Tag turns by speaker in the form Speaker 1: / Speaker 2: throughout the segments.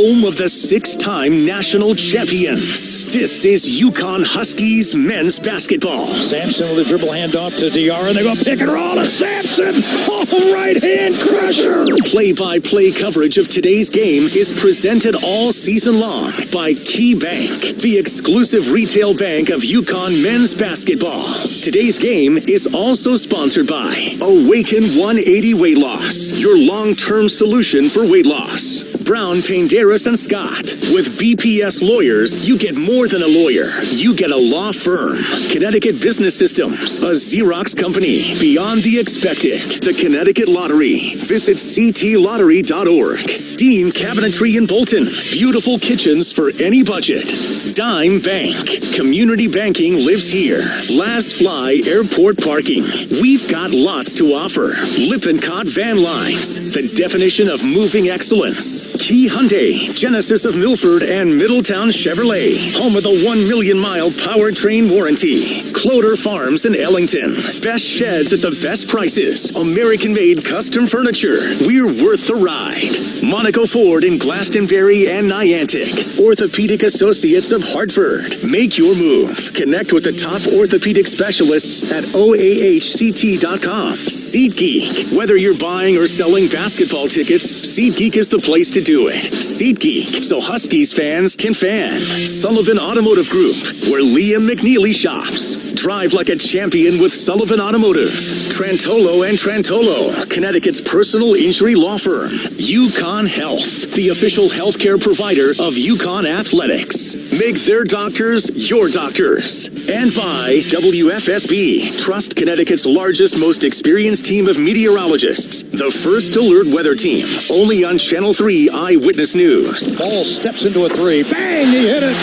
Speaker 1: home of the 6-time national champions. This is UCONN Huskies men's basketball.
Speaker 2: Sampson with a dribble handoff to DR, and they go pick and roll to Sampson. Oh, right-hand crusher.
Speaker 1: Play-by-play coverage of today's game is presented all season long by Key Bank, the exclusive retail bank of UCONN men's basketball. Today's game is also sponsored by Awaken 180 Weight Loss, your long-term solution for weight loss. Brown, Painderas, and Scott. With BPS Lawyers, you get more than a lawyer. You get a law firm. Connecticut Business Systems, a Xerox company. Beyond the expected. The Connecticut Lottery. Visit ctlottery.org. Dean Cabinetry in Bolton. Beautiful kitchens for any budget. Dime Bank. Community banking lives here. Last Fly Airport Parking. We've got lots to offer. Lippincott Van Lines. The definition of moving excellence. Key Hyundai, Genesis of Milford, and Middletown Chevrolet. Home of the 1 million-mile powertrain warranty. Cloder Farms in Ellington. Best sheds at the best prices. American-made custom furniture. We're worth the ride. Monaco Ford in Glastonbury and Niantic. Orthopedic Associates of Hartford. Make your move. Connect with the top orthopedic specialists at oahct.com. SeatGeek. Whether you're buying or selling basketball tickets, SeatGeek is the place to do it. SeatGeek, so Huskies fans can fan. Sullivan Automotive Group, where Liam McNeely shops. Drive like a champion with Sullivan Automotive. Trantolo and Trantolo, Connecticut's personal injury law firm. UConn Health, the official healthcare provider of UConn Athletics. Make their doctors your doctors. And by WFSB, trust Connecticut's largest, most experienced team of meteorologists. The first alert weather team, only on Channel 3 Eyewitness News.
Speaker 2: Ball steps into a three. Bang, he hit it.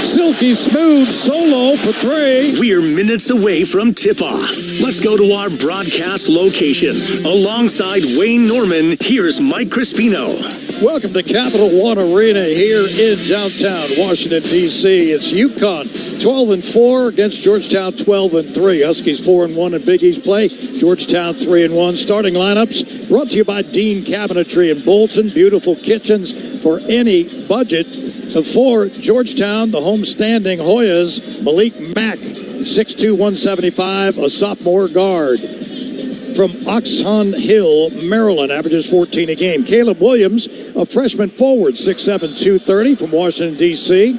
Speaker 2: Silky smooth solo for three.
Speaker 1: We're minutes away from tip-off. Let's go to our broadcast location. Alongside Wayne Norman, here's Mike Crispino.
Speaker 2: Welcome to Capital One Arena here in downtown Washington, D.C. It's UConn 12-4 against Georgetown 12-3. Huskies 4-1 in Big East play. Georgetown 3-1. Starting lineups brought to you by Dean Cabinetry in Bolton. Beautiful kitchens for any budget. For Georgetown, the homestanding Hoyas, Malik Mack, 6'2", 175, a sophomore guard. From Oxon Hill, Maryland, averages 14 a game. Caleb Williams, a freshman forward, 6'7", 230 from Washington, D.C.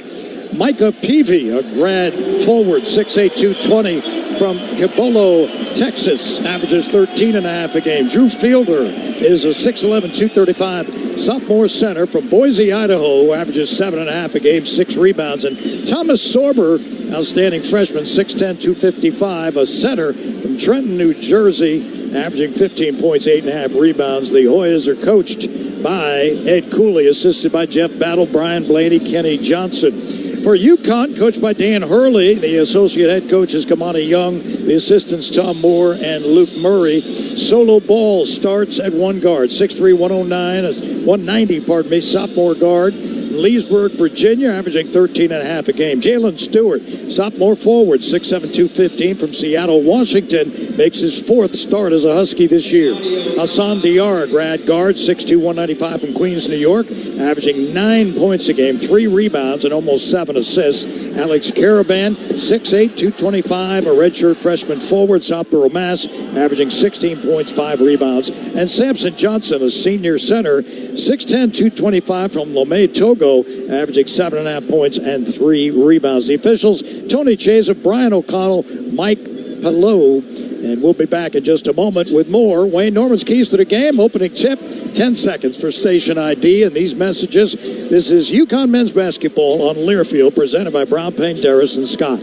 Speaker 2: Micah Peavy, a grad forward, 6'8", 220 from Cabolo, Texas, averages 13.5 a game. Drew Fielder is a 6'11", 235 sophomore center from Boise, Idaho, who averages 7.5 a game, 6 rebounds. And Thomas Sorber, outstanding freshman, 6'10", 255, a center from Trenton, New Jersey, averaging 15 points, 8.5 rebounds. The Hoyas are coached by Ed Cooley, assisted by Jeff Battle, Brian Blaney, Kenny Johnson. For UConn, coached by Dan Hurley, the associate head coach is Kamani Young, the assistants Tom Moore and Luke Murray. Solo Ball starts at one guard, 6'3", 190, sophomore guard. Leesburg, Virginia, averaging 13.5 a game. Jalen Stewart, sophomore forward, 6'7", 215 from Seattle, Washington, makes his fourth start as a Husky this year. Hassan Diarra, grad guard, 6'2", 195 from Queens, New York, averaging 9 points a game, 3 rebounds, and almost 7 assists. Alex Caravan, 6'8", 225, a redshirt freshman forward, Southborough, Mass, averaging 16 points, 5 rebounds. And Samson Johnson, a senior center, 6'10", 225 from Lomé, Togo, averaging 7.5 points and 3 rebounds. The officials, Tony Chaza, Brian O'Connell, Mike Pelot, and we'll be back in just a moment with more. Wayne Norman's keys to the game, opening tip, 10 seconds for station ID, and these messages. This is UConn men's basketball on Learfield, presented by Brown, Painderas, and Scott.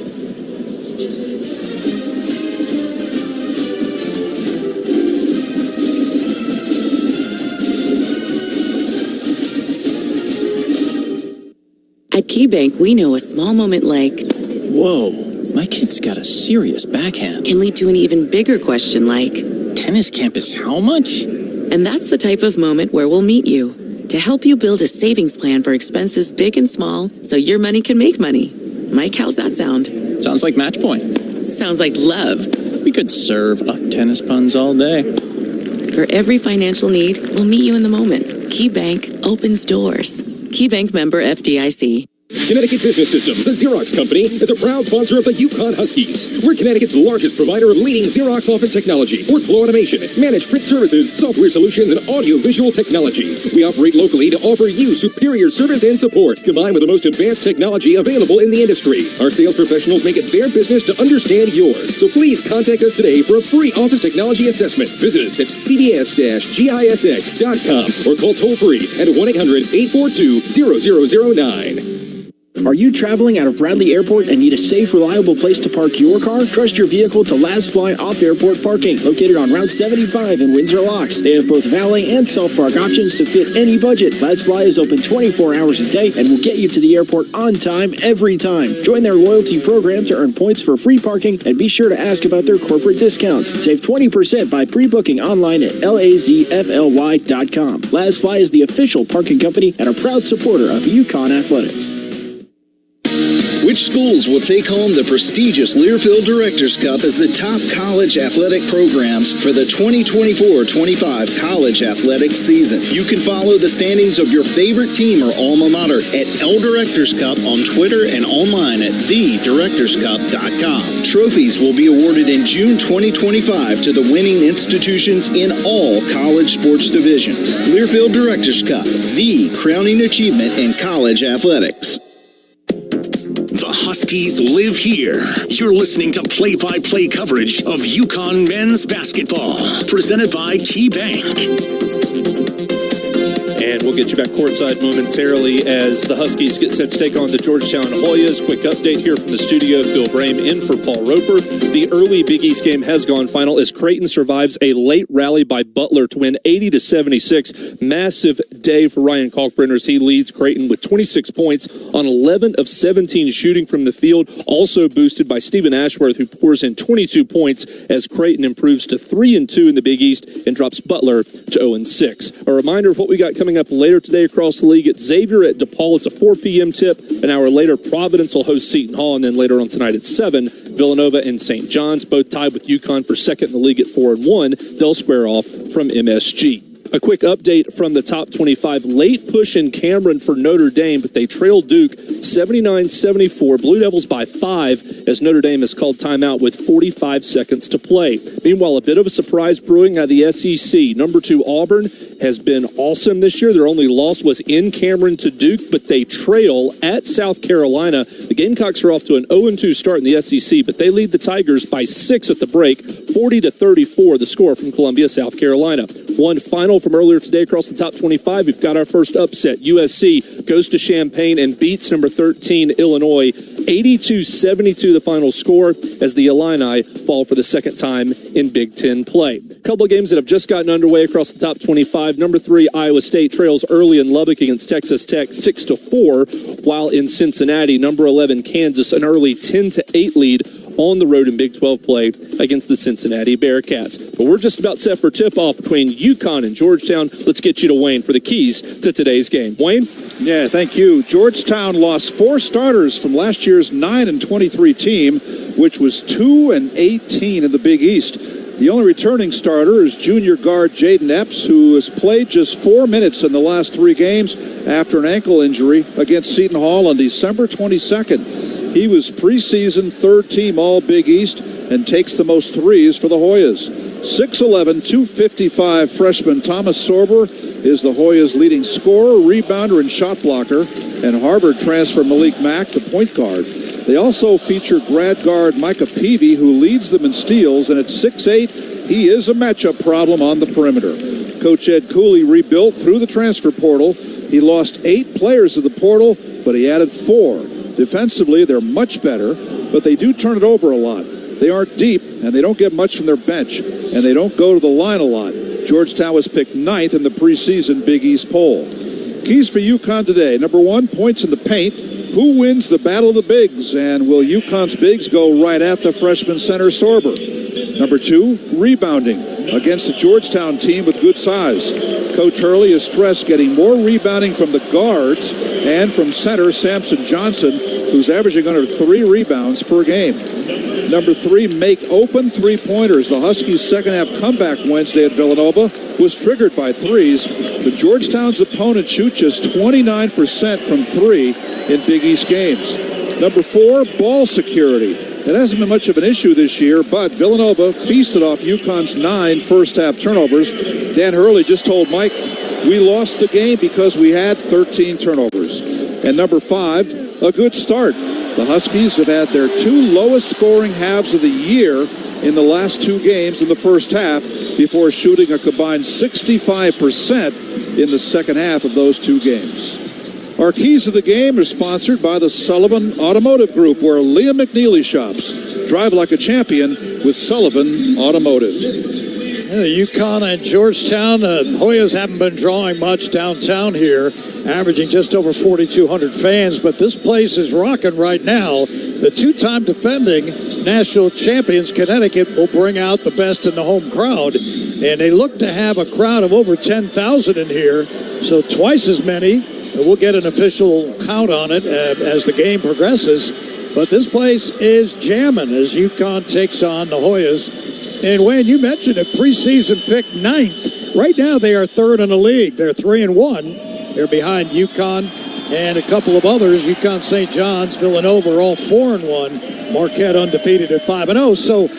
Speaker 3: At KeyBank, we know a small moment like,
Speaker 4: whoa, my kid's got a serious backhand.
Speaker 3: Can lead to an even bigger question like,
Speaker 4: tennis campus how much?
Speaker 3: And that's the type of moment where we'll meet you to help you build a savings plan for expenses big and small so your money can make money. Mike, how's that sound?
Speaker 4: Sounds like match point.
Speaker 3: Sounds like love.
Speaker 4: We could serve up tennis puns all day.
Speaker 3: For every financial need, we'll meet you in the moment. KeyBank. opens doors. KeyBank member FDIC.
Speaker 5: Connecticut Business Systems, a Xerox company, is a proud sponsor of the UCONN Huskies. We're Connecticut's largest provider of leading Xerox office technology, workflow automation, managed print services, software solutions, and audio-visual technology. We operate locally to offer you superior service and support, combined with the most advanced technology available in the industry. Our sales professionals make it their business to understand yours. So please contact us today for a free office technology assessment. Visit us at cbs-gisx.com or call toll-free at 1-800-842-0009.
Speaker 6: Are you traveling out of Bradley Airport and need a safe, reliable place to park your car? Trust your vehicle to Last Fly Off-Airport Parking, located on Route 75 in Windsor Locks. They have both valet and self-park options to fit any budget. Last Fly is open 24 hours a day and will get you to the airport on time, every time. Join their loyalty program to earn points for free parking, and be sure to ask about their corporate discounts. Save 20% by pre-booking online at lazfly.com. Last Fly is the official parking company and a proud supporter of UConn Athletics.
Speaker 7: Which schools will take home the prestigious Learfield Directors Cup as the top college athletic programs for the 2024-25 college athletic season? You can follow the standings of your favorite team or alma mater at L Directors Cup on Twitter and online at thedirectorscup.com. Trophies will be awarded in June 2025 to the winning institutions in all college sports divisions. Learfield Directors Cup, the crowning achievement in college athletics.
Speaker 1: The Huskies live here. You're listening to play-by-play coverage of UConn men's basketball, presented by KeyBank.
Speaker 8: And we'll get you back courtside momentarily as the Huskies get set to take on the Georgetown Hoyas. Quick update here from the studio. Phil Brame in for Paul Roper. The early Big East game has gone final as Creighton survives a late rally by Butler to win 80-76. Massive day for Ryan Kalkbrenner as he leads Creighton with 26 points on 11 of 17 shooting from the field. Also boosted by Stephen Ashworth, who pours in 22 points as Creighton improves to 3-2 in the Big East and drops Butler to 0-6. A reminder of what we got coming up later today across the league at Xavier at DePaul. It's a 4 p.m. tip. An hour later, Providence will host Seton Hall, and then later on tonight at 7, Villanova and St. John's, both tied with UConn for second in the league at 4-1. They'll square off from MSG. A quick update from the top 25. Late push in Cameron for Notre Dame, but they trailed Duke 79-74. Blue Devils by 5 as Notre Dame has called timeout with 45 seconds to play. Meanwhile, a bit of a surprise brewing out of the SEC. Number 2 Auburn has been awesome this year. Their only loss was in Cameron to Duke, but they trail at South Carolina. The Gamecocks are off to an 0-2 start in the SEC, but they lead the Tigers by 6 at the break, 40-34, the score from Columbia, South Carolina. One final from earlier today across the top 25. We've got our first upset. USC goes to Champaign and beats number 13 Illinois. 82-72 the final score as the Illini fall for the second time in Big Ten play. A couple of games that have just gotten underway across the top 25. Number 3 Iowa State trails early in Lubbock against Texas Tech 6-4, while in Cincinnati, number 11 Kansas an early 10-8 lead on the road in Big 12 play against the Cincinnati Bearcats. But we're just about set for tip-off between UConn and Georgetown. Let's get you to Wayne for the keys to today's game. Wayne?
Speaker 2: Yeah, thank you. Georgetown lost 4 starters from last year's 9-23 team, which was 2-18 in the Big East. The only returning starter is junior guard Jaden Epps, who has played just 4 minutes in the last 3 games after an ankle injury against Seton Hall on December 22nd. He was preseason third-team All-Big East and takes the most threes for the Hoyas. 6'11", 255 freshman Thomas Sorber is the Hoyas' leading scorer, rebounder, and shot blocker, and Harvard transfer Malik Mack, the point guard. They also feature grad guard Micah Peavy, who leads them in steals, and at 6'8", he is a matchup problem on the perimeter. Coach Ed Cooley rebuilt through the transfer portal. He lost 8 players to the portal, but he added 4. Defensively, they're much better, but they do turn it over a lot. They aren't deep, and they don't get much from their bench, and they don't go to the line a lot. Georgetown was picked 9th in the preseason Big East poll. Keys for UConn today. Number 1, points in the paint. Who wins the battle of the bigs, and will UConn's bigs go right at the freshman center Sorber? Number 2, rebounding against the Georgetown team with good size. Coach Hurley has stressed getting more rebounding from the guards and from center Samson Johnson, who's averaging under 3 rebounds per game.
Speaker 9: Number 3, make open three-pointers. The Huskies' second-half comeback Wednesday at Villanova was triggered by threes, but Georgetown's opponents shoot just 29% from 3 in Big East games. Number 4, ball security. It hasn't been much of an issue this year, but Villanova feasted off UConn's 9 first-half turnovers. Dan Hurley just told Mike, we lost the game because we had 13 turnovers. And number 5, a good start. The Huskies have had their 2 lowest scoring halves of the year in the last 2 games in the first half before shooting a combined 65% in the second half of those 2 games. Our keys of the game are sponsored by the Sullivan Automotive Group, where Liam McNeely shops. Drive like a champion with Sullivan Automotive.
Speaker 2: UConn and Georgetown. Hoyas haven't been drawing much downtown here, averaging just over 4,200 fans, but this place is rocking right now. The 2-time defending national champions, Connecticut, will bring out the best in the home crowd, and they look to have a crowd of over 10,000 in here, so twice as many. We'll get an official count on it as the game progresses, but this place is jamming as UConn takes on the Hoyas. And Wayne, you mentioned a preseason pick 9th. Right now they are 3rd in the league. They're 3-1. They're behind UConn and a couple of others. UConn, St. John's, Villanova are all 4-1. Marquette undefeated at 5-0. So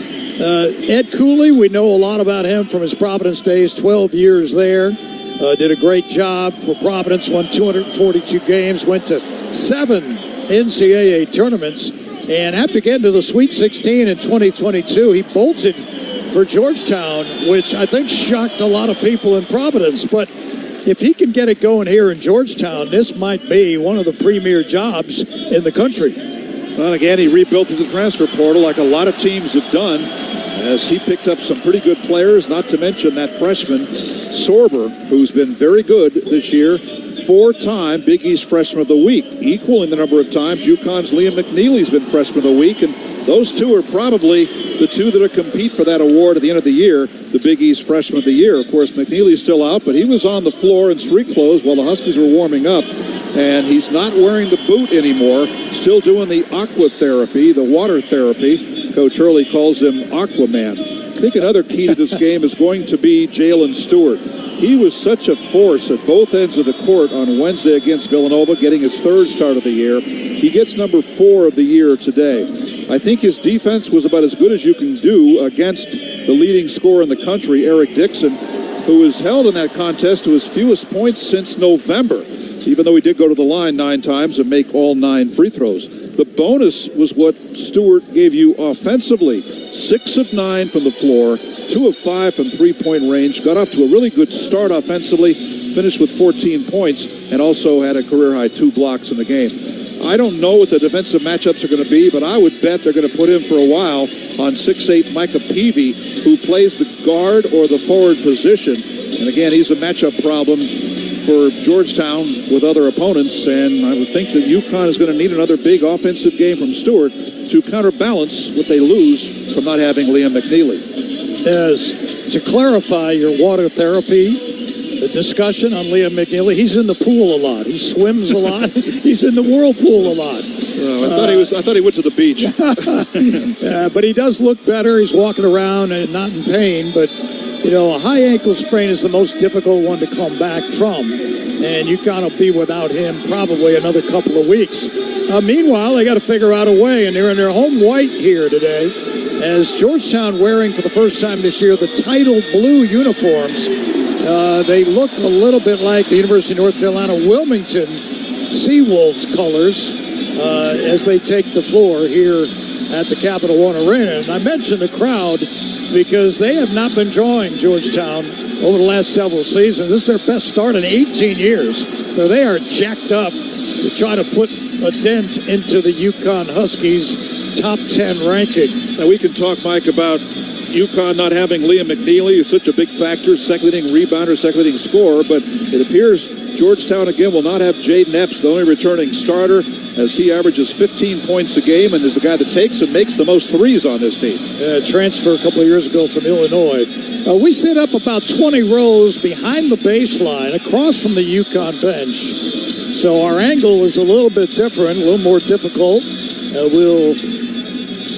Speaker 2: Ed Cooley, we know a lot about him from his Providence days, 12 years there. Did a great job for Providence, won 242 games, went to 7 NCAA tournaments. And after getting to the Sweet 16 in 2022, he bolted for Georgetown, which I think shocked a lot of people in Providence. But if he can get it going here in Georgetown, this might be one of the premier jobs in the country.
Speaker 9: Well, again, he rebuilt the transfer portal like a lot of teams have done, as he picked up some pretty good players, not to mention that freshman, Sorber, who's been very good this year. 4-time Big East Freshman of the Week, equaling the number of times UConn's Liam McNeely's been Freshman of the Week, and those two are probably the two that will compete for that award at the end of the year, the Big East Freshman of the Year. Of course, McNeely's still out, but he was on the floor in street clothes while the Huskies were warming up, and he's not wearing the boot anymore, still doing the aqua therapy, the water therapy. Coach Hurley calls him Aquaman. I think another key to this game is going to be Jalen Stewart. He was such a force at both ends of the court on Wednesday against Villanova, getting his 3rd start of the year. He gets number 4 of the year today. I think his defense was about as good as you can do against the leading scorer in the country, Eric Dixon, who was held in that contest to his fewest points since November, even though he did go to the line 9 times and make all 9 free throws. The bonus was what Stewart gave you offensively. 6 of 9 from the floor, 2 of 5 from three-point range, got off to a really good start offensively, finished with 14 points, and also had a career-high 2 blocks in the game. I don't know what the defensive matchups are going to be, but I would bet they're going to put him for a while on 6'8" Micah Peavy, who plays the guard or the forward position. And again, he's a matchup problem for Georgetown with other opponents, and I would think that UConn is going to need another big offensive game from Stewart to counterbalance what they lose from not having Liam McNeely.
Speaker 2: As to clarify your water therapy, the discussion on Liam McNeely, he's in the pool a lot. He swims a lot. He's in the whirlpool a lot.
Speaker 9: I thought he went to the beach.
Speaker 2: But he does look better. He's walking around and not in pain. But, you know, a high ankle sprain is the most difficult one to come back from. And UConn will be without him probably another couple of weeks. Meanwhile, they got to figure out a way, and they're in their home white here today, as Georgetown wearing for the first time this year the title blue uniforms. They look a little bit like the University of North Carolina Wilmington Seawolves colors as they take the floor here at the Capital One Arena. And I mentioned the crowd because they have not been drawing Georgetown over the last several seasons. This is their best start in 18 years. So they are jacked up to try to put a dent into the UConn Huskies top 10 ranking.
Speaker 9: Now we can talk, Mike, about UConn not having Liam McNeely, who's such a big factor, second-leading rebounder, second-leading scorer, but it appears Georgetown again will not have Jaden Epps, the only returning starter, as he averages 15 points a game and is the guy that takes and makes the most threes on this team.
Speaker 2: Transfer a couple of years ago from Illinois. We sit up about 20 rows behind the baseline across from the UConn bench. So our angle is a little bit different, a little more difficult. We'll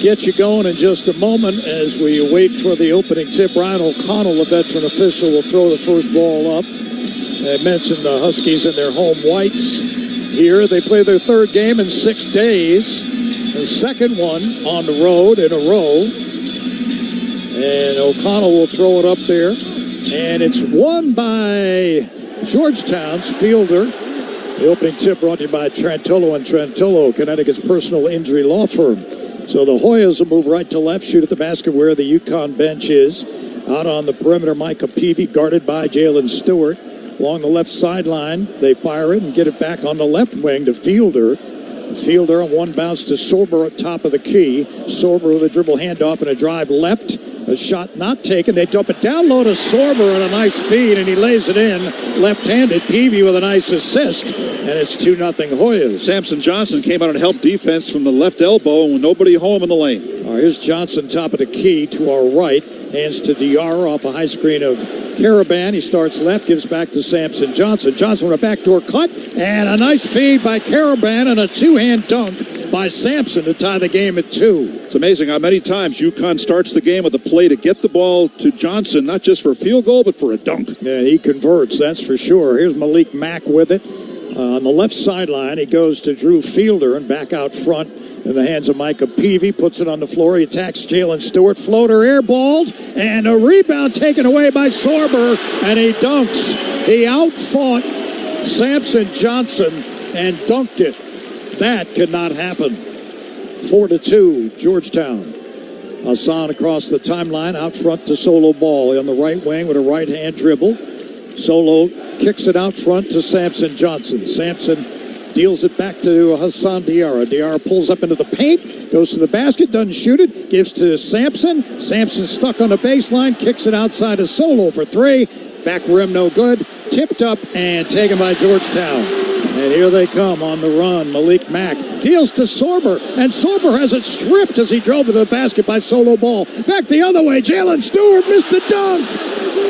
Speaker 2: get you going in just a moment as we wait for the opening tip. Ryan O'Connell, a veteran official, will throw the first ball up. I mentioned the Huskies in their home whites here. They play their third game in 6 days. The second one on the road in a row. And O'Connell will throw it up there. And it's won by Georgetown's fielder. The opening tip brought to you by Trantullo and Trantullo, Connecticut's personal injury law firm. So the Hoyas will move right to left, shoot at the basket where the UConn bench is. Out on the perimeter, Micah Peavy, guarded by Jalen Stewart. Along the left sideline, they fire it and get it back on the left wing to Fielder. Fielder on one bounce to Sorber at top of the key. Sorber with a dribble handoff and a drive left. A shot not taken. They dump it down low to Sorber on a nice feed, and he lays it in left-handed. Peavy with a nice assist, and it's 2-0 Hoyas.
Speaker 9: Samson Johnson came out and helped defense from the left elbow with nobody home in the lane.
Speaker 2: All right, here's Johnson, top of the key to our right. Hands to Diarra off a high screen of Caravan. He starts left, gives back to Samson Johnson. Johnson with a backdoor cut, and a nice feed by Caravan, and a two-hand dunk by Sampson to tie the game at 2.
Speaker 9: It's amazing how many times UConn starts the game with a play to get the ball to Johnson, not just for a field goal, but for a dunk.
Speaker 2: Yeah, he converts, that's for sure. Here's Malik Mack with it. On the left sideline, he goes to Drew Fielder and back out front in the hands of Micah Peavy. Puts it on the floor. He attacks Jalen Stewart. Floater airballed, and a rebound taken away by Sorber, and he dunks. He outfought Samson Johnson and dunked it. That could not happen. 4-2, Georgetown. Hassan across the timeline, out front to Solo Ball on the right wing with a right-hand dribble. Solo kicks it out front to Samson Johnson. Samson deals it back to Hassan Diarra. Diarra pulls up into the paint, goes to the basket, doesn't shoot it, gives to Sampson. Sampson stuck on the baseline, kicks it outside of Solo for 3. Back rim, no good. Tipped up and taken by Georgetown. And here they come on the run. Malik Mack deals to Sorber, and Sorber has it stripped as he drove to the basket by Solo Ball. Back the other way, Jalen Stewart missed the dunk.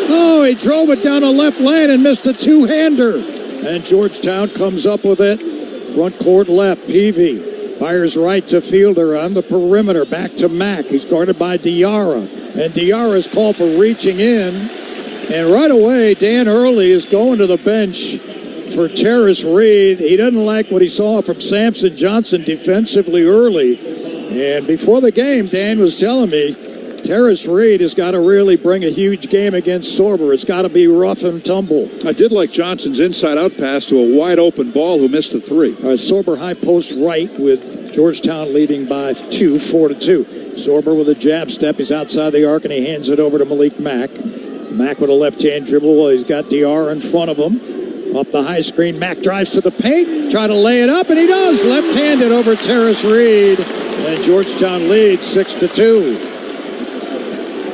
Speaker 2: Oh, he drove it down the left lane and missed a two-hander. And Georgetown comes up with it. Front court left, Peavy fires right to Fielder on the perimeter. Back to Mack. He's guarded by Diarra. And Diarra is called for reaching in. And right away, Dan Hurley is going to the bench for Terrace Reed. He doesn't like what he saw from Samson Johnson defensively early. And before the game, Dan was telling me, Terrace Reed has got to really bring a huge game against Sorber. It's got to be rough and tumble.
Speaker 9: I did like Johnson's inside-out pass to a wide-open ball who missed the 3.
Speaker 2: Sorber high post right with Georgetown leading by 2, 4-2. Sorber with a jab step. He's outside the arc, and he hands it over to Malik Mack. Mack with a left-hand dribble. He's got DR in front of him. Up the high screen, Mack drives to the paint, try to lay it up, and he does. Left-handed over Terrace Reed. And Georgetown leads 6-2.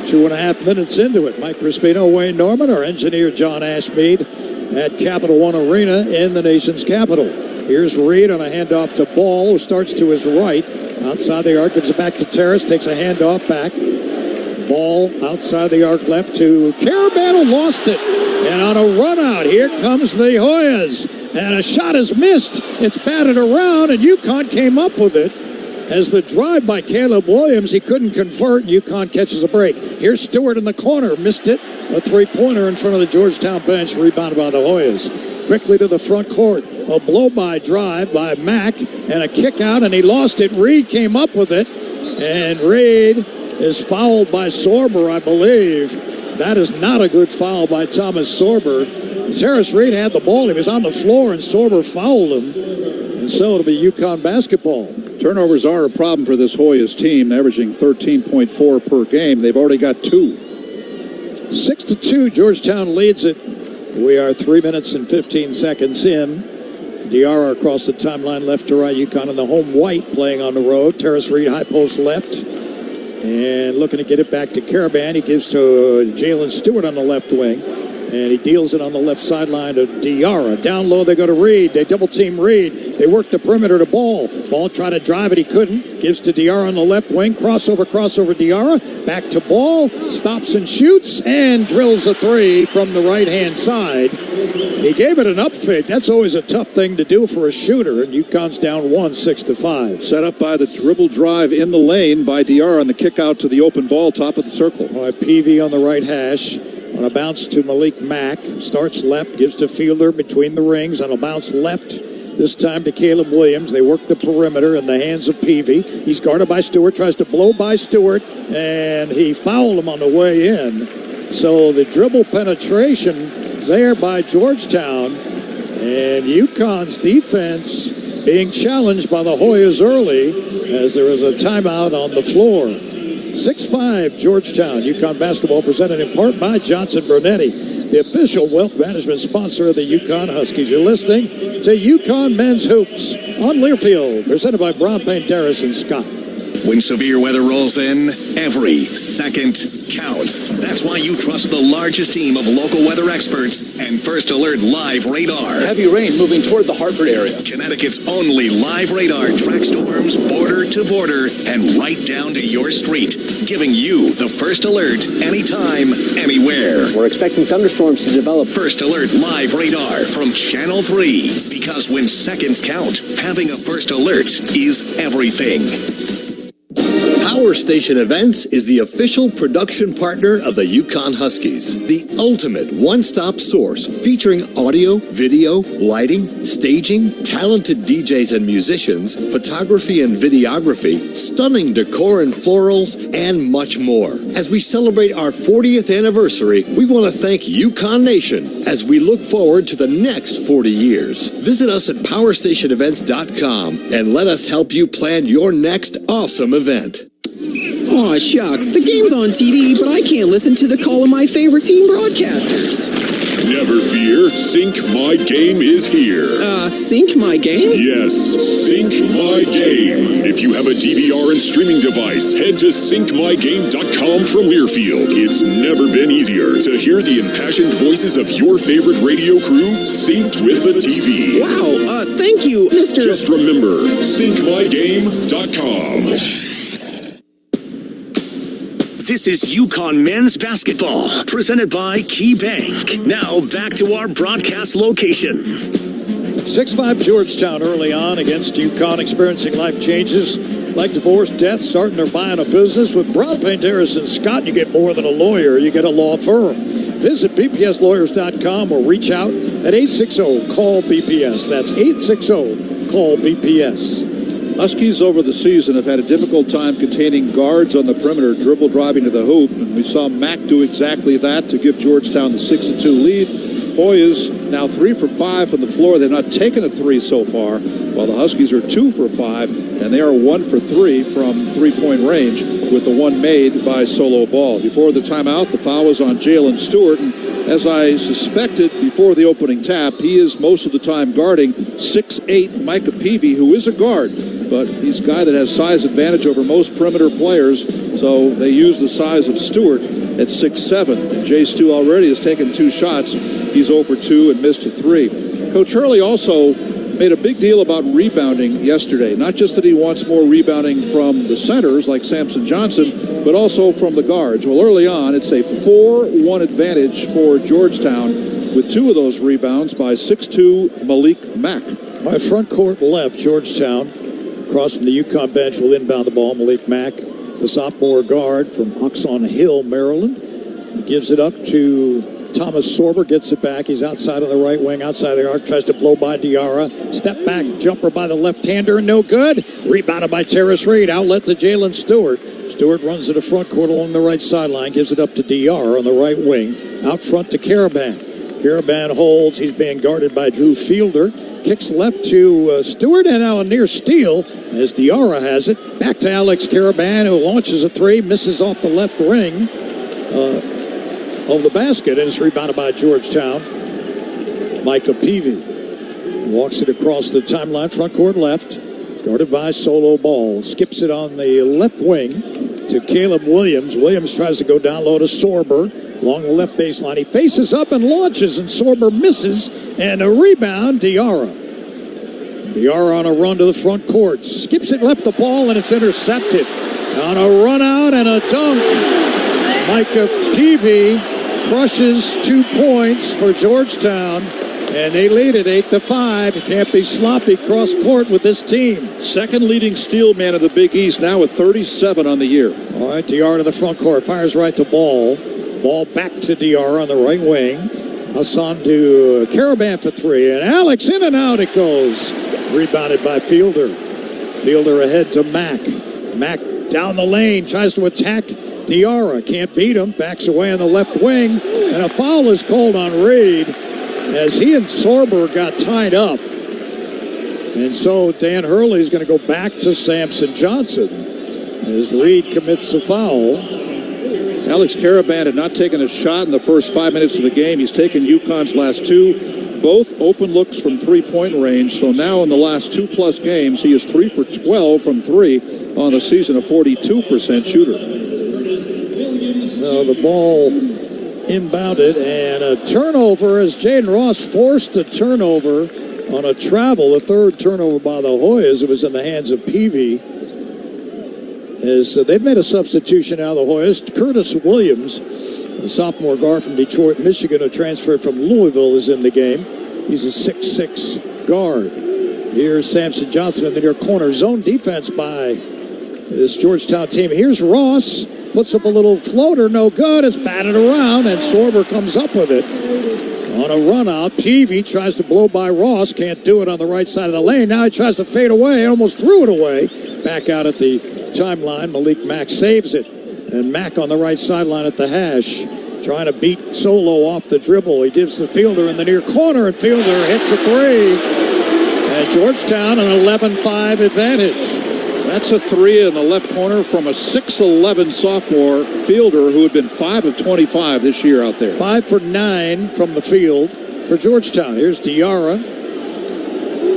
Speaker 2: 2.5 minutes into it. Mike Crispino, Wayne Norman, our engineer John Ashmead at Capital One Arena in the nation's capital. Here's Reed on a handoff to Ball, who starts to his right. Outside the arc, gives it back to Terrace, takes a handoff back. Ball outside the arc left to Caravan, who lost it. And on a run out, here comes the Hoyas. And a shot is missed. It's batted around, and UConn came up with it. As the drive by Caleb Williams, he couldn't convert, and UConn catches a break. Here's Stewart in the corner, missed it. A three-pointer in front of the Georgetown bench, rebounded by the Hoyas. Quickly to the front court. A blow-by drive by Mack, and a kick out, and he lost it. Reed came up with it, and Reed is fouled by Sorber, I believe. That is not a good foul by Thomas Sorber. Terrace Reed had the ball. He was on the floor, and Sorber fouled him. And so it'll be UConn basketball.
Speaker 9: Turnovers are a problem for this Hoyas team, averaging 13.4 per game. They've already got 2.
Speaker 2: 6-2, Georgetown leads it. We are 3 minutes and 15 seconds in. Diarra across the timeline, left to right. UConn in the home white playing on the road. Terrace Reed, high post left. And looking to get it back to Caravan. He gives to Jalen Stewart on the left wing. And he deals it on the left sideline to Diarra. Down low, they go to Reed. They double-team Reed. They work the perimeter to Ball. Ball tried to drive it. He couldn't. Gives to Diarra on the left wing. Crossover, Diarra. Back to Ball. Stops and shoots. And drills a three from the right-hand side. He gave it an up fake. That's always a tough thing to do for a shooter. And UConn's down 6-5.
Speaker 9: Set up by the dribble drive in the lane by Diarra on the kick out to the open ball, top of the circle.
Speaker 2: All right, Peavy on the right hash. On a bounce to Malik Mack. Starts left, gives to Fielder between the rings. On a bounce left, this time to Caleb Williams. They work the perimeter in the hands of Peavy. He's guarded by Stewart, tries to blow by Stewart, and he fouled him on the way in. So the dribble penetration there by Georgetown, and UConn's defense being challenged by the Hoyas early as there is a timeout on the floor. 6-5 Georgetown. UConn basketball presented in part by Johnson Brunetti, the official wealth management sponsor of the UConn Huskies. You're listening to UConn Men's Hoops on Learfield, presented by Brown Paint, Darris and Scott.
Speaker 1: When severe weather rolls in, every second counts. That's why you trust the largest team of local weather experts and First Alert Live Radar.
Speaker 10: Heavy rain moving toward the Hartford area.
Speaker 1: Connecticut's only live radar tracks storms border to border and right down to your street, giving you the first alert anytime, anywhere.
Speaker 10: We're expecting thunderstorms to develop.
Speaker 1: First Alert Live Radar from Channel 3. Because when seconds count, having a first alert is everything.
Speaker 11: Power Station Events is the official production partner of the UConn Huskies, the ultimate one-stop source featuring audio, video, lighting, staging, talented DJs and musicians, photography and videography, stunning decor and florals, and much more. As we celebrate our 40th anniversary, we want to thank UConn Nation as we look forward to the next 40 years. Visit us at powerstationevents.com and let us help you plan your next awesome event.
Speaker 12: Aw, shucks. The game's on TV, but I can't listen to the call of my favorite team broadcasters.
Speaker 5: Never fear, Sync My Game is here.
Speaker 12: Sync My Game?
Speaker 5: Yes, Sync My Game. If you have a DVR and streaming device, head to syncmygame.com from Learfield. It's never been easier to hear the impassioned voices of your favorite radio crew synced with the TV.
Speaker 12: Wow, thank you, Mr.
Speaker 5: Just remember, syncmygame.com.
Speaker 1: This is UConn Men's Basketball, presented by Key Bank. Now back to our broadcast location.
Speaker 2: 6-5 Georgetown early on against UConn, experiencing life changes like divorce, death, starting or buying a business. With Brown Paint, Darris and Scott, you get more than a lawyer. You get a law firm. Visit bpslawyers.com or reach out at 860-CALL-BPS. That's 860-CALL-BPS.
Speaker 9: Huskies over the season have had a difficult time containing guards on the perimeter, dribble driving to the hoop, and we saw Mack do exactly that to give Georgetown the 6-2 lead. Hoyas now 3 for 5 from the floor. They've not taken a three so far, while the Huskies are 2 for 5, and they are 1 for 3 from three-point range with the one made by Solo Ball. Before the timeout, the foul was on Jalen Stewart, and as I suspected before the opening tap, he is most of the time guarding 6'8" Micah Peavy, who is a guard, but he's a guy that has size advantage over most perimeter players, so they use the size of Stewart at 6'7". And Jay Stu already has taken 2 shots. He's 0 for 2 and missed a 3. Coach Hurley also made a big deal about rebounding yesterday. Not just that he wants more rebounding from the centers like Samson Johnson, but also from the guards. Well, early on, it's a 4-1 advantage for Georgetown with 2 of those rebounds by 6'2" Malik Mack.
Speaker 2: My front court left, Georgetown. Across from the UConn bench will inbound the ball. Malik Mack, the sophomore guard from Oxon Hill, Maryland. He gives it up to Thomas Sorber, gets it back. He's outside on the right wing, outside the arc, tries to blow by Diarra. Step back jumper by the left-hander, no good. Rebounded by Terrace Reed, outlet to Jalen Stewart. Stewart runs to the front court along the right sideline, gives it up to Diarra on the right wing. Out front to Caravan. Caravan holds. He's being guarded by Drew Fielder. Kicks left to Stewart, and now a near steal as Diarra has it. Back to Alex Caravan, who launches a 3, misses off the left ring of the basket, and it's rebounded by Georgetown. Micah Peavy walks it across the timeline, front court left, guarded by Solo Ball. Skips it on the left wing to Caleb Williams. Williams tries to go down low to Sorber. along the left baseline. He faces up and launches, and Sorber misses. And a rebound, Diarra. Diarra on a run to the front court. Skips it left the ball, and it's intercepted. On a run out and a dunk. Micah Peavy crushes 2 points for Georgetown. And they lead it 8-5. You can't be sloppy cross court with this team.
Speaker 9: Second leading steal man of the Big East now with 37 on the year.
Speaker 2: All right, Diarra to the front court. Fires right to Ball. Ball back to Diarra on the right wing. Hassan to Caravan for 3. And Alex in and out it goes. Rebounded by Fielder. Fielder ahead to Mack. Mack down the lane. Tries to attack Diarra. Can't beat him. Backs away on the left wing. And a foul is called on Reed, as he and Sorber got tied up. And so Dan Hurley's going to go back to Samson Johnson as Reed commits a foul.
Speaker 9: Alex Caravan had not taken a shot in the first 5 minutes of the game. He's taken UConn's last 2, both open looks from three-point range. So now in the last 2+ games, he is 3 for 12 from 3 on the season, a 42% shooter.
Speaker 2: So the ball inbounded, and a turnover as Jaden Ross forced a turnover on a travel, a third turnover by the Hoyas. It was in the hands of Peavy. As they've made a substitution out of the Hoyas. Curtis Williams, a sophomore guard from Detroit, Michigan, who transferred from Louisville, is in the game. He's a 6'6" guard. Here's Samson Johnson in the near corner. Zone defense by this Georgetown team. Here's Ross. Puts up a little floater, no good. It's batted around, and Sorber comes up with it. On a run out, Peavy tries to blow by Ross. Can't do it on the right side of the lane. Now he tries to fade away. Almost threw it away. Back out at the timeline. Malik Mack saves it. And Mack on the right sideline at the hash. Trying to beat Solo off the dribble. He gives the Fielder in the near corner, and Fielder hits a 3. And Georgetown an 11-5 advantage.
Speaker 9: That's a 3 in the left corner from a 6'11" sophomore Fielder who had been 5 of 25 this year out there.
Speaker 2: 5 for 9 from the field for Georgetown. Here's Diarra.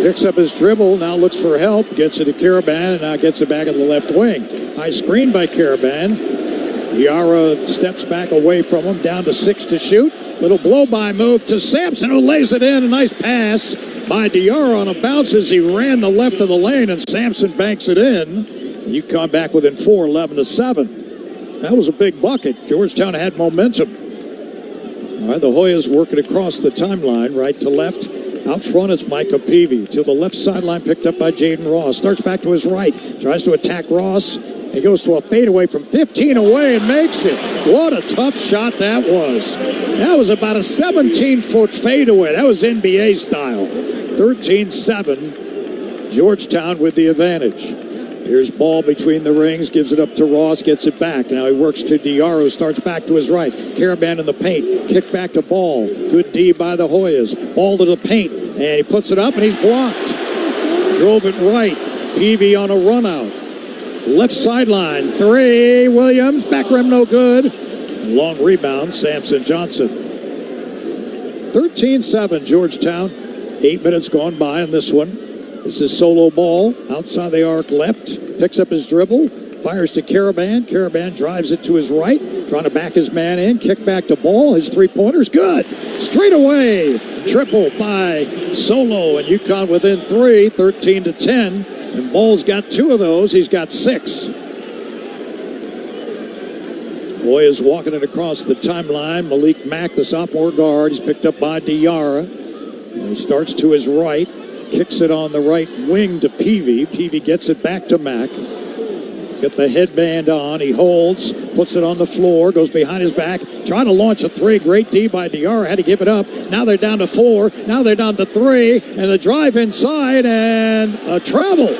Speaker 2: Picks up his dribble, now looks for help, gets it to Caravan, and now gets it back in the left wing. High screen by Caravan. Diarra steps back away from him, down to 6 to shoot. Little blow-by move to Sampson, who lays it in. A nice pass by Diarra on a bounce as he ran the left of the lane, and Sampson banks it in. UConn back within 4, 11-7. That was a big bucket. Georgetown had momentum. All right, the Hoyas working across the timeline, right to left. Out front, it's Micah Peavy. To the left sideline, picked up by Jaden Ross. Starts back to his right. Tries to attack Ross. He goes to a fadeaway from 15 away and makes it. What a tough shot that was. That was about a 17-foot fadeaway. That was NBA style. 13-7. Georgetown with the advantage. Here's Ball between the rings, gives it up to Ross, gets it back. Now he works to Diarra, starts back to his right. Caravan in the paint, kick back to Ball. Good D by the Hoyas. Ball to the paint, and he puts it up, and he's blocked. Drove it right. Peavy on a run out. Left sideline, 3. Williams, back rim no good. Long rebound, Samson Johnson. 13-7, Georgetown. 8 minutes gone by in this one. This is Solo Ball, outside the arc left, picks up his dribble, fires to Caravan. Caravan drives it to his right, trying to back his man in, kick back to Ball. His three-pointer's good. Straight away, triple by Solo, and UConn within 3, 13-10. And Ball's got 2 of those. He's got 6. Boy is walking it across the timeline. Malik Mack, the sophomore guard, is picked up by Diarra. And he starts to his right. Kicks it on the right wing to Peavy. Peavy gets it back to Mack. Got the headband on. He holds, puts it on the floor, goes behind his back, trying to launch a 3. Great D by Diarra. Had to give it up. Now they're down to 4. Now they're down to 3. And the drive inside and a travel.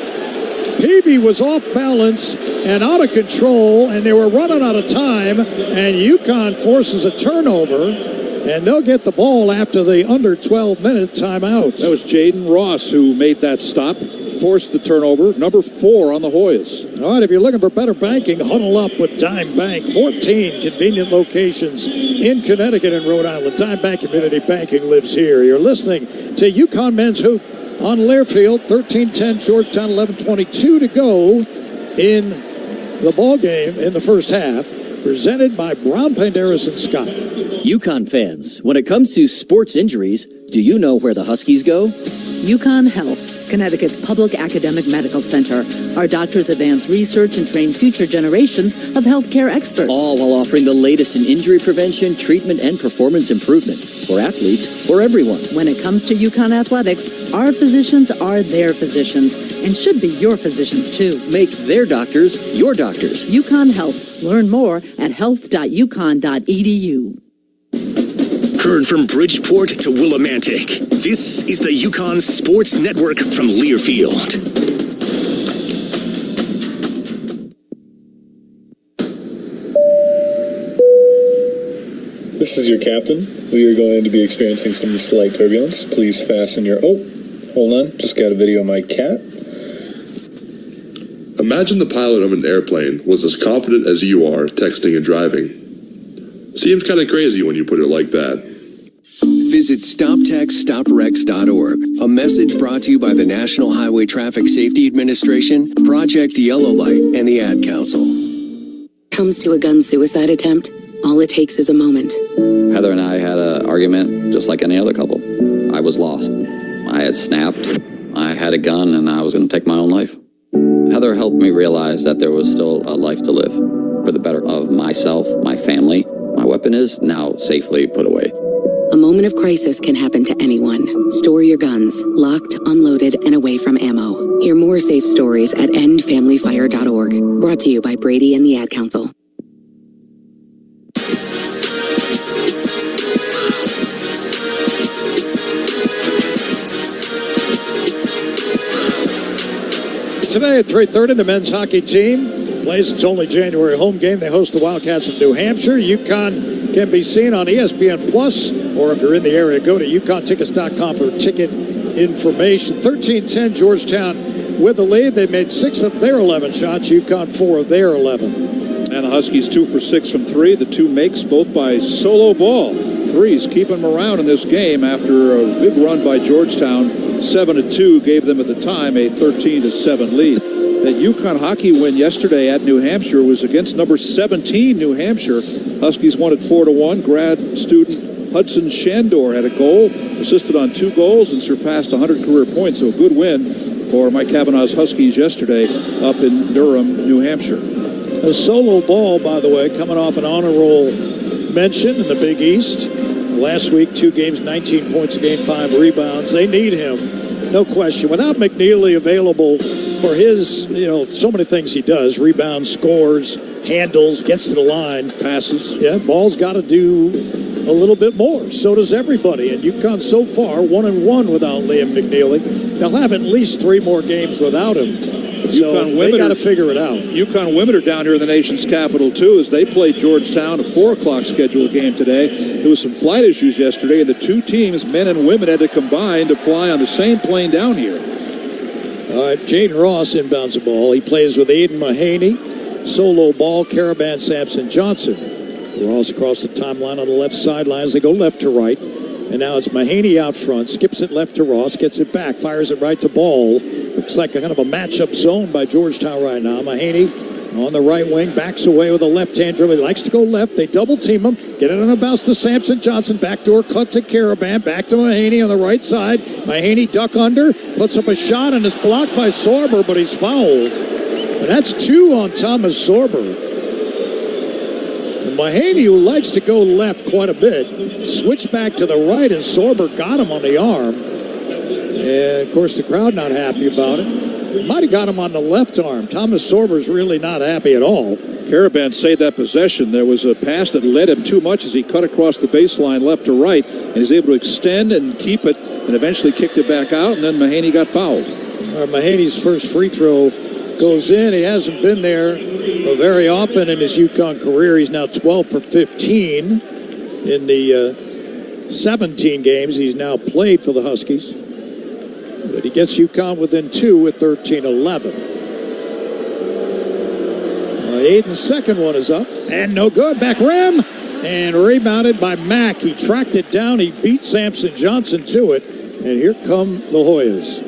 Speaker 2: Peavy was off balance and out of control, and they were running out of time. And UConn forces a turnover. And they'll get the ball after the under 12-minute timeout.
Speaker 9: That was Jaden Ross who made that stop, forced the turnover. Number 4 on the Hoyas.
Speaker 2: All right, if you're looking for better banking, huddle up with Dime Bank. 14 convenient locations in Connecticut and Rhode Island. Dime Bank Community Banking lives here. You're listening to UConn Men's Hoop on Learfield. 13-10, Georgetown, 11:22 to go in the ball game in the first half. presented by Brown Paint Harrison Scott.
Speaker 13: UConn fans, when it comes to sports injuries, do you know where the Huskies go?
Speaker 14: UConn Health, Connecticut's public academic medical center. Our doctors advance research and train future generations of healthcare experts.
Speaker 13: All while offering the latest in injury prevention, treatment, and performance improvement for athletes, for everyone.
Speaker 14: When it comes to UConn athletics, our physicians are their physicians and should be your physicians too.
Speaker 13: Make their doctors your doctors.
Speaker 14: UConn Health. Learn more at health.uconn.edu.
Speaker 1: Heard from Bridgeport to Willimantic. This is the UConn Sports Network from Learfield.
Speaker 15: This is your captain. We are going to be experiencing some slight turbulence. Please fasten your... Oh, hold on. Just got a video of my cat.
Speaker 16: Imagine the pilot of an airplane was as confident as you are texting and driving. Seems kind of crazy when you put it like that.
Speaker 17: Visit StopTextStopWrecks.org. A message brought to you by the National Highway Traffic Safety Administration, Project Yellow Light, and the Ad Council.
Speaker 18: Comes to a gun suicide attempt, all it takes is a moment.
Speaker 19: Heather and I had an argument just like any other couple. I was lost. I had snapped. I had a gun and I was going to take my own life. Heather helped me realize that there was still a life to live for the better of myself, my family. My weapon is now safely put away.
Speaker 18: A moment of crisis can happen to anyone. Store your guns, locked, unloaded, and away from ammo. Hear more safe stories at endfamilyfire.org. Brought to you by Brady and the Ad Council.
Speaker 2: Today at 3:30, the men's hockey team plays its only January home game. They host the Wildcats of New Hampshire. UConn can be seen on ESPN Plus, or if you're in the area, go to UConnTickets.com for ticket information. 13-10 Georgetown with the lead. They made 6 of their 11 shots. UConn 4 of their 11.
Speaker 9: And the Huskies 2 for 6 from 3. The 2 makes both by solo ball. Threes keeping them around in this game after a big run by Georgetown. 7-2 gave them at the time a 13-7 lead. That UConn hockey win yesterday at New Hampshire was against number 17 New Hampshire. Huskies won at 4-1. Grad student Hudson Shandor had a goal, assisted on 2 goals, and surpassed 100 career points. So a good win for Mike Kavanaugh's Huskies yesterday up in Durham, New Hampshire.
Speaker 2: A solo ball, by the way, coming off an honor roll mention in the Big East. Last week, 2 games, 19 points a game, 5 rebounds. They need him, no question. Without McNeely available for his, so many things he does, rebounds, scores, handles, gets to the line.
Speaker 9: Passes.
Speaker 2: Yeah, ball's got to do a little bit more. So does everybody. And UConn so far, 1-1 without Liam McNeely. They'll have at least 3 more games without him. So they got to figure it out.
Speaker 9: UConn women are down here in the nation's capital, too, as they played Georgetown, a 4 o'clock scheduled game today. There was some flight issues yesterday, and the 2 teams, men and women, had to combine to fly on the same plane down here.
Speaker 2: All right, Jaden Ross inbounds the ball. He plays with Aiden Mahaney. Solo ball, Caravan Sampson Johnson. Ross across the timeline on the left sideline as they go left to right. And now it's Mahaney out front, skips it left to Ross, gets it back, fires it right to Ball. Looks like a kind of a matchup zone by Georgetown right now. Mahaney on the right wing, backs away with a left hand dribble. He likes to go left. They double team him. Get it on a bounce to Sampson Johnson. Backdoor cut to Caravan. Back to Mahaney on the right side. Mahaney duck under, puts up a shot, and is blocked by Sorber, but he's fouled. And that's 2 on Thomas Sorber. Mahaney, who likes to go left quite a bit, switched back to the right, and Sorber got him on the arm. And, of course, the crowd not happy about it. Might have got him on the left arm. Thomas Sorber's really not happy at all.
Speaker 9: Caravan saved that possession. There was a pass that led him too much as he cut across the baseline left to right, and he's able to extend and keep it, and eventually kicked it back out, and then Mahaney got fouled.
Speaker 2: Mahaney's first free throw goes in. He hasn't been there very often in his UConn career. He's now 12 for 15 in the 17 games he's now played for the Huskies. But he gets UConn within 2 with 13-11. Aiden's second one is up, and no good. Back rim, and rebounded by Mack. He tracked it down. He beat Sampson Johnson to it, and here come the Hoyas.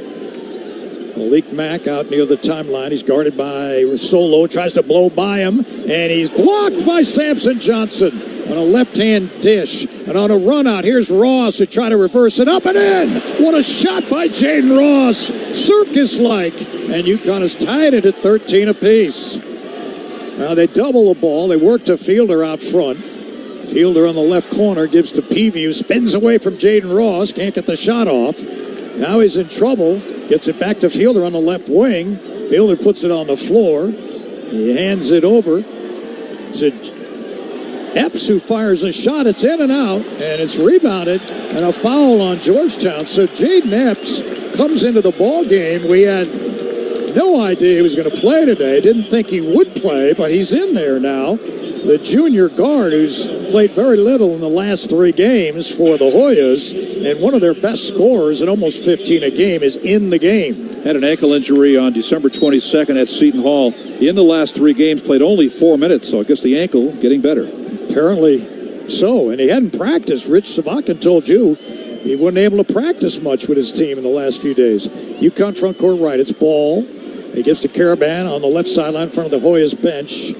Speaker 2: Malik Mack out near the timeline. He's guarded by Solo, tries to blow by him, and he's blocked by Samson Johnson on a left-hand dish. And on a run out, here's Ross who tried to reverse it up and in. What a shot by Jaden Ross, circus-like. And UConn has tied it at 13 apiece. Now they double the ball. They work to Fielder out front. Fielder on the left corner gives to Peavy, who spins away from Jaden Ross. Can't get the shot off. Now he's in trouble. Gets it back to Fielder on the left wing. Fielder puts it on the floor. He hands it over to Epps, who fires a shot. It's in and out, and it's rebounded, and a foul on Georgetown. So Jaden Epps comes into the ball game. We had no idea he was going to play today. Didn't think he would play, but he's in there now. The junior guard who's played very little in the last 3 games for the Hoyas, and one of their best scorers at almost 15 a game is in the game.
Speaker 9: Had an ankle injury on December 22nd at Seton Hall. In the last 3 games, played only 4 minutes, so I guess the ankle getting better.
Speaker 2: Apparently so, and he hadn't practiced. Rich Savakin told you he wasn't able to practice much with his team in the last few days. UConn front court right, it's Ball. He gets to Caravan on the left sideline in front of the Hoyas bench.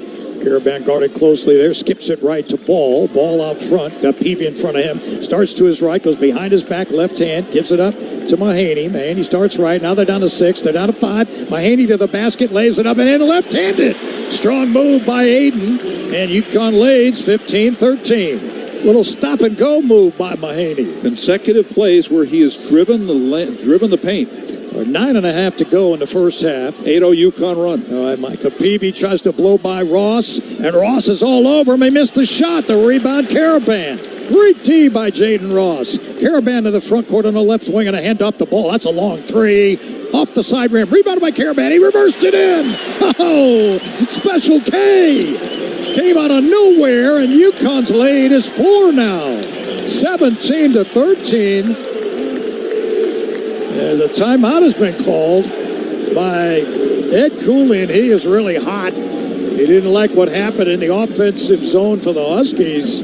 Speaker 2: Caravan guarded closely there, skips it right to Ball. Ball out front, got Peavy in front of him. Starts to his right, goes behind his back, left hand, gives it up to Mahaney. Mahaney starts right, now they're down to 6, they're down to 5. Mahaney to the basket, lays it up and in left-handed. Strong move by Aiden, and UConn leads 15-13. Little stop-and-go move by Mahaney.
Speaker 9: Consecutive plays where he has driven the paint.
Speaker 2: 9.5 to go in the first half.
Speaker 9: 8-0 UConn run.
Speaker 2: All right, Micah Peavy tries to blow by Ross, and Ross is all over him. He missed the shot. The rebound, Caravan. Great D by Jaden Ross. Caravan to the front court on the left wing, and a hand off the ball. That's a long 3. Off the side rim. Rebounded by Caravan. He reversed it in. Oh, Special K. Came out of nowhere, and UConn's lead is 4 now. 17-13. The timeout has been called by Ed Cooley, and he is really hot. He didn't like what happened in the offensive zone for the Huskies.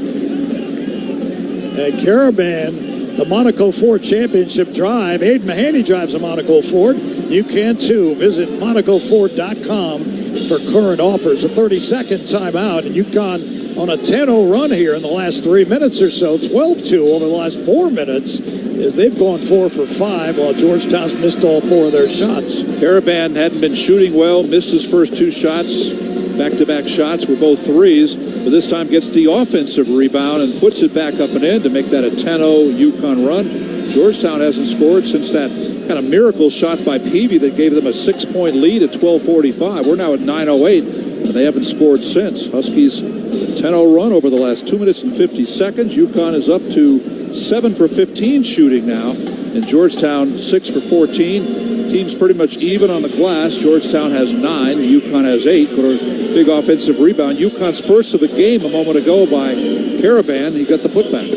Speaker 2: And Caravan, the Monaco Ford Championship drive. Aiden Mahaney drives a Monaco Ford. You can too. Visit MonacoFord.com for current offers. A 30-second timeout, and UConn on a 10-0 run here in the last 3 minutes or so. 12-2 over the last 4 minutes. As they've gone 4 for 5, while Georgetown's missed all 4 of their shots.
Speaker 9: Caravan hadn't been shooting well, missed his first 2 shots. Back-to-back shots were both threes, but this time gets the offensive rebound and puts it back up and in to make that a 10-0 UConn run. Georgetown hasn't scored since that kind of miracle shot by Peavy that gave them a 6-point lead at 12:45. We're now at 9:08, and they haven't scored since. Huskies 10-0 run over the last 2 minutes and 50 seconds. UConn is up to 7 for 15 shooting now, and Georgetown 6 for 14. Team's pretty much even on the glass. Georgetown has 9, UConn has 8, but a big offensive rebound. UConn's first of the game a moment ago by Caravan. He got the putback.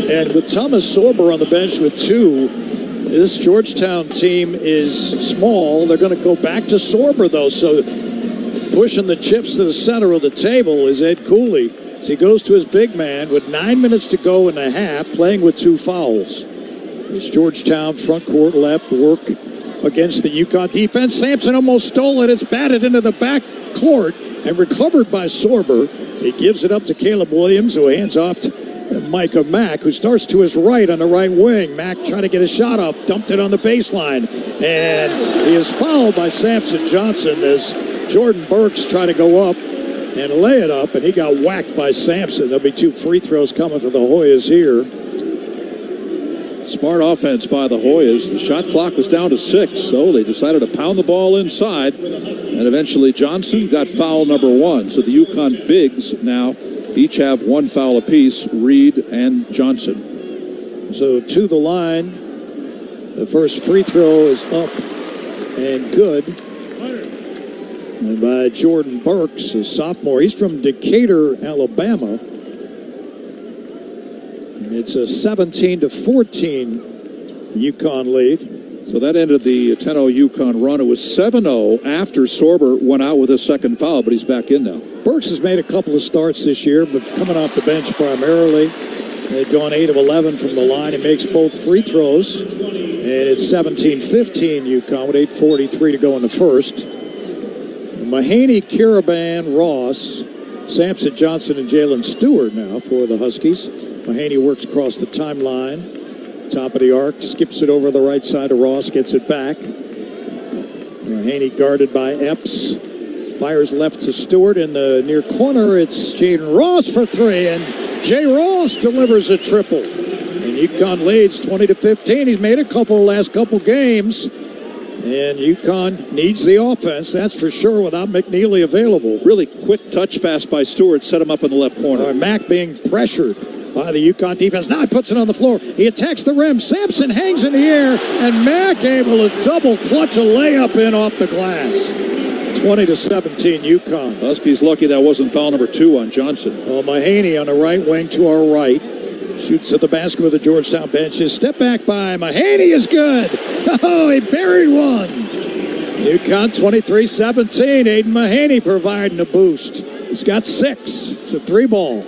Speaker 2: And with Thomas Sorber on the bench with 2, this Georgetown team is small. They're going to go back to Sorber, though, so pushing the chips to the center of the table is Ed Cooley. So he goes to his big man with 9 minutes to go in the half, playing with 2 fouls. This Georgetown front court left work against the UConn defense. Sampson almost stole it. It's batted into the back court and recovered by Sorber. He gives it up to Caleb Williams, who hands off to Micah Mack, who starts to his right on the right wing. Mack trying to get a shot up, dumped it on the baseline, and he is fouled by Samson Johnson as Jordan Burks trying to go up and lay it up, and he got whacked by Sampson. There'll be 2 free throws coming for the Hoyas here.
Speaker 9: Smart offense by the Hoyas. The shot clock was down to 6, so they decided to pound the ball inside, and eventually Johnson got foul number 1. So the UConn bigs now each have 1 foul apiece, Reed and Johnson.
Speaker 2: So to the line, the first free throw is up and good. And by Jordan Burks, a sophomore. He's from Decatur, Alabama. And it's a 17-14 UConn lead.
Speaker 9: So that ended the 10-0 UConn run. It was 7-0 after Sorber went out with a second foul, but he's back in now.
Speaker 2: Burks has made a couple of starts this year, but coming off the bench primarily. They've gone 8 of 11 from the line. He makes both free throws. And it's 17-15 UConn with 8:43 to go in the first. Mahaney, Karaban, Ross, Sampson, Johnson, and Jalen Stewart now for the Huskies. Mahaney works across the timeline. Top of the arc, skips it over the right side of Ross, gets it back. Mahaney guarded by Epps. Fires left to Stewart in the near corner. It's Jaden Ross for three, and Jay Ross delivers a triple. And UConn leads 20-15. He's made a couple last couple games. And UConn needs the offense, that's for sure, without McNeely available.
Speaker 9: Really quick touch pass by Stewart, set him up in the left corner.
Speaker 2: Mack being pressured by the UConn defense. Now he puts it on the floor. He attacks the rim. Sampson hangs in the air, and Mack able to double clutch a layup in off the glass. 20-17 UConn.
Speaker 9: Huskies lucky that wasn't foul number 2 on Johnson.
Speaker 2: Well, Mahaney on the right wing to our right. Shoots at the basket with the Georgetown bench. His step back by Mahaney is good. Oh, he buried one. UConn 23-17. Aiden Mahaney providing a boost. He's got 6. It's a 3-ball.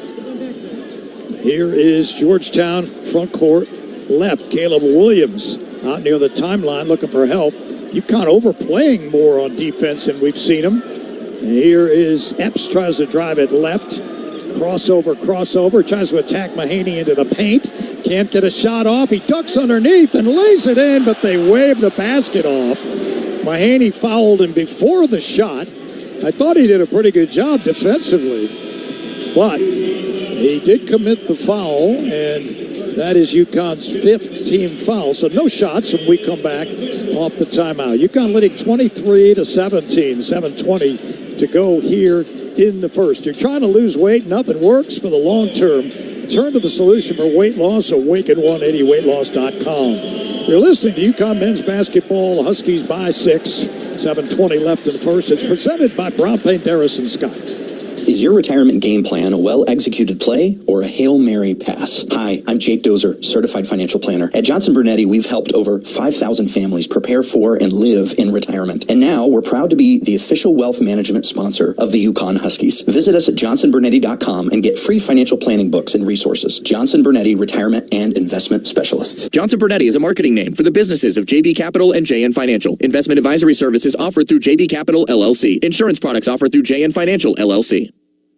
Speaker 2: Here is Georgetown front court left. Caleb Williams out near the timeline looking for help. UConn overplaying more on defense than we've seen him. And here is Epps, tries to drive it left. Crossover, tries to attack Mahaney into the paint. Can't get a shot off. He ducks underneath and lays it in, but they wave the basket off. Mahaney fouled him before the shot. I thought he did a pretty good job defensively, but he did commit the foul, and that is UConn's 5th team foul. So no shots when we come back off the timeout. UConn leading 23-17, 7:20 to go here in the first. You're trying to lose weight, nothing works for the long term. Turn to the solution for weight loss, Awaken180weightloss.com. You're listening to UConn men's basketball. Huskies by 6, 7:20 left in the first. It's presented by Brown Paint, Harrison Scott.
Speaker 20: Is your retirement game plan a well-executed play or a Hail Mary pass? Hi, I'm Jake Dozer, Certified Financial Planner. At Johnson Brunetti, we've helped over 5,000 families prepare for and live in retirement. And now we're proud to be the official wealth management sponsor of the UConn Huskies. Visit us at johnsonbrunetti.com and get free financial planning books and resources. Johnson Brunetti, Retirement and Investment Specialists.
Speaker 21: Johnson Brunetti is a marketing name for the businesses of JB Capital and JN Financial. Investment advisory services offered through JB Capital, LLC. Insurance products offered through JN Financial, LLC.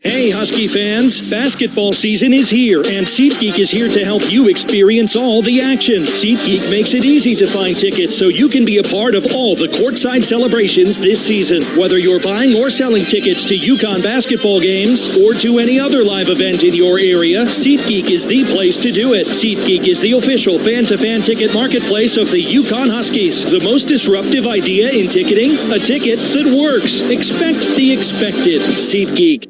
Speaker 22: Hey, Husky fans, basketball season is here, and SeatGeek is here to help you experience all the action. SeatGeek makes it easy to find tickets so you can be a part of all the courtside celebrations this season. Whether you're buying or selling tickets to UConn basketball games or to any other live event in your area, SeatGeek is the place to do it. SeatGeek is the official fan-to-fan ticket marketplace of the UConn Huskies. The most disruptive idea in ticketing, a ticket that works. Expect the expected. SeatGeek.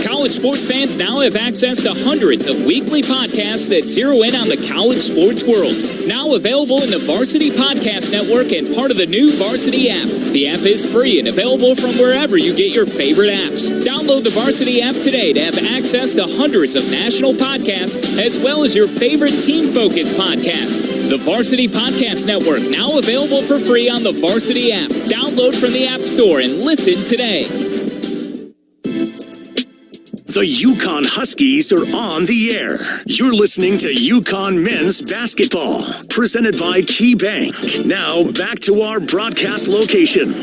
Speaker 23: College sports fans now have access to hundreds of weekly podcasts that zero in on the college sports world. Now available in the Varsity Podcast Network and part of the new Varsity app. The app is free and available from wherever you get your favorite apps. Download the Varsity app today to have access to hundreds of national podcasts as well as your favorite team-focused podcasts. The Varsity Podcast Network, now available for free on the Varsity app. Download from the App Store and listen today.
Speaker 1: The UConn Huskies are on the air. You're listening to UConn men's basketball, presented by Key Bank. Now back to our broadcast location.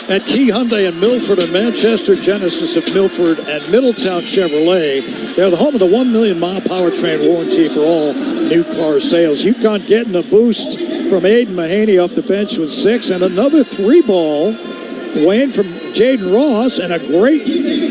Speaker 2: At Key Hyundai in Milford and Manchester Genesis of Milford and Middletown Chevrolet, they're the home of the 1 million mile powertrain warranty for all new car sales. UConn getting a boost from Aiden Mahaney off the bench with 6 and another 3-ball. Wayne from Jaden Ross, and a great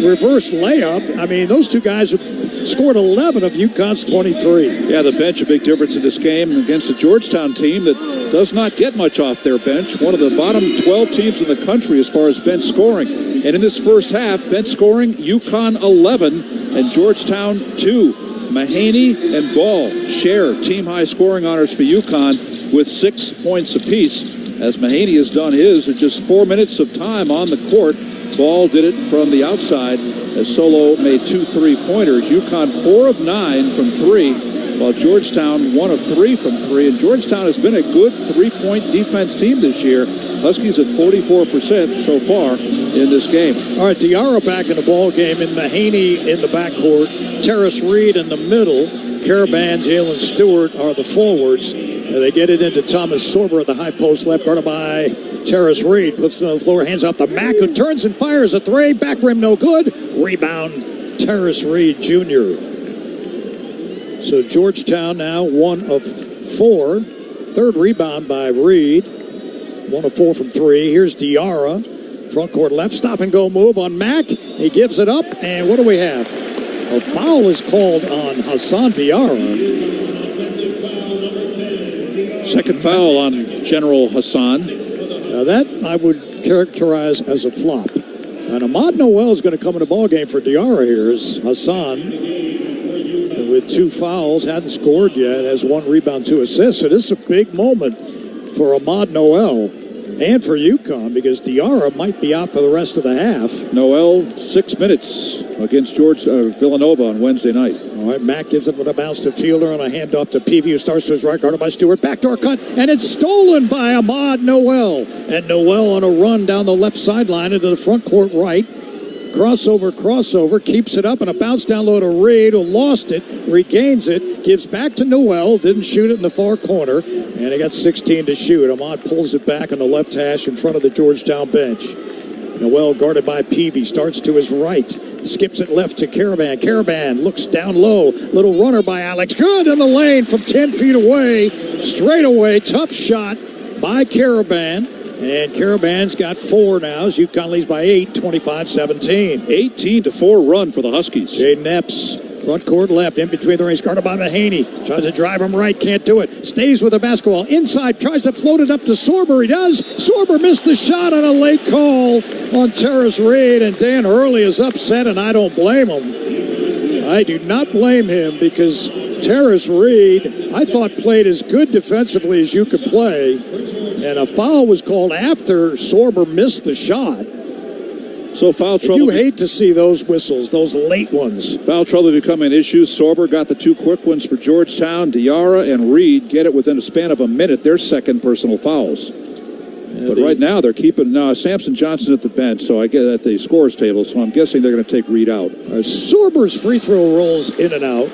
Speaker 2: reverse layup. I mean, those two guys have scored 11 of UConn's 23.
Speaker 9: Yeah, the bench, a big difference in this game against a Georgetown team that does not get much off their bench. One of the bottom 12 teams in the country as far as bench scoring. And in this first half, bench scoring, UConn 11 and Georgetown 2. Mahaney and Ball share team-high scoring honors for UConn with 6 points apiece. As Mahaney has done his in just 4 minutes of time on the court. Ball did it from the outside as Solo made 2 3-pointers. UConn 4 of 9 from 3, while Georgetown 1 of 3 from 3. And Georgetown has been a good 3-point defense team this year. Huskies at 44% so far in this game.
Speaker 2: All right, Diarra back in the ball game, and Mahaney in the backcourt. Terrace Reed in the middle. Karaban, Jalen Stewart are the forwards. And they get it into Thomas Sorber at the high post left, guarded by Terrace Reed. Puts it on the floor, hands off to Mack, who turns and fires a three. Back rim, no good. Rebound, Terrace Reed Jr. So Georgetown now 1 of 4. Third rebound by Reed. 1 of 4 from 3. Here's Diarra. Front court left, stop and go move on Mack. He gives it up, and what do we have? A foul is called on Hassan Diarra.
Speaker 9: Second foul on General Hassan.
Speaker 2: Now that I would characterize as a flop. And Ahmad Noel is going to come in the ballgame for Diarra here. Is Hassan with 2 fouls, hadn't scored yet, has 1 rebound, 2 assists. So this is a big moment for Ahmad Noel and for UConn because Diarra might be out for the rest of the half.
Speaker 9: Noel, 6 minutes against Villanova on Wednesday night.
Speaker 2: All right, Mack gives it with a bounce to Fielder on a handoff to Peavy, who starts to his right, guarded by Stewart. Backdoor cut, and it's stolen by Ahmad Noel. And Noel on a run down the left sideline into the front court right. Crossover, keeps it up, and a bounce down low to Reed, who lost it, regains it, gives back to Noel, didn't shoot it in the far corner, and he got 16 to shoot. Ahmad pulls it back on the left hash in front of the Georgetown bench. Noel guarded by Peavy, starts to his right, skips it left to Caravan. Caravan looks down low, little runner by Alex, good in the lane from 10 feet away, straight away, tough shot by Caravan. And Caravan's got 4 now as UConn leads by 8, 25-17.
Speaker 9: 18-4 run for the Huskies.
Speaker 2: Jaden Epps, front court left, in between the rings, guarded by Mahaney. Tries to drive him right, can't do it. Stays with the basketball. Inside, tries to float it up to Sorber. He does. Sorber missed the shot on a late call on Terrace Reed. And Dan Hurley is upset, and I don't blame him. I do not blame him because Terrace Reed, I thought, played as good defensively as you could play. And a foul was called after Sorber missed the shot.
Speaker 9: So foul trouble.
Speaker 2: You hate to see those whistles, those late ones.
Speaker 9: Foul trouble becoming an issue. Sorber got the 2 quick ones for Georgetown. Diarra and Reed get it within a span of a minute. Their second personal fouls. But right now they're keeping Samson Johnson at the bench, so I get at the scores table. So I'm guessing they're going to take Reed out.
Speaker 2: Sorber's free throw rolls in and out.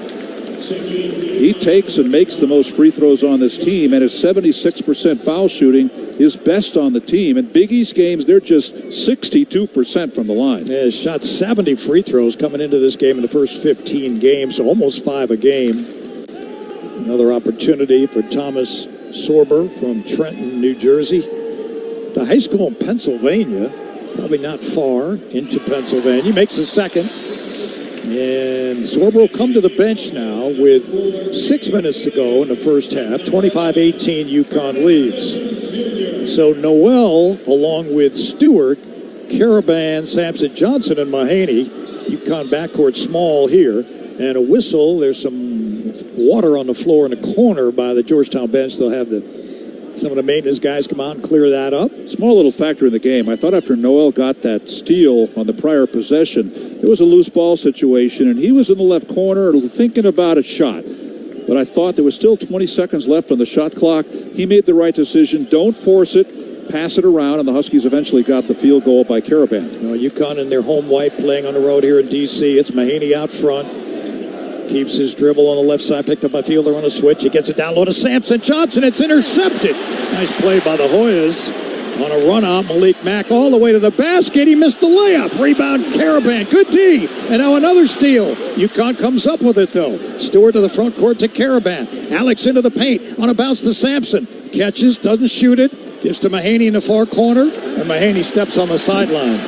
Speaker 9: He takes and makes the most free throws on this team, and his 76% foul shooting is best on the team. In Big East games, they're just 62% from the line.
Speaker 2: Yeah, shot 70 free throws coming into this game in the first 15 games, so almost 5 a game. Another opportunity for Thomas Sorber from Trenton, New Jersey. The high school in Pennsylvania, probably not far into Pennsylvania, makes the second. And Sorber will come to the bench now with 6 minutes to go in the first half. 25-18 UConn leads. So Noel, along with Stewart, Caravan, Samson Johnson, and Mahaney. UConn backcourt small here. And a whistle. There's some water on the floor in the corner by the Georgetown bench. They'll have some of the maintenance guys come out and clear that up.
Speaker 9: Small little factor in the game. I thought after Noel got that steal on the prior possession, it was a loose ball situation, and he was in the left corner thinking about a shot. But I thought there was still 20 seconds left on the shot clock. He made the right decision. Don't force it. Pass it around, and the Huskies eventually got the field goal by Caravan.
Speaker 2: UConn in their home white playing on the road here in D.C. It's Mahaney out front. Keeps his dribble on the left side, picked up by Fielder on a switch. He gets it down low to Samson Johnson. It's intercepted. Nice play by the Hoyas. On a run out, Malik Mack all the way to the basket. He missed the layup. Rebound, Caravan. Good D. And now another steal. UConn comes up with it, though. Stewart to the front court to Caravan. Alex into the paint. On a bounce to Sampson. Catches, doesn't shoot it. Gives to Mahaney in the far corner. And Mahaney steps on the sideline.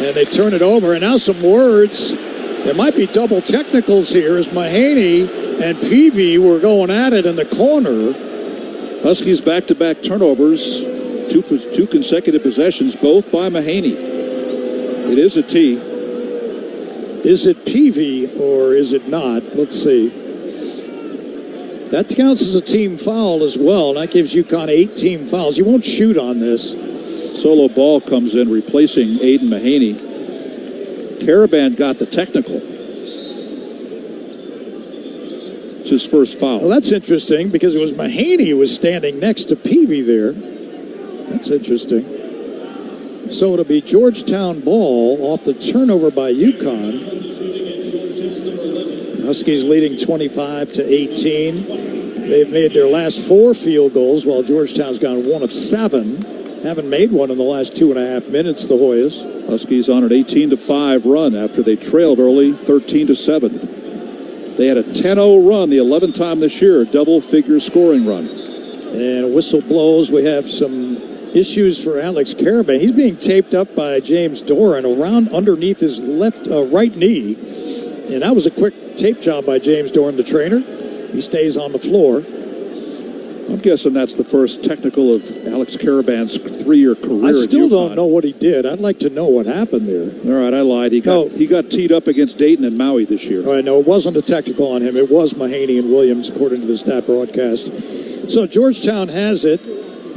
Speaker 2: And they turn it over. And now some words. There might be double technicals here as Mahaney and Peavy were going at it in the corner.
Speaker 9: Huskies back-to-back turnovers, two consecutive possessions, both by Mahaney. It is a T.
Speaker 2: Is it Peavy or is it not? Let's see. That counts as a team foul as well. That gives UConn 8 team fouls. You won't shoot on this.
Speaker 9: Solo ball comes in, replacing Aiden Mahaney. Caravan got the technical. It's his first foul.
Speaker 2: Well, that's interesting because it was Mahaney who was standing next to Peavy there. That's interesting. So it'll be Georgetown ball off the turnover by UConn. Huskies leading 25-18. They've made their last 4 field goals, while Georgetown's gone 1 of 7. Haven't made one in the last 2.5 minutes, the Hoyas.
Speaker 9: Huskies on an 18-5 run after they trailed early, 13-7. They had a 10-0 run, the 11th time this year, a double-figure scoring run.
Speaker 2: And a whistle blows. We have some issues for Alex Caravan. He's being taped up by James Doran around underneath his right knee. And that was a quick tape job by James Doran, the trainer. He stays on the floor.
Speaker 9: I'm guessing that's the first technical of Alex Caravan's 3-year career.
Speaker 2: I still don't know what he did. I'd like to know what happened there.
Speaker 9: All right, I lied. He got teed up against Dayton and Maui this year.
Speaker 2: All right, no, it wasn't a technical on him. It was Mahaney and Williams, according to the stat broadcast. So Georgetown has it.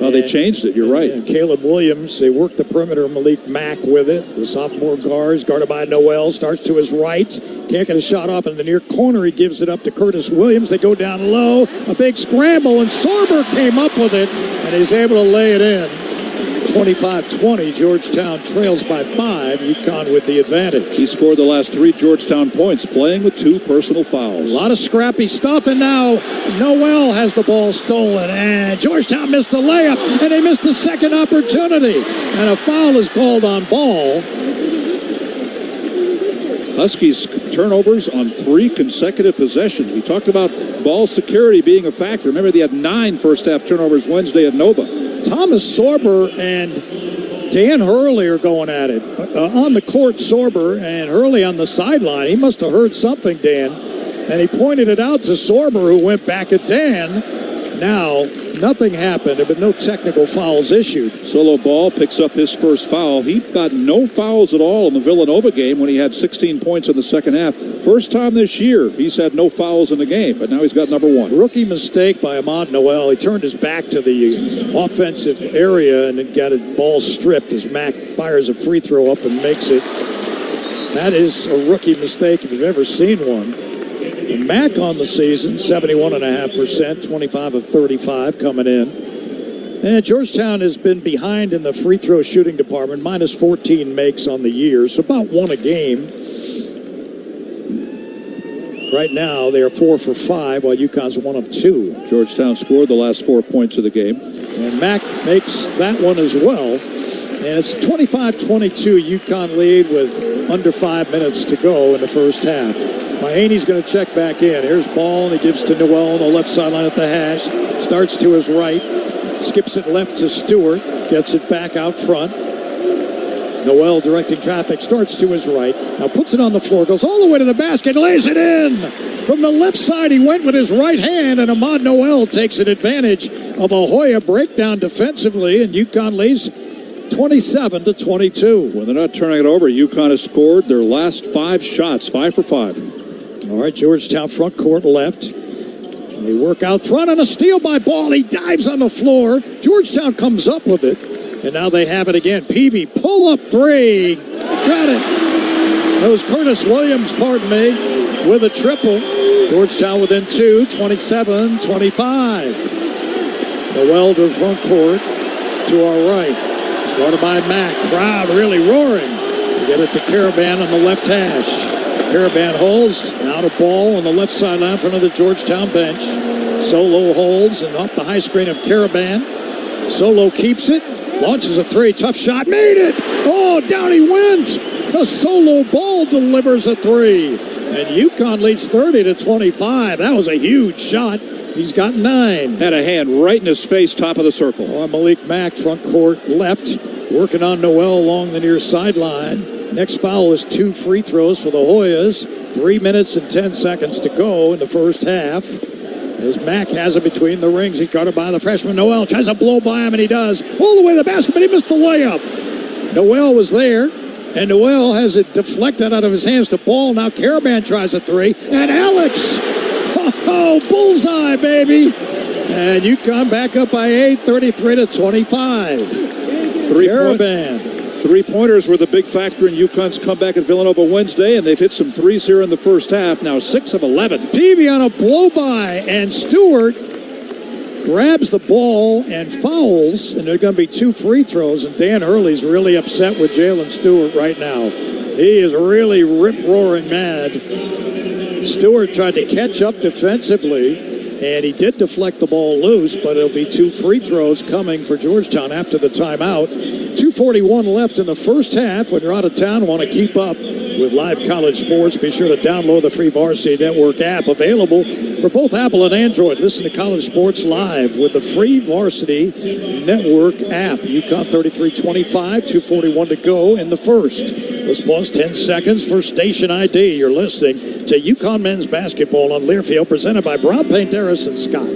Speaker 9: Oh, they changed it. You're right.
Speaker 2: And Caleb Williams, they worked the perimeter. Malik Mack with it. The sophomore guards, guarded by Noel, starts to his right. Can't get a shot off in the near corner. He gives it up to Curtis Williams. They go down low. A big scramble, and Sorber came up with it, and he's able to lay it in. 25-20. Georgetown trails by 5. UConn with the advantage.
Speaker 9: He scored the last 3 Georgetown points, playing with 2 personal fouls.
Speaker 2: A lot of scrappy stuff, and now Noel has the ball stolen, and Georgetown missed the layup, and they missed the second opportunity. And a foul is called on Ball.
Speaker 9: Huskies turnovers on 3 consecutive possessions. We talked about ball security being a factor. Remember, they had 9 first-half turnovers Wednesday at Nova.
Speaker 2: Thomas Sorber and Dan Hurley are going at it. On the court, Sorber, and Hurley on the sideline. He must have heard something, Dan. And he pointed it out to Sorber, who went back at Dan. Now, nothing happened. There have been no technical fouls issued.
Speaker 9: Solo Ball picks up his first foul. He got no fouls at all in the Villanova game when he had 16 points in the second half. First time this year he's had no fouls in the game, but now he's got number 1.
Speaker 2: Rookie mistake by Ahmad Noel. He turned his back to the offensive area and got his ball stripped as Mack fires a free throw up and makes it. That is a rookie mistake if you've ever seen one. And Mack on the season, 71.5%, 25 of 35 coming in. And Georgetown has been behind in the free throw shooting department, minus 14 makes on the year, so about 1 a game. Right now, they are 4 for 5, while UConn's 1 of 2.
Speaker 9: Georgetown scored the last 4 points of the game.
Speaker 2: And Mack makes that one as well. And it's 25-22 UConn lead with under 5 minutes to go in the first half. Mahaney's going to check back in. Here's Ball, and he gives to Noel on the left sideline at the hash. Starts to his right. Skips it left to Stewart. Gets it back out front. Noel directing traffic. Starts to his right. Now puts it on the floor. Goes all the way to the basket. Lays it in. From the left side, he went with his right hand, and Ahmad Noel takes an advantage of a Hoya breakdown defensively, and UConn leads 27-22.
Speaker 9: When they're not turning it over, UConn has scored their last 5 shots, 5 for 5.
Speaker 2: All right, Georgetown front court left. They work out front on a steal by Ball. He dives on the floor. Georgetown comes up with it, and now they have it again. Peavy, pull-up 3. Got it. That was Curtis Williams, pardon me, with a triple. Georgetown within 2, 27-25. Noel to front court to our right. Guarded by Mack. Crowd really roaring. They get it to Caravan on the left hash. Caravan holds. Now to Ball on the left sideline in front of the Georgetown bench. Solo holds and off the high screen of Caravan. Solo keeps it. Launches a 3. Tough shot. Made it. Oh, down he went. The Solo Ball delivers a 3. And UConn leads 30-25. That was a huge shot. He's got 9.
Speaker 9: Had a hand right in his face, top of the circle.
Speaker 2: Oh, Malik Mack, front court left. Working on Noel along the near sideline. Next foul is 2 free throws for the Hoyas. 3 minutes and 10 seconds to go in the first half. As Mack has it between the rings. He's guarded by the freshman Noel. Tries to blow by him, and he does. All the way to the basket, but he missed the layup. Noel was there, and Noel has it deflected out of his hands to Ball. Now Caravan tries a 3, and Alex. Oh, bullseye, baby. And UConn back up by 8, 33-25. Caravan.
Speaker 9: 3-pointers were the big factor in UConn's comeback at Villanova Wednesday, and they've hit some threes here in the first half. Now 6 of 11.
Speaker 2: Peavy on a blow-by, and Stewart grabs the ball and fouls, and there are going to be 2 free throws, and Dan Hurley's really upset with Jalen Stewart right now. He is really rip-roaring mad. Stewart tried to catch up defensively, And he did deflect the ball loose, but it'll be 2 free throws coming for Georgetown after the timeout. 2:41 left in the first half. When you're out of town, want to keep up with live college sports, be sure to download the free Varsity Network app, available for both Apple and Android. Listen to college sports live with the free Varsity Network app. UConn 33-25, 2:41 to go in the first. Let's pause 10 seconds for station ID. You're listening to UConn men's basketball on Learfield, presented by Brown Paint, Harris and Scott.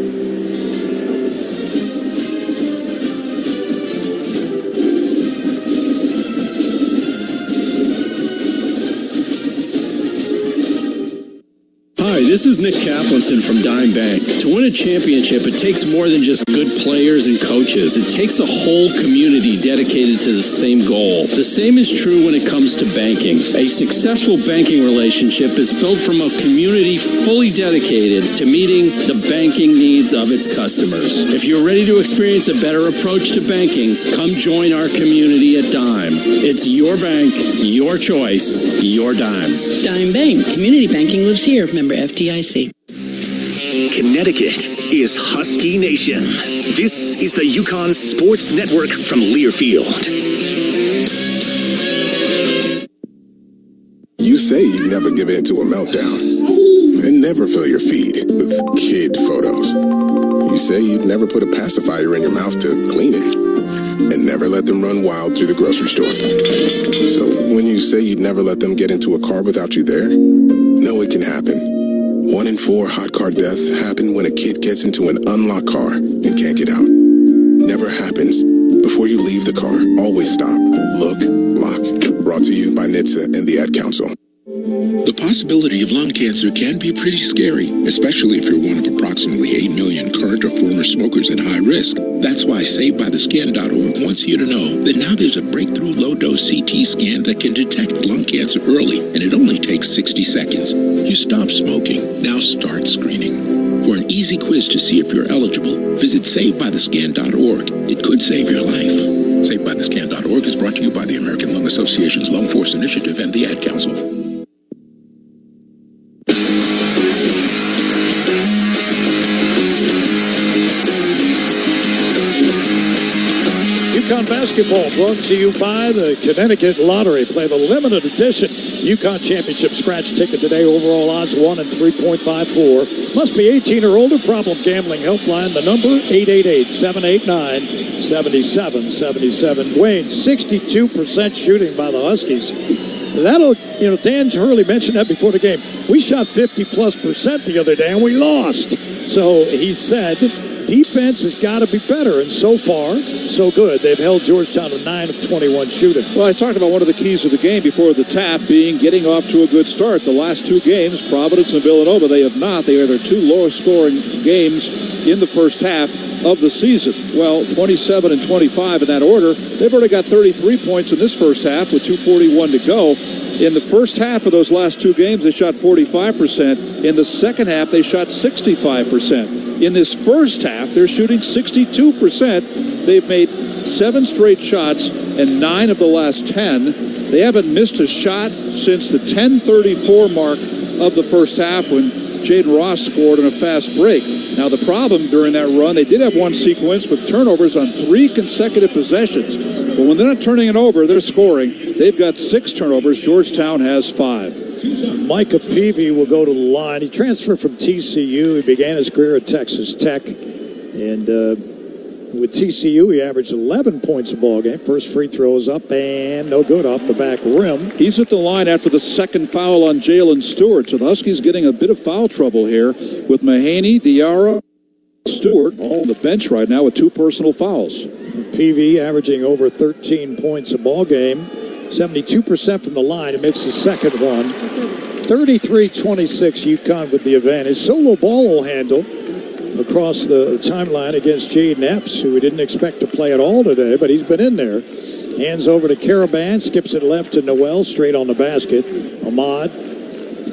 Speaker 3: Hi, this is Nick Kaplanson from Dime Bank. To win a championship, it takes more than just good players and coaches. It takes a whole community dedicated to the same goal. The same is true when it comes to banking. A successful banking relationship is built from a community fully dedicated to meeting the banking needs of its customers. If you're ready to experience a better approach to banking, come join our community at Dime. It's your bank, your choice, your Dime.
Speaker 4: Dime Bank. Community banking lives here. Member FDIC.
Speaker 1: Connecticut is Husky Nation. This is the UConn Sports Network from Learfield.
Speaker 6: You say you never give in to a meltdown and never fill your feed with kid photos. You say you'd never put a pacifier in your mouth to clean it and never let them run wild through the grocery store. So when you say you'd never let them get into a car without you there, know it can happen. 1 in 4 hot car deaths happen when a kid gets into an unlocked car and can't get out. Never happens. Before you leave the car, always stop, look, lock. Brought to you by NHTSA and the Ad Council.
Speaker 24: The possibility of lung cancer can be pretty scary, especially if you're one of approximately 8 million current or former smokers at high risk. That's why SaveByTheScan.org wants you to know that now there's a breakthrough low-dose CT scan that can detect lung cancer early, and it only takes 60 seconds. You stop smoking, now start screening. For an easy quiz to see if you're eligible, visit SaveByTheScan.org. It could save your life. SaveByTheScan.org is brought to you by the American Lung Association's Lung Force Initiative and the Ad Council.
Speaker 2: UConn basketball brought to you by the Connecticut Lottery. Play the limited edition UConn Championship scratch ticket today. Overall odds 1 and 3.54. Must be 18 or older. Problem gambling helpline. The number 888-789-7777. Wayne, 62% shooting by the Huskies. That'll, Dan Hurley mentioned that before the game. We shot 50+% the other day and we lost. So he said defense has got to be better, and so far, so good. They've held Georgetown to 9 of 21 shooting.
Speaker 9: Well, I talked about one of the keys of the game before the tap being getting off to a good start. The last 2 games, Providence and Villanova, they have not. They are their 2 lowest scoring games in the first half of the season. Well, 27 and 25 in that order. They've already got 33 points in this first half with 2:41 to go. In the first half of those last 2 games, they shot 45%. In the second half, they shot 65%. In this first half, they're shooting 62%. They've made 7 straight shots and 9 of the last 10. They haven't missed a shot since the 10:34 mark of the first half when Jaden Ross scored on a fast break. Now, the problem during that run, they did have one sequence with turnovers on 3 consecutive possessions. But when they're not turning it over, they're scoring. They've got 6 turnovers. Georgetown has 5.
Speaker 2: Micah Peavy will go to the line. He transferred from TCU. He began his career at Texas Tech. And with TCU, he averaged 11 points a ball game. First free throw is up and no good off the back rim.
Speaker 9: He's at the line after the second foul on Jalen Stewart. So the Huskies getting a bit of foul trouble here with Mahaney, Diarra, Stewart on the bench right now with 2 personal fouls.
Speaker 2: Peavy averaging over 13 points a ball game. 72% from the line. It makes the second one. 33-26 UConn with the advantage. Solo ball will handle across the timeline against Jaden Epps, who we didn't expect to play at all today, but he's been in there. Hands over to Caravan, skips it left to Noel, straight on the basket. Ahmad,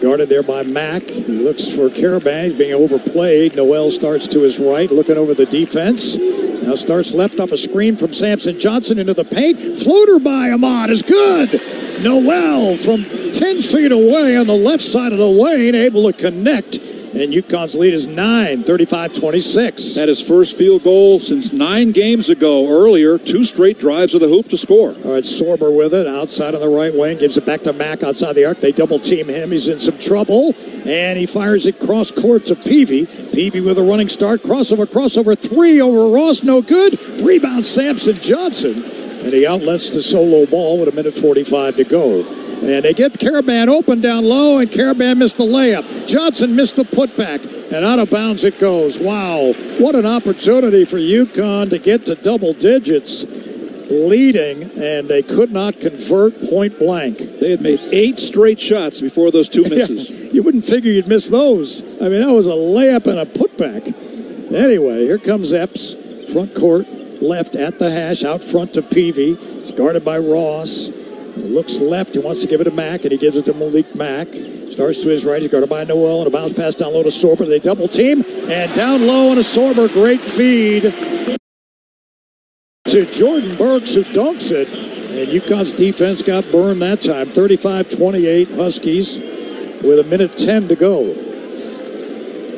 Speaker 2: guarded there by Mack. He looks for Caravan. He's being overplayed. Noel starts to his right, looking over the defense. Now starts left off a screen from Samson Johnson into the paint. Floater by Ahmad is good. Noel from 10 feet away on the left side of the lane, able to connect and UConn's lead is 9, 35-26.
Speaker 9: Had his first field goal since 9 games ago. Earlier, 2 straight drives of the hoop to score.
Speaker 2: All right, Sorber with it, outside on the right wing, gives it back to Mack outside the arc. They double-team him. He's in some trouble, and he fires it cross-court to Peavy. Peavy with a running start, crossover, 3 over Ross, no good. Rebound, Samson Johnson, and he outlets the solo ball with 1:45 to go. And they get Caravan open down low, and Caravan missed the layup. Johnson missed the putback, and out of bounds it goes. Wow, what an opportunity for UConn to get to double digits leading, and they could not convert point blank.
Speaker 9: They had made 8 straight shots before those 2 misses.
Speaker 2: Yeah, you wouldn't figure you'd miss those. I mean, that was a layup and a putback. Anyway, here comes Epps, front court, left at the hash, out front to Peavy. He's guarded by Ross. He looks left. He wants to give it to Mack, and he gives it to Malik Mack. Starts to his right. He's guarded by Noel, and a bounce pass down low to Sorber. They double team, and down low on a Sorber. Great feed to Jordan Burks, who dunks it. And UConn's defense got burned that time. 35-28 Huskies with 1:10 to go.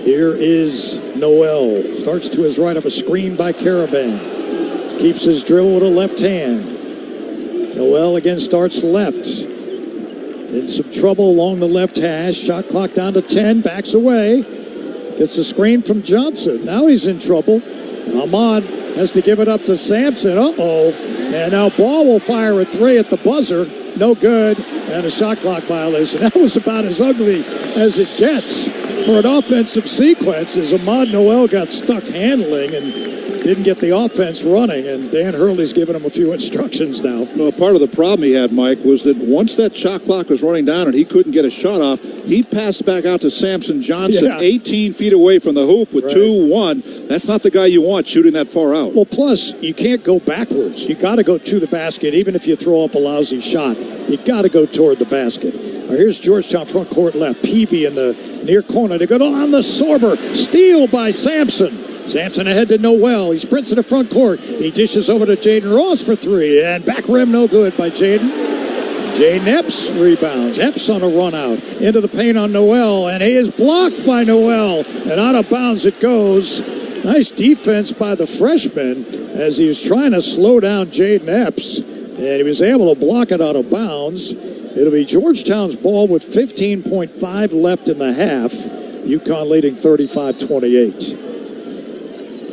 Speaker 2: Here is Noel. Starts to his right of a screen by Caravan. Keeps his dribble with a left hand. Noel again starts left. In some trouble along the left hash. Shot clock down to 10. Backs away. Gets a screen from Johnson. Now he's in trouble. Ahmad has to give it up to Sampson. Uh-oh. And now Ball will fire a 3 at the buzzer. No good. And a shot clock violation. That was about as ugly as it gets for an offensive sequence, as Ahmad Noel got stuck handling and didn't get the offense running, and Dan Hurley's giving him a few instructions now.
Speaker 9: No, part of the problem he had, Mike, was that once that shot clock was running down and he couldn't get a shot off, he passed back out to Samson Johnson, 18 feet away from the hoop with 2-1. That's not the guy you want shooting that far out.
Speaker 2: Well, plus, you can't go backwards. You got to go to the basket, even if you throw up a lousy shot. You got to go toward the basket. Now, here's Georgetown front court left. Peavy in the near corner. They go on the Sorber. Steal by Sampson. Sampson ahead to Noel. He sprints to the front court. He dishes over to Jaden Ross for 3. And back rim no good by Jaden. Jaden Epps rebounds. Epps on a run out. Into the paint on Noel. And he is blocked by Noel. And out of bounds it goes. Nice defense by the freshman as he was trying to slow down Jaden Epps. And he was able to block it out of bounds. It'll be Georgetown's ball with 15.5 left in the half. UConn leading 35-28.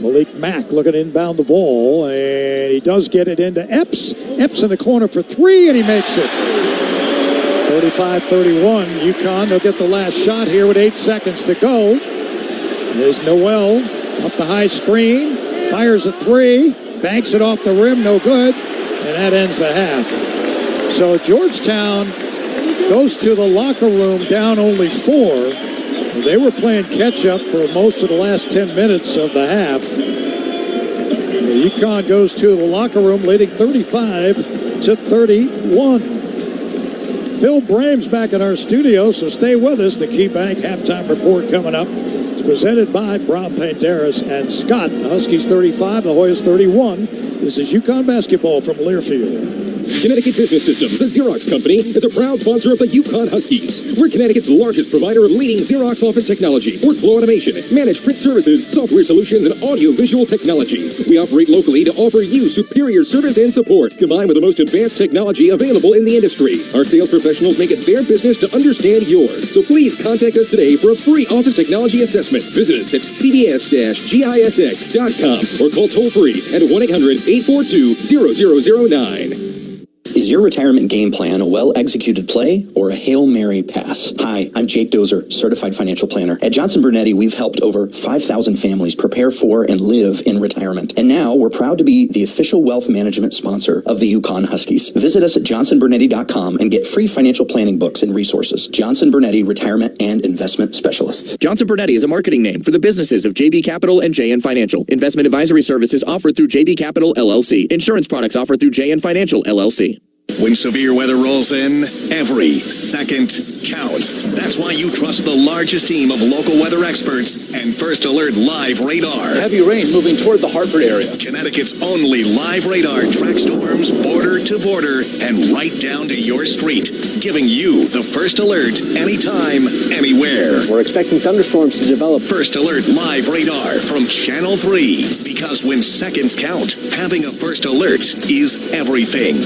Speaker 2: Malik Mack looking to inbound the ball, and he does get it into Epps. Epps in the corner for 3, and he makes it. 35-31, UConn. They'll get the last shot here with 8 seconds to go. There's Noel up the high screen, fires a 3, banks it off the rim, no good, and that ends the half. So Georgetown goes to the locker room down only 4. They were playing catch-up for most of the last 10 minutes of the half. UConn goes to the locker room leading 35-31. Phil Brame's back in our studio, so stay with us. The KeyBank halftime report coming up. It's presented by Brown Paint Darris and Scott. The Huskies 35, the Hoyas 31. This is UConn basketball from Learfield.
Speaker 5: Connecticut Business Systems, a Xerox company, is a proud sponsor of the UConn Huskies. We're Connecticut's largest provider of leading Xerox office technology, workflow automation, managed print services, software solutions, and audio-visual technology. We operate locally to offer you superior service and support, combined with the most advanced technology available in the industry. Our sales professionals make it their business to understand yours. So please contact us today for a free office technology assessment. Visit us at cbs-gisx.com or call toll-free at 1-800-842-0009.
Speaker 20: Is your retirement game plan a well-executed play or a Hail Mary pass? Hi, I'm Jake Dozer, Certified Financial Planner. At Johnson Brunetti, we've helped over 5,000 families prepare for and live in retirement. And now we're proud to be the official wealth management sponsor of the UConn Huskies. Visit us at johnsonbrunetti.com and get free financial planning books and resources. Johnson Brunetti, Retirement and Investment Specialists.
Speaker 21: Johnson Brunetti is a marketing name for the businesses of JB Capital and JN Financial. Investment advisory services offered through JB Capital, LLC. Insurance products offered through JN Financial, LLC.
Speaker 1: When severe weather rolls in, every second counts. That's why you trust the largest team of local weather experts and First Alert Live Radar.
Speaker 7: Heavy rain moving toward the Hartford area.
Speaker 1: Connecticut's only live radar tracks storms border to border and right down to your street, giving you the first alert anytime, anywhere.
Speaker 7: We're expecting thunderstorms to develop.
Speaker 1: First Alert Live Radar from Channel 3. Because when seconds count, having a first alert is everything.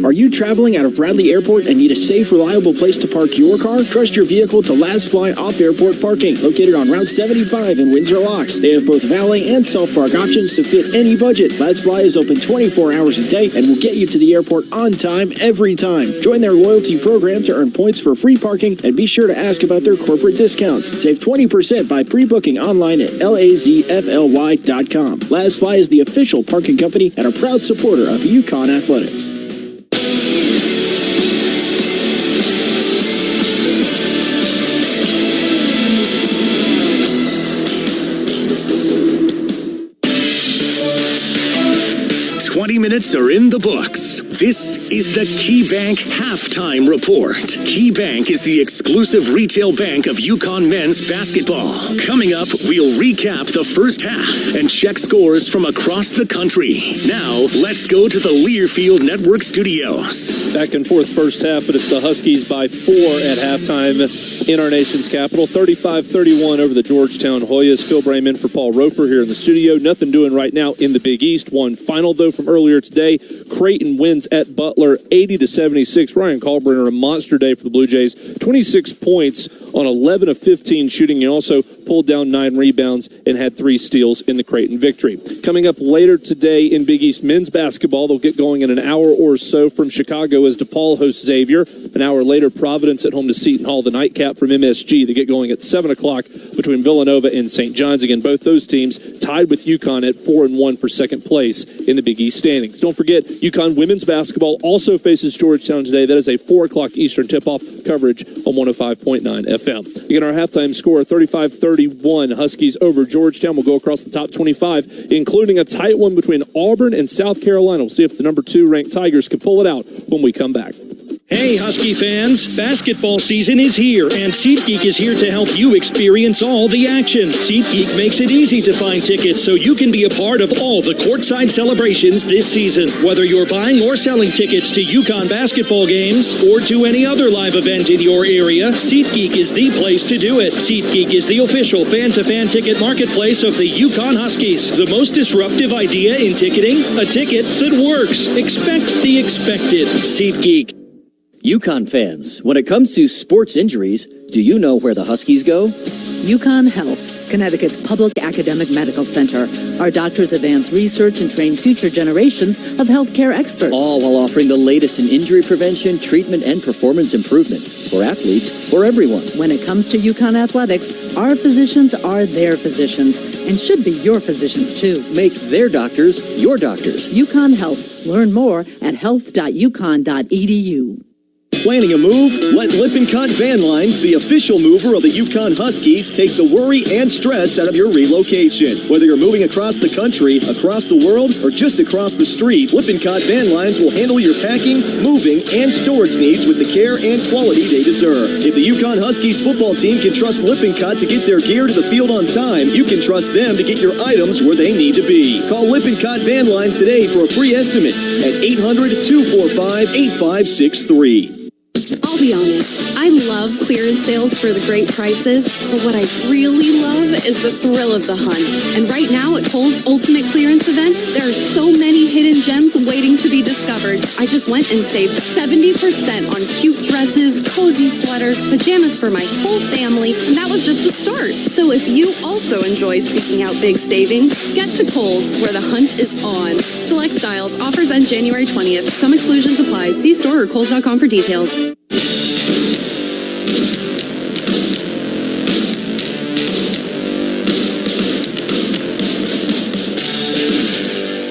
Speaker 8: Are you traveling out of Bradley Airport and need a safe, reliable place to park your car? Trust your vehicle to Last Fly Off-Airport Parking, located on Route 75 in Windsor Locks. They have both valet and self-park options to fit any budget. Last Fly is open 24 hours a day and will get you to the airport on time, every time. Join their loyalty program to earn points for free parking, and be sure to ask about their corporate discounts. Save 20% by pre-booking online at lazfly.com. Last Fly is the official parking company and a proud supporter of UConn Athletics.
Speaker 1: Minutes are in the books. This is the KeyBank Halftime Report. KeyBank is the exclusive retail bank of UConn men's basketball. Coming up, we'll recap the first half and check scores from across the country. Now, let's go to the Learfield Network studios.
Speaker 10: Back and forth first half, but it's the Huskies by 4 at halftime in our nation's capital. 35-31 over the Georgetown Hoyas. Phil Brayman for Paul Roper here in the studio. Nothing doing right now in the Big East. One final, though, from earlier today. Creighton wins at Butler 80-76. Ryan Kalkbrenner, a monster day for the Blue Jays. 26 points on 11 of 15 shooting. He also pulled down 9 rebounds and had 3 steals in the Creighton victory. Coming up later today in Big East men's basketball, they'll get going in an hour or so from Chicago as DePaul hosts Xavier. An hour later, Providence at home to Seton Hall. The nightcap from MSG. They get going at 7 o'clock between Villanova and St. John's. Again, both those teams tied with UConn at 4-1 for second place in the Big East standings. Don't forget, UConn women's basketball also faces Georgetown today. That is a 4 o'clock Eastern tip-off coverage on 105.9 FM. Again, our halftime score, 35-31. Huskies over Georgetown. We'll go across the top 25, including a tight one between Auburn and South Carolina. We'll see if the number 2 ranked Tigers can pull it out when we come back.
Speaker 22: Hey, Husky fans, basketball season is here, and SeatGeek is here to help you experience all the action. SeatGeek makes it easy to find tickets so you can be a part of all the courtside celebrations this season. Whether you're buying or selling tickets to UConn basketball games or to any other live event in your area, SeatGeek is the place to do it. SeatGeek is the official fan-to-fan ticket marketplace of the UConn Huskies. The most disruptive idea in ticketing, a ticket that works. Expect the expected. SeatGeek.
Speaker 13: UConn fans, when it comes to sports injuries, do you know where the Huskies go?
Speaker 14: UConn Health, Connecticut's public academic medical center. Our doctors advance research and train future generations of healthcare experts.
Speaker 13: All while offering the latest in injury prevention, treatment, and performance improvement for athletes, for everyone.
Speaker 14: When it comes to UConn athletics, our physicians are their physicians and should be your physicians too.
Speaker 13: Make their doctors your doctors.
Speaker 14: UConn Health. Learn more at health.uconn.edu.
Speaker 11: Planning a move? Let Lippincott Van Lines, the official mover of the UConn Huskies, take the worry and stress out of your relocation. Whether you're moving across the country, across the world, or just across the street, Lippincott Van Lines will handle your packing, moving, and storage needs with the care and quality they deserve. If the UConn Huskies football team can trust Lippincott to get their gear to the field on time, you can trust them to get your items where they need to be. Call Lippincott Van Lines today for a free estimate at 800-245-8563.
Speaker 25: I'll be honest, I love clearance sales for the great prices, but what I really love is the thrill of the hunt. And right now at Kohl's Ultimate Clearance Event, there are so many hidden gems waiting to be discovered. I just went and saved 70% on cute dresses, cozy sweaters, pajamas for my whole family, and that was just the start. So if you also enjoy seeking out big savings, get to Kohl's, where the hunt is on. Select styles, offers end January 20th. Some exclusions apply. See store or Kohls.com for details.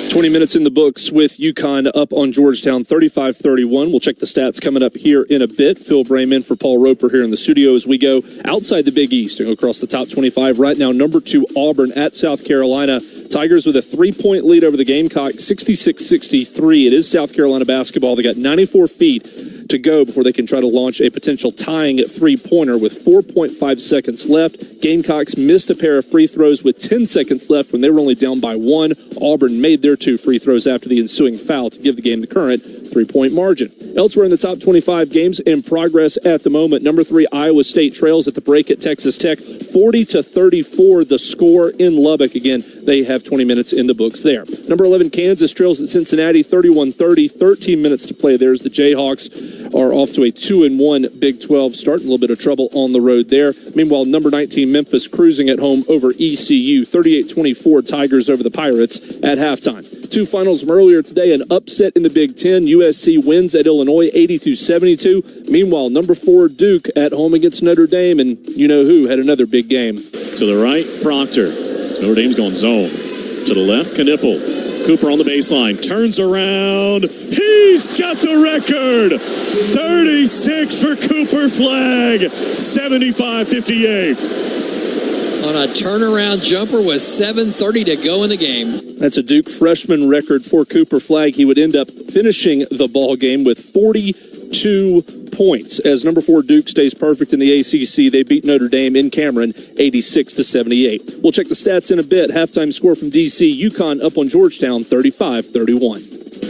Speaker 10: 20 minutes in the books with UConn up on Georgetown, 35-31. We'll check the stats coming up here in a bit. Phil Brayman for Paul Roper here in the studio as we go outside the Big East and go across the top 25. Right now, number 2 Auburn at South Carolina. Tigers with a 3-point lead over the Gamecocks, 66-63. It is South Carolina basketball. They got 94 feet to go before they can try to launch a potential tying three-pointer with 4.5 seconds left. Gamecocks missed a pair of free throws with 10 seconds left when they were only down by 1. Auburn made their 2 free throws after the ensuing foul to give the game the current 3-point margin. Elsewhere in the top 25 games in progress at the moment, number 3 Iowa State trails at the break at Texas Tech, 40-34 the score in Lubbock. Again, they have 20 minutes in the books there. Number 11 Kansas trails at Cincinnati, 31-30, 13 minutes to play. There's the Jayhawks are off to a 2-1 Big 12 start. A little bit of trouble on the road there. Meanwhile, number 19 Memphis cruising at home over ECU, 38-24 Tigers over the Pirates at halftime. 2 finals from earlier today, an upset in the Big Ten. USC wins at Illinois 82-72. Meanwhile, number 4 Duke at home against Notre Dame, and you know who had another big game.
Speaker 12: To the right, Proctor. Notre Dame's going zone. To the left, Knipple. Cooper on the baseline, turns around, he's got the record! 36 for Cooper Flagg, 75-58.
Speaker 15: On a turnaround jumper with 7:30 to go in the game.
Speaker 10: That's a Duke freshman record for Cooper Flagg. He would end up finishing the ball game with 42 points as number 4 Duke stays perfect in the ACC. They beat Notre Dame in Cameron 86-78. We'll check the stats in a bit. Halftime score from DC, UConn up on Georgetown 35-31.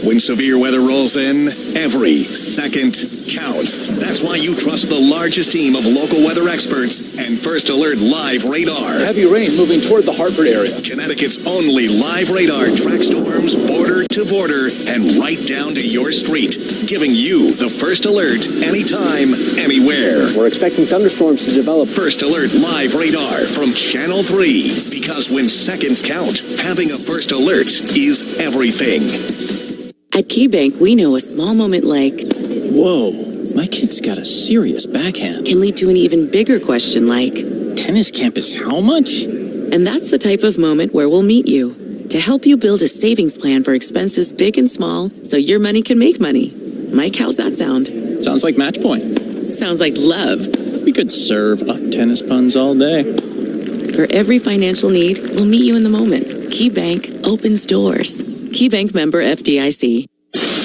Speaker 1: When severe weather rolls in, every second counts. That's why you trust the largest team of local weather experts and First Alert Live Radar.
Speaker 7: Heavy rain moving toward the Hartford area.
Speaker 1: Connecticut's only live radar tracks storms border to border and right down to your street, giving you the first alert anytime, anywhere.
Speaker 7: We're expecting thunderstorms to develop.
Speaker 1: First Alert Live Radar from Channel 3. Because when seconds count, having a first alert is everything.
Speaker 18: At KeyBank, we know a small moment like,
Speaker 16: whoa, my kid's got a serious backhand,
Speaker 18: can lead to an even bigger question like,
Speaker 16: tennis campus how much?
Speaker 18: And that's the type of moment where we'll meet you to help you build a savings plan for expenses big and small so your money can make money. Mike, how's that sound?
Speaker 16: Sounds like match point.
Speaker 18: Sounds like love.
Speaker 16: We could serve up tennis puns all day.
Speaker 18: For every financial need, we'll meet you in the moment. KeyBank opens doors. KeyBank member FDIC.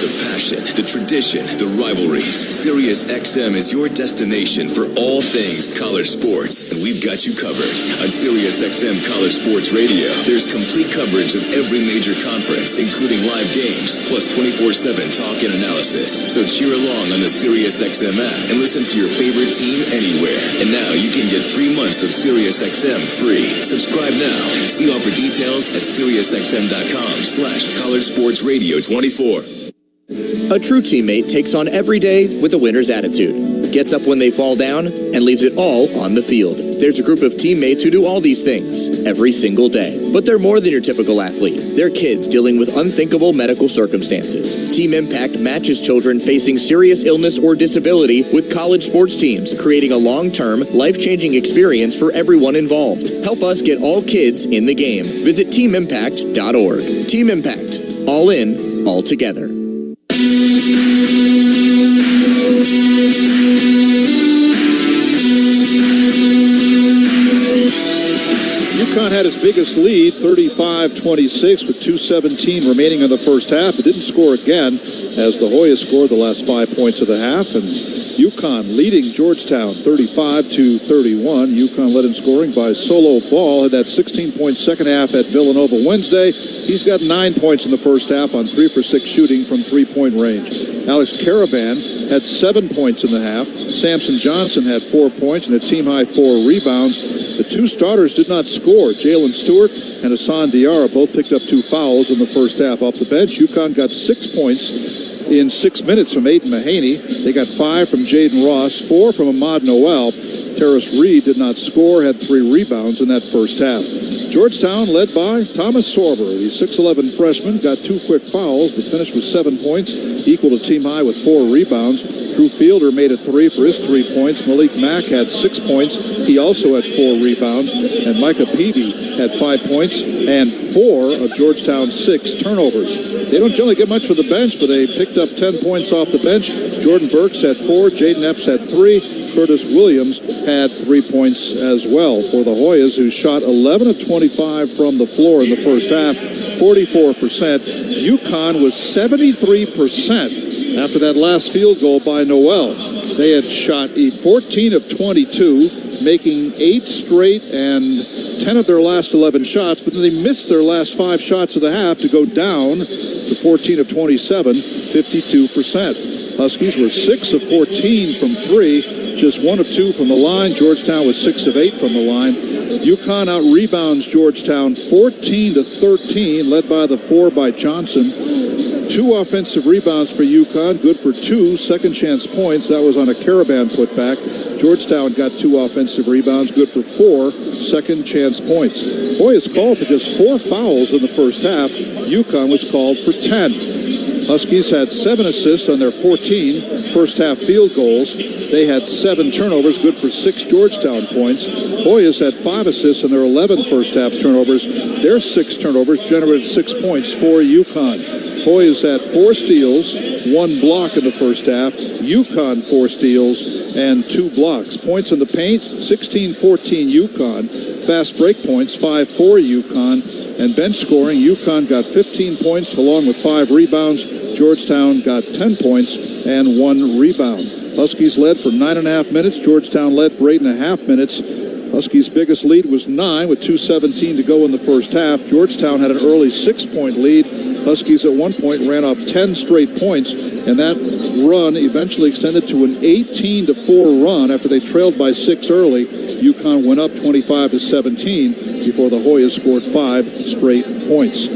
Speaker 17: The passion, the tradition, the rivalries. SiriusXM is your destination for all things college sports, and we've got you covered. On SiriusXM College Sports Radio, there's complete coverage of every major conference, including live games, plus 24/7 talk and analysis. So cheer along on the SiriusXM app and listen to your favorite team anywhere. And now you can get 3 months of SiriusXM free. Subscribe now. See offer details at SiriusXM.com/College Sports Radio 24.
Speaker 21: A true teammate takes on every day with a winner's attitude, gets up when they fall down, and leaves it all on the field. There's a group of teammates who do all these things every single day. But they're more than your typical athlete. They're kids dealing with unthinkable medical circumstances. Team Impact matches children facing serious illness or disability with college sports teams, creating a long-term, life-changing experience for everyone involved. Help us get all kids in the game. Visit teamimpact.org. Team Impact. All in, all together.
Speaker 9: UConn had its biggest lead, 35-26, with 2:17 remaining in the first half. It didn't score again as the Hoyas scored the last 5 points of the half, and UConn leading Georgetown 35-31. UConn led in scoring by Solo Ball, had that 16-point second half at Villanova Wednesday. He's got 9 points in the first half on 3 for 6 shooting from three-point range. Alex Caravan had 7 points in the half. Samson Johnson had 4 points and a team-high 4 rebounds. The 2 starters did not score. Jalen Stewart and Hassan Diarra both picked up 2 fouls in the first half. Off the bench, UConn got 6 points in 6 minutes from Aiden Mahaney. They got 5 from Jaden Ross, 4 from Ahmad Noel. Terrace Reed did not score, had 3 rebounds in that first half. Georgetown led by Thomas Sorber, the 6'11 freshman, got 2 quick fouls, but finished with 7 points, equal to team high with 4 rebounds. Drew Fielder made it 3 for his 3 points. Malik Mack had 6 points. He also had 4 rebounds. And Micah Peavy had 5 points and 4 of Georgetown's 6 turnovers. They don't generally get much for the bench, but they picked up 10 points off the bench. Jordan Burks had 4. Jaden Epps had 3. Curtis Williams had 3 points as well for the Hoyas, who shot 11 of 25 from the floor in the first half, 44%. UConn was 73% after that last field goal by Noel. They had shot 14 of 22, making 8 straight and 10 of their last 11 shots, but then they missed their last 5 shots of the half to go down to 14 of 27, 52%. Huskies were 6 of 14 from 3, just 1 of 2 from the line. Georgetown was 6 of 8 from the line. UConn out-rebounds Georgetown 14 to 13, led by the 4 by Johnson. 2 offensive rebounds for UConn, good for 2 second-chance points. That was on a Caravan putback. Georgetown got 2 offensive rebounds, good for 4 second-chance points. Hoyas called for just 4 fouls in the first half. UConn was called for 10. Huskies had 7 assists on their 14 first-half field goals. They had 7 turnovers, good for 6 Georgetown points. Hoyas had 5 assists on their 11 first-half turnovers. Their 6 turnovers generated 6 points for UConn. Hoyas had 4 steals, 1 block in the first half. UConn 4 steals and 2 blocks. Points in the paint, 16-14 UConn. Fast break points, 5-4 UConn. And bench scoring, UConn got 15 points along with 5 rebounds. Georgetown got 10 points and 1 rebound. Huskies led for 9.5 minutes. Georgetown led for 8.5 minutes. Huskies' biggest lead was 9 with 2:17 to go in the first half. Georgetown had an early 6-point lead. Huskies at one point ran off 10 straight points, and that run eventually extended to an 18-4 run after they trailed by 6 early. UConn went up 25-17 before the Hoyas scored 5 straight points.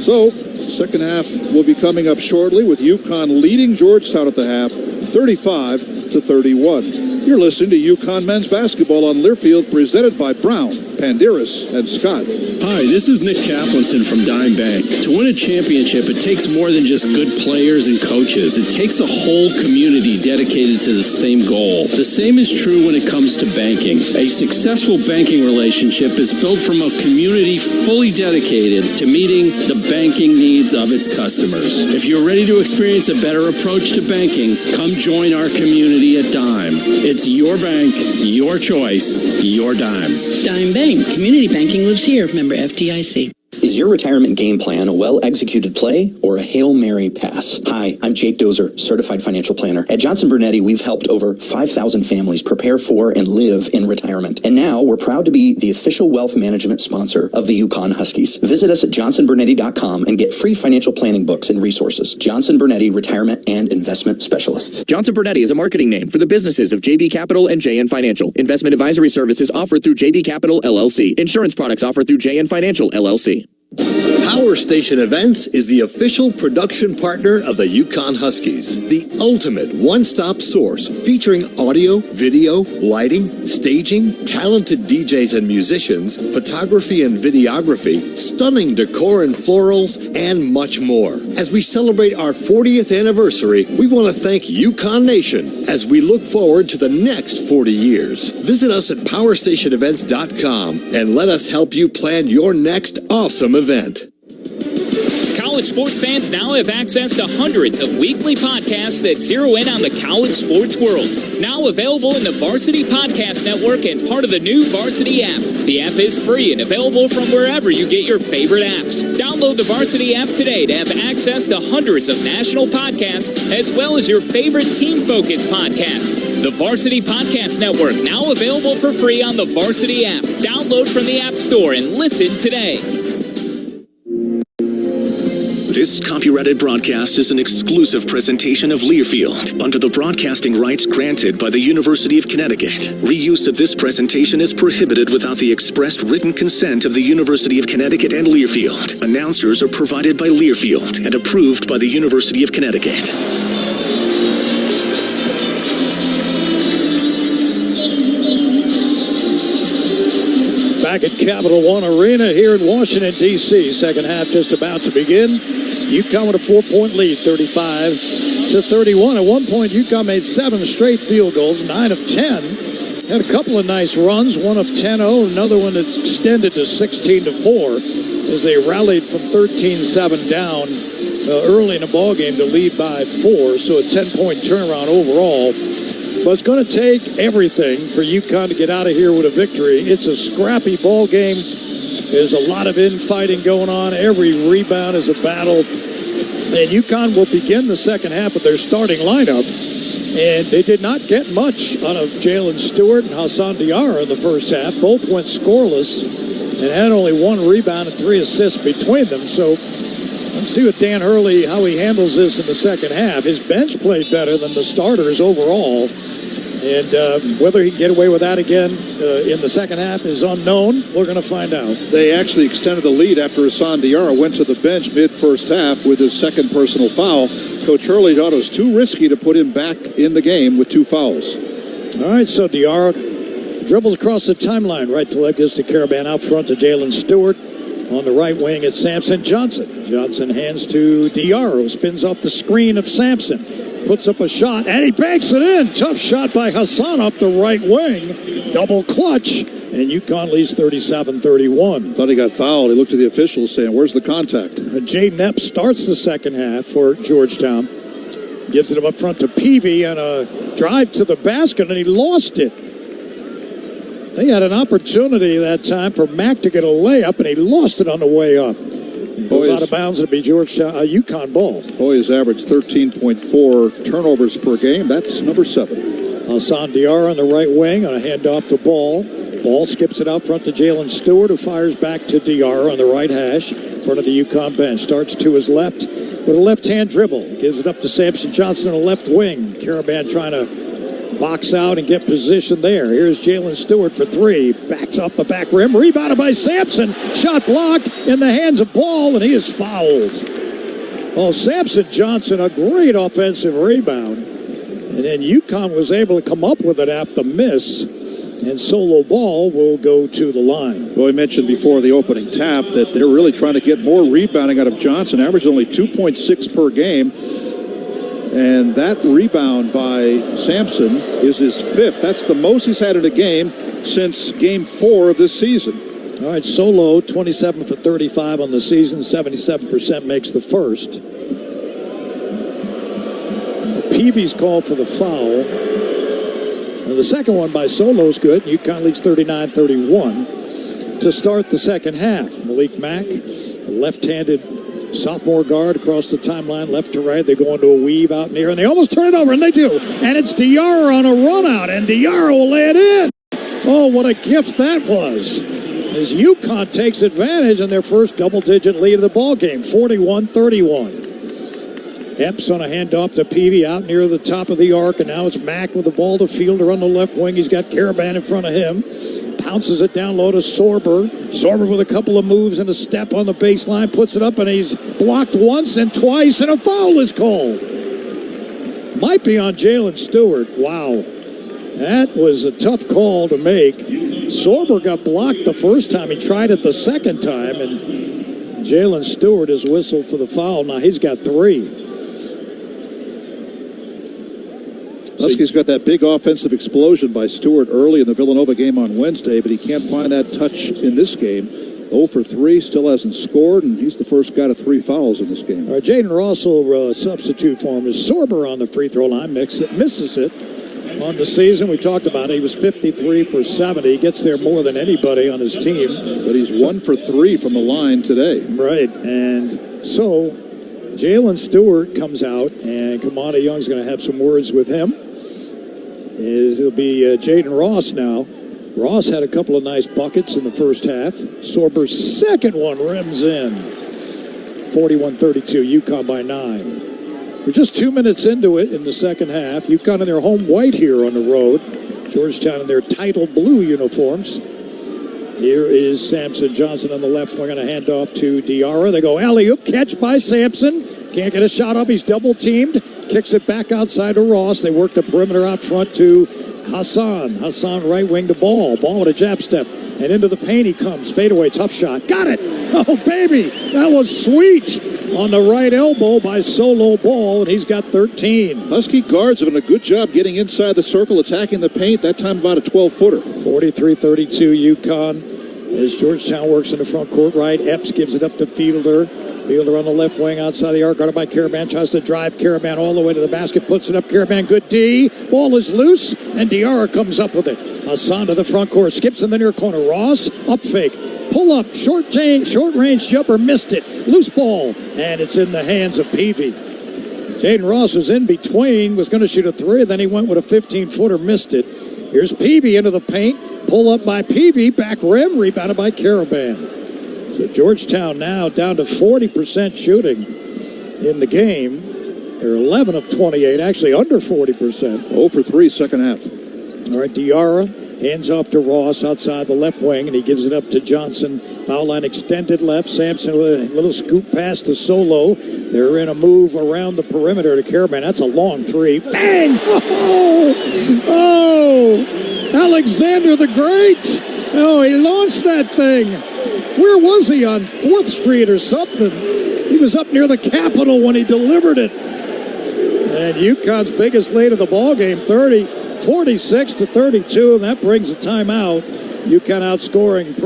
Speaker 9: So, second half will be coming up shortly with UConn leading Georgetown at the half, 35-31. You're listening to UConn men's basketball on Learfield, presented by Brown, Panderas, and Scott.
Speaker 3: Hi, this is Nick Kaplanson from Dime Bank. To win a championship, it takes more than just good players and coaches. It takes a whole community dedicated to the same goal. The same is true when it comes to banking. A successful banking relationship is built from a community fully dedicated to meeting the banking needs of its customers. If you're ready to experience a better approach to banking, come join our community at Dime. It's your bank, your choice, your Dime.
Speaker 4: Dime Bank. Community banking lives here. Member FDIC.
Speaker 20: Is your retirement game plan a well-executed play or a Hail Mary pass? Hi, I'm Jake Dozer, Certified Financial Planner. At Johnson Brunetti, we've helped over 5,000 families prepare for and live in retirement. And now we're proud to be the official wealth management sponsor of the UConn Huskies. Visit us at johnsonbrunetti.com and get free financial planning books and resources. Johnson Brunetti, Retirement and Investment Specialists.
Speaker 21: Johnson Brunetti is a marketing name for the businesses of JB Capital and JN Financial. Investment advisory services offered through JB Capital, LLC. Insurance products offered through JN Financial, LLC.
Speaker 6: Power Station Events is the official production partner of the UConn Huskies, the ultimate one-stop source featuring audio, video, lighting, staging, talented DJs and musicians, photography and videography, stunning decor and florals, and much more. As we celebrate our 40th anniversary, we want to thank UConn Nation as we look forward to the next 40 years. Visit us at powerstationevents.com and let us help you plan your next awesome event.
Speaker 19: College sports fans now have access to hundreds of weekly podcasts that zero in on the college sports world. Now available in the Varsity Podcast Network and part of the new Varsity app. The app is free and available from wherever you get your favorite apps. Download the Varsity app today to have access to hundreds of national podcasts as well as your favorite team-focused podcasts. The Varsity Podcast Network now available for free on the Varsity app. Download from the App Store and listen today.
Speaker 1: This copyrighted broadcast is an exclusive presentation of Learfield under the broadcasting rights granted by the University of Connecticut. Reuse of this presentation is prohibited without the expressed written consent of the University of Connecticut and Learfield. Announcers are provided by Learfield and approved by the University of Connecticut.
Speaker 2: Back at Capital One Arena here in Washington, D.C. Second half just about to begin. UConn with a 4-point lead, 35-31. At one point, UConn made 7 straight field goals, 9 of 10. Had a couple of nice runs, one of 10-0, another one that extended to 16-4 as they rallied from 13-7 down early in the ballgame to lead by 4. So a 10-point turnaround overall. But it's going to take everything for UConn to get out of here with a victory. It's a scrappy ball game. There's a lot of infighting going on. Every rebound is a battle. And UConn will begin the second half with their starting lineup. And they did not get much out of Jalen Stewart and Hassan Diarra in the first half. Both went scoreless and had only 1 rebound and 3 assists between them. So let's see with Dan Hurley how he handles this in the second half. His bench played better than the starters overall. And whether he can get away with that again in the second half is unknown. We're going to find out.
Speaker 9: They actually extended the lead after Hassan Diarra went to the bench mid-first half with his second personal foul. Coach Hurley thought it was too risky to put him back in the game with 2 fouls.
Speaker 2: All right, so Diarra dribbles across the timeline. Right to left, gives to Caravan out front to Jalen Stewart. On the right wing, it's Samson Johnson. Johnson hands to Diarra, who spins off the screen of Sampson. Puts up a shot, and he banks it in. Tough shot by Hassan off the right wing. Double clutch, and UConn leads 37-31.
Speaker 9: Thought he got fouled. He looked at the officials saying, where's the contact?
Speaker 2: Jaden Epps starts the second half for Georgetown. Gives it up front to Peavy and a drive to the basket, and he lost it. They had an opportunity that time for Mack to get a layup, and he lost it on the way up. It goes out of bounds. It'll be Georgetown, UConn ball.
Speaker 9: Hoyas averaged 13.4 turnovers per game. That's number 7.
Speaker 2: Hassan Diarra on the right wing on a handoff to Ball. Ball skips it out front to Jalen Stewart, who fires back to Diarra on the right hash in front of the UConn bench. Starts to his left with a left-hand dribble. Gives it up to Samson Johnson on the left wing. Caravan trying to box out and get position there. Here's Jalen Stewart for 3. Backs off the back rim. Rebounded by Sampson. Shot blocked in the hands of Ball, and he is fouled. Well, Samson Johnson, a great offensive rebound. And then UConn was able to come up with it after the miss. And Solo Ball will go to the line.
Speaker 9: Well, I mentioned before the opening tap that they're really trying to get more rebounding out of Johnson. Average only 2.6 per game. And that rebound by Sampson is his 5th. That's the most he's had in a game since game 4 of this season.
Speaker 2: All right, Solo, 27 for 35 on the season. 77% makes the first. Peavy's called for the foul. And the second one by Solo is good. UConn leads 39-31 to start the second half. Malik Mack, a left-handed sophomore guard across the timeline, left to right. They go into a weave out near, and they almost turn it over, and they do. And it's Diarra on a run out, and Diarra will lay it in. Oh, what a gift that was. As UConn takes advantage in their first double-digit lead of the ball game, 41-31. Epps on a handoff to Peavy out near the top of the arc, and now it's Mack with the ball to Fielder on the left wing. He's got Caravan in front of him. Pounces it down low to Sorber. Sorber with a couple of moves and a step on the baseline. Puts it up, and he's blocked once and twice, and a foul is called. Might be on Jalen Stewart. Wow. That was a tough call to make. Sorber got blocked the first time. He tried it the second time, and Jalen Stewart is whistled for the foul. Now he's got 3.
Speaker 9: Huskies got that big offensive explosion by Stewart early in the Villanova game on Wednesday, but he can't find that touch in this game. 0 for 3, still hasn't scored, and he's the first guy to 3 fouls in this game.
Speaker 2: All right, Jaden Ross will substitute for him. Is Sorber on the free throw line, misses it on the season. We talked about it. He was 53 for 70. He gets there more than anybody on his team.
Speaker 9: But he's 1 for 3 from the line today.
Speaker 2: Right, and so Jalen Stewart comes out, and Kamada Young's going to have some words with him. It'll be Jaden Ross now. Ross had a couple of nice buckets in the first half. Sorber's second one rims in. 41-32, UConn by 9. We're just 2 minutes into it in the second half. UConn in their home white here on the road. Georgetown in their title blue uniforms. Here is Samson Johnson on the left. We're going to hand off to Diarra. They go alley-oop, catch by Sampson. Can't get a shot off. He's double-teamed. Kicks it back outside to Ross. They work the perimeter out front to Hassan. Hassan right wing to Ball. Ball with a jab step. And into the paint he comes. Fadeaway, tough shot. Got it. Oh, baby. That was sweet. On the right elbow by Solo Ball, and he's got 13.
Speaker 9: Husky guards have done a good job getting inside the circle, attacking the paint. That time about a 12-footer.
Speaker 2: 43-32 UConn. as Georgetown works in the front court right. Epps gives it up to Fielder. Fielder on the left wing outside the arc, guarded by Caravan, tries to drive Caravan all the way to the basket, puts it up. Caravan, good D. Ball is loose, and Diarra comes up with it. Hassan to the front court, skips in the near corner. Ross, up fake. Pull up, short range jumper, missed it. Loose ball, and it's in the hands of Peavy. Jaden Ross was in between, was going to shoot a three, then he went with a 15-footer, missed it. Here's Peavy into the paint. Pull up by Peavy, back rim, rebounded by Caravan. So Georgetown now down to 40% shooting in the game. They're 11 of 28, actually under 40%.
Speaker 9: 0 for 3 second half.
Speaker 2: All right, Diarra hands off to Ross outside the left wing, and he gives it up to Johnson. Foul line extended left. Sampson with a little scoop pass to Solo. They're in a move around the perimeter to Caravan. That's a long three. Bang! Oh! Alexander the Great! Oh, he launched that thing. Where was he, on 4th Street or something? He was up near the Capitol when he delivered it. And UConn's biggest lead of the ball game, 46-32, and that brings a timeout. UConn outscoring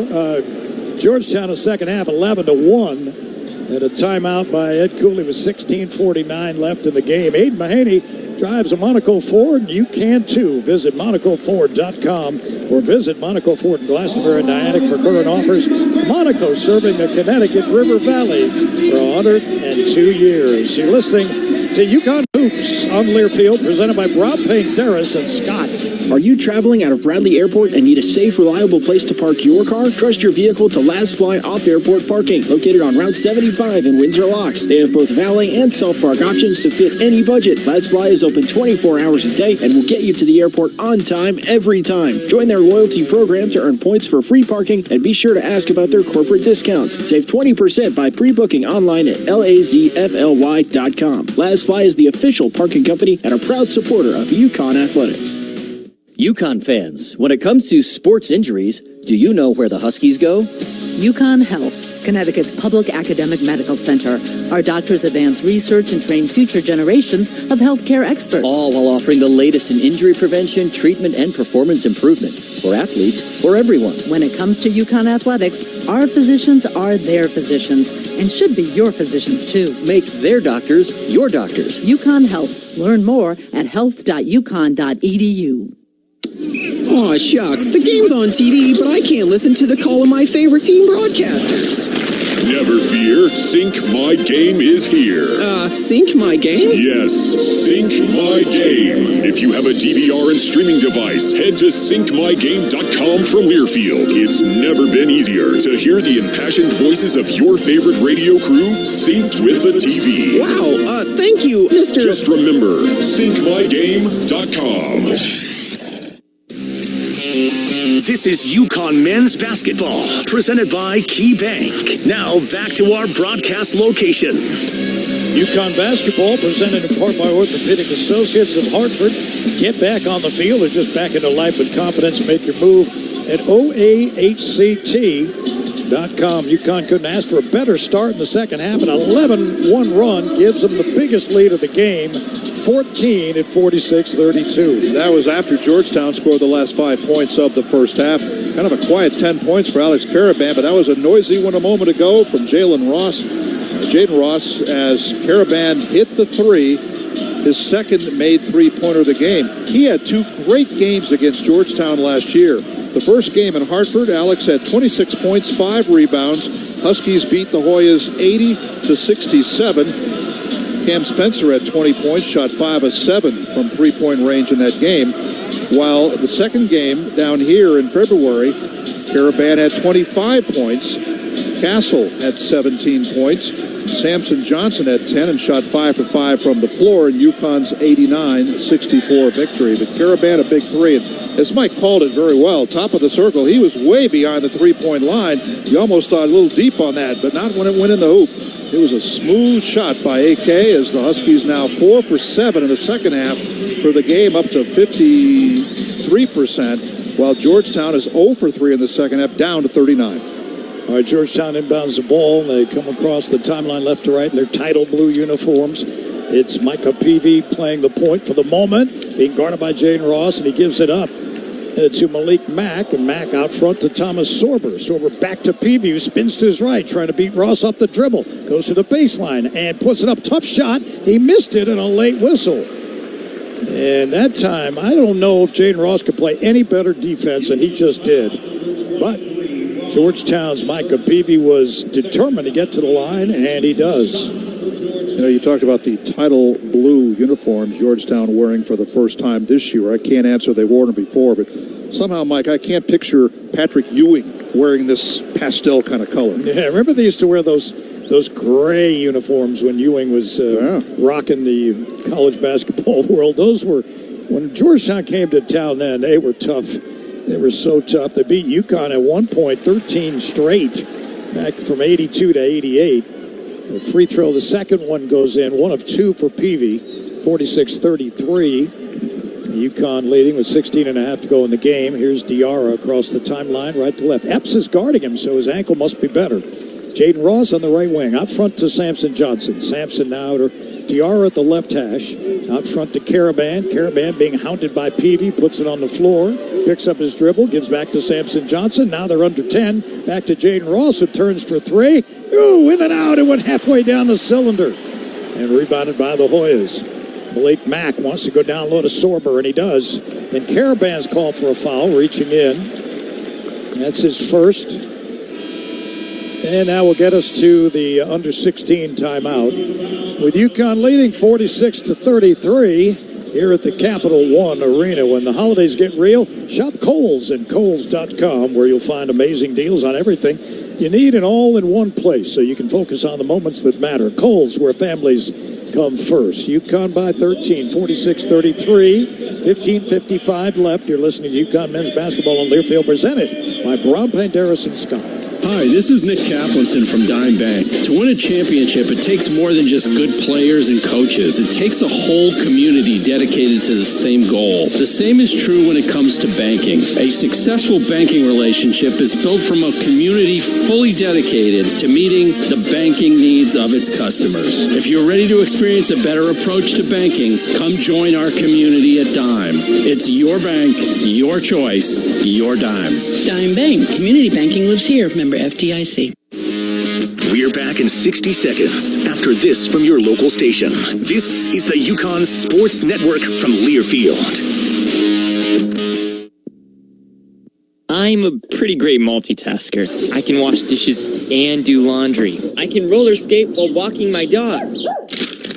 Speaker 2: Georgetown in the second half, 11-1. And a timeout by Ed Cooley with 16:49 left in the game. Aiden Mahaney drives a Monaco Ford, and you can too. Visit MonacoFord.com or visit Monaco Ford in Glastonbury and Niantic for current offers. Monaco serving the Connecticut River Valley for 102 years. You're listening to UConn Hoops on Learfield, presented by Broad Paint, Darris, and Scott.
Speaker 16: Are you traveling out of Bradley Airport and need a safe, reliable place to park your car? Trust your vehicle to Last Fly Off-Airport Parking, located on Route 75 in Windsor Locks. They have both valet and self-park options to fit any budget. Last Fly is open 24 hours a day and will get you to the airport on time every time. Join their loyalty program to earn points for free parking, and be sure to ask about their corporate discounts. Save 20% by pre-booking online at lazfly.com. Last Fly is the official parking company and a proud supporter of UConn Athletics.
Speaker 13: UConn fans, when it comes to sports injuries, do you know where the Huskies go?
Speaker 14: UConn Health, Connecticut's public academic medical center. Our doctors advance research and train future generations of healthcare experts.
Speaker 13: All while offering the latest in injury prevention, treatment, and performance improvement for athletes, for everyone.
Speaker 14: When it comes to UConn athletics, our physicians are their physicians and should be your physicians too.
Speaker 13: Make their doctors your doctors.
Speaker 14: UConn Health. Learn more at health.uconn.edu.
Speaker 5: Aw, shucks, the game's on TV, but I can't listen to the call of my favorite team broadcasters.
Speaker 8: Never fear, Sync My Game is here.
Speaker 5: Sync My Game?
Speaker 8: Yes, Sync My Game. If you have a DVR and streaming device, head to syncmygame.com from Learfield. It's never been easier to hear the impassioned voices of your favorite radio crew synced with the TV.
Speaker 5: Wow, thank you, Mr.
Speaker 8: Just remember, syncmygame.com.
Speaker 1: This is UConn men's basketball, presented by Key Bank. Now back to our broadcast location.
Speaker 2: UConn basketball presented in part by Orthopedic Associates of Hartford. Get back on the field or just back into life with confidence. Make your move at OAHCT.com. UConn couldn't ask for a better start in the second half. An 11-1 run gives them the biggest lead of the game. 14 at 46-32.
Speaker 9: That was after Georgetown scored the last 5 points of the first half. Kind of a quiet 10 points for Alex Caravan, but that was a noisy one a moment ago from Jaden Ross, as Caravan hit the three, his second made three-pointer of the game. He had 2 great games against Georgetown last year. The first game in Hartford, Alex had 26 points, 5 rebounds. Huskies beat the Hoyas 80-67. Cam Spencer had 20 points, shot 5 of 7 from three-point range in that game. While the second game down here in February, Caravan had 25 points. Castle had 17 points. Samson Johnson had 10 and shot 5 for 5 from the floor in UConn's 89-64 victory. But Caravan a big three. And as Mike called it very well, top of the circle, he was way behind the three-point line. You almost thought a little deep on that, but not when it went in the hoop. It was a smooth shot by AK as the Huskies now 4 for 7 in the second half for the game, up to 53%, while Georgetown is 0 for 3 in the second half, down to 39.
Speaker 2: All right, Georgetown inbounds the ball. They come across the timeline left to right in their title blue uniforms. It's Micah Peavy playing the point for the moment, being guarded by Jaden Ross, and he gives it up. to Malik Mack, and Mack out front to Thomas Sorber. Sorber back to Peavy, spins to his right, trying to beat Ross off the dribble. Goes to the baseline and puts it up. Tough shot. He missed it and a late whistle. And that time, I don't know if Jaden Ross could play any better defense than he just did. But Georgetown's Micah Peavy was determined to get to the line, and he does.
Speaker 9: You know, you talked about the tidal blue uniforms Georgetown wearing for the first time this year. I can't answer they wore them before, but somehow, Mike, I can't picture Patrick Ewing wearing this pastel kind of color.
Speaker 2: Yeah, remember they used to wear those gray uniforms when Ewing was rocking the college basketball world. Those were, when Georgetown came to town then, they were tough. They were so tough. They beat UConn at one point, 13 straight, back from 82 to 88. A free throw, the second one goes in, one of two for Peavy, 46-33. UConn leading with 16 and a half to go in the game. Here's Diarra across the timeline, right to left. Epps is guarding him, so his ankle must be better. Jaden Ross on the right wing, out front to Samson Johnson. Samson now to Diarra at the left hash. Out front to Caravan. Caravan being hounded by Peavy, puts it on the floor, picks up his dribble, gives back to Samson Johnson. Now they're under 10. Back to Jaden Ross, who turns for three. Ooh, in and out. It went halfway down the cylinder. And rebounded by the Hoyas. Malik Mack wants to go down low to Sorber, and he does. And Caravan's called for a foul, reaching in. That's his first. And that will get us to the under 16 timeout. With UConn leading 46-33 here at the Capital One Arena. When the holidays get real, shop Kohl's and Kohl's.com, where you'll find amazing deals on everything you need, and all in one place, so you can focus on the moments that matter. Kohl's, where families come first. UConn by 13, 46-33, 15:55 left. You're listening to UConn men's basketball on Learfield, presented by Brown Paint Harrison Scott.
Speaker 3: Hi, this is Nick Kaplanson from Dime Bank. To win a championship, it takes more than just good players and coaches. It takes a whole community dedicated to the same goal. The same is true when it comes to banking. A successful banking relationship is built from a community fully dedicated to meeting the banking needs of its customers. If you're ready to experience a better approach to banking, come join our community at Dime. It's your bank, your choice, your Dime.
Speaker 4: Dime Bank. Community banking lives here. Member FDIC.
Speaker 1: We're back in 60 seconds after this from your local station. This is the UConn Sports Network from Learfield.
Speaker 11: I'm a pretty great multitasker. I can wash dishes and do laundry. I can roller skate while walking my dog.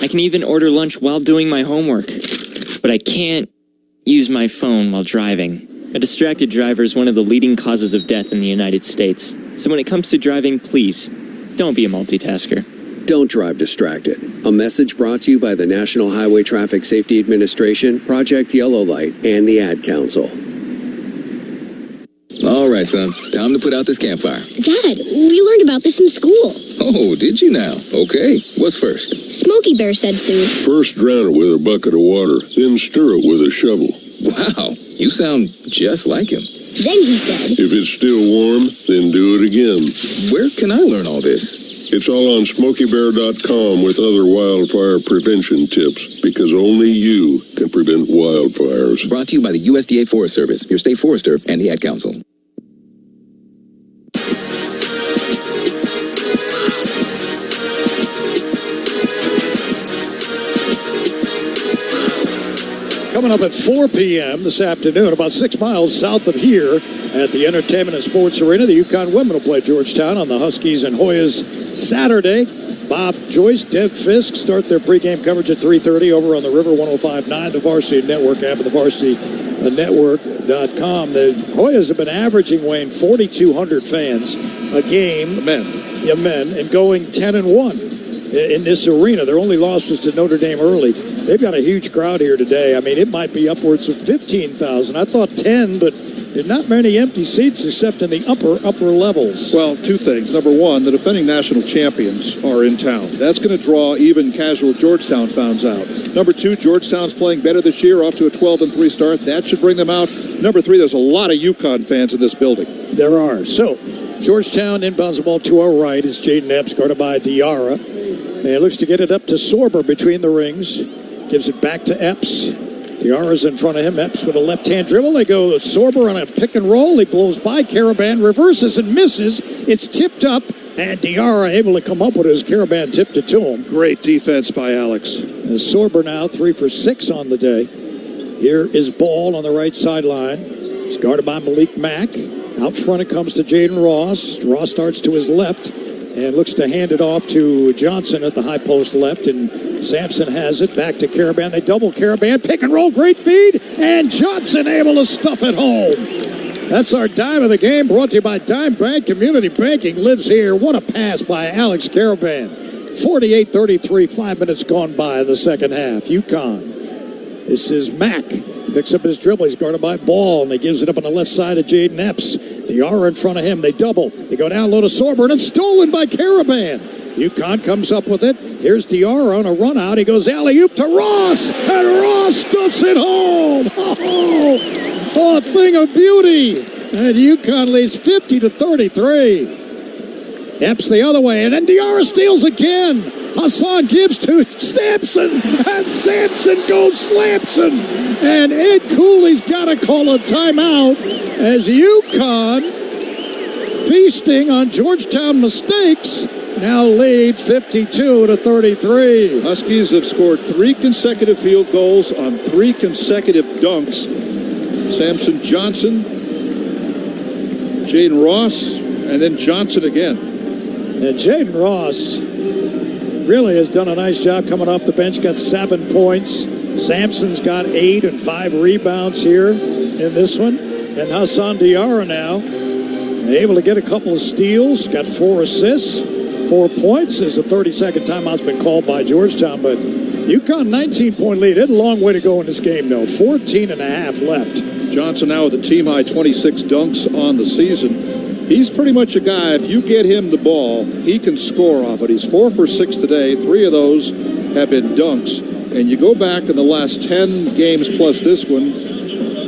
Speaker 11: I can even order lunch while doing my homework. But I can't use my phone while driving. A distracted driver is one of the leading causes of death in the United States. So when it comes to driving, please, don't be a multitasker.
Speaker 22: Don't drive distracted. A message brought to you by the National Highway Traffic Safety Administration, Project Yellow Light, and the Ad Council.
Speaker 17: All right, son. Time to put out this campfire.
Speaker 23: Dad, we learned about this in school.
Speaker 17: Oh, did you now? Okay. What's first?
Speaker 23: Smokey Bear said to.
Speaker 24: First drown it with a bucket of water, then stir it with a shovel.
Speaker 17: Wow, you sound just like him.
Speaker 23: Then he said,
Speaker 24: if it's still warm, then do it again.
Speaker 17: Where can I learn all this?
Speaker 24: It's all on SmokeyBear.com with other wildfire prevention tips, because only you can prevent wildfires.
Speaker 17: Brought to you by the USDA Forest Service, your state forester, and the Ad Council.
Speaker 2: Coming up at 4 p.m. this afternoon, about 6 miles south of here at the Entertainment and Sports Arena, the UConn women will play Georgetown on the Huskies and Hoyas Saturday. Bob Joyce, Deb Fisk start their pregame coverage at 3:30 over on the River 105.9, the Varsity Network app, and the VarsityNetwork.com. The Hoyas have been averaging, Wayne, 4,200 fans a game.
Speaker 9: The men.
Speaker 2: Yeah, men, and going 10-1. In this arena. Their only loss was to Notre Dame early. They've got a huge crowd here today. I mean, it might be upwards of 15,000. I thought 10, but there's not many empty seats except in the upper levels.
Speaker 9: Well, two things. Number one, the defending national champions are in town. That's going to draw even casual Georgetown fans out. Number two, Georgetown's playing better this year, off to a 12-3 start. That should bring them out. Number three, there's a lot of UConn fans in this building.
Speaker 2: There are. So, Georgetown inbounds the ball to our right is Jaden Epps, guarded by Diarra. And looks to get it up to Sorber between the rings. Gives it back to Epps. Diarra's in front of him. Epps with a left-hand dribble. They go Sorber on a pick and roll. He blows by Caravan, reverses and misses. It's tipped up, and Diarra able to come up with his Caravan tipped it to him.
Speaker 9: Great defense by Alex.
Speaker 2: Sorber now 3 for 6 on the day. Here is Ball on the right sideline. He's guarded by Malik Mack. Out front it comes to Jaden Ross. Ross starts to his left and looks to hand it off to Johnson at the high post left, and Sampson has it back to Caravan. They double Caravan, pick and roll, great feed, and Johnson able to stuff it home. That's our dime of the game, brought to you by Dime Bank. Community banking lives here. What a pass by Alex Caravan. 48-33, 5 minutes gone by in the second half. UConn. This is Mack. Picks up his dribble. He's guarded by Ball, and he gives it up on the left side of Jaden Epps. Diarra in front of him. They double. They go down low to Sorber, and it's stolen by Caravan. UConn comes up with it. Here's Diarra on a run out. He goes alley-oop to Ross, and Ross stuffs it home. Oh, a thing of beauty. And UConn leads 50-33. Epps the other way, and then Diarra steals again. Hassan gives to Sampson, and Sampson goes Slamson. And Ed Cooley's got to call a timeout as UConn, feasting on Georgetown mistakes, now lead 52-33.
Speaker 9: Huskies have scored 3 consecutive field goals on 3 consecutive dunks. Samson Johnson, Jaden Ross, and then Johnson again.
Speaker 2: And Jaden Ross really has done a nice job coming off the bench, got 7 points. Sampson's got 8 and 5 rebounds here in this one. And Hassan Diarra now able to get a couple of steals, got 4 assists, 4 points as the 32nd timeout's been called by Georgetown. But UConn 19-point lead. It had a long way to go in this game, though. 14 and a half left.
Speaker 9: Johnson now with a team-high 26 dunks on the season. He's pretty much a guy, if you get him the ball, he can score off it. He's 4 for 6 today. 3 of those have been dunks. And you go back in the last 10 games plus this one,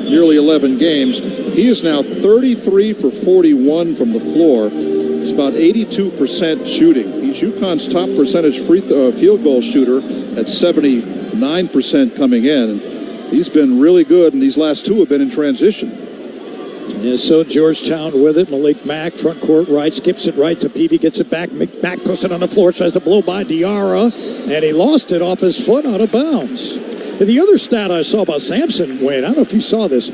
Speaker 9: nearly 11 games, he is now 33 for 41 from the floor. It's about 82% shooting. He's UConn's top percentage field goal shooter at 79% coming in. He's been really good, and these last 2 have been in transition.
Speaker 2: Yeah, so Georgetown with it. Malik Mack, front court right, skips it right to Peavy, gets it back. Mack puts it on the floor, tries to blow by Diarra, and he lost it off his foot out of bounds. And the other stat I saw about Sampson, Wayne, I don't know if you saw this,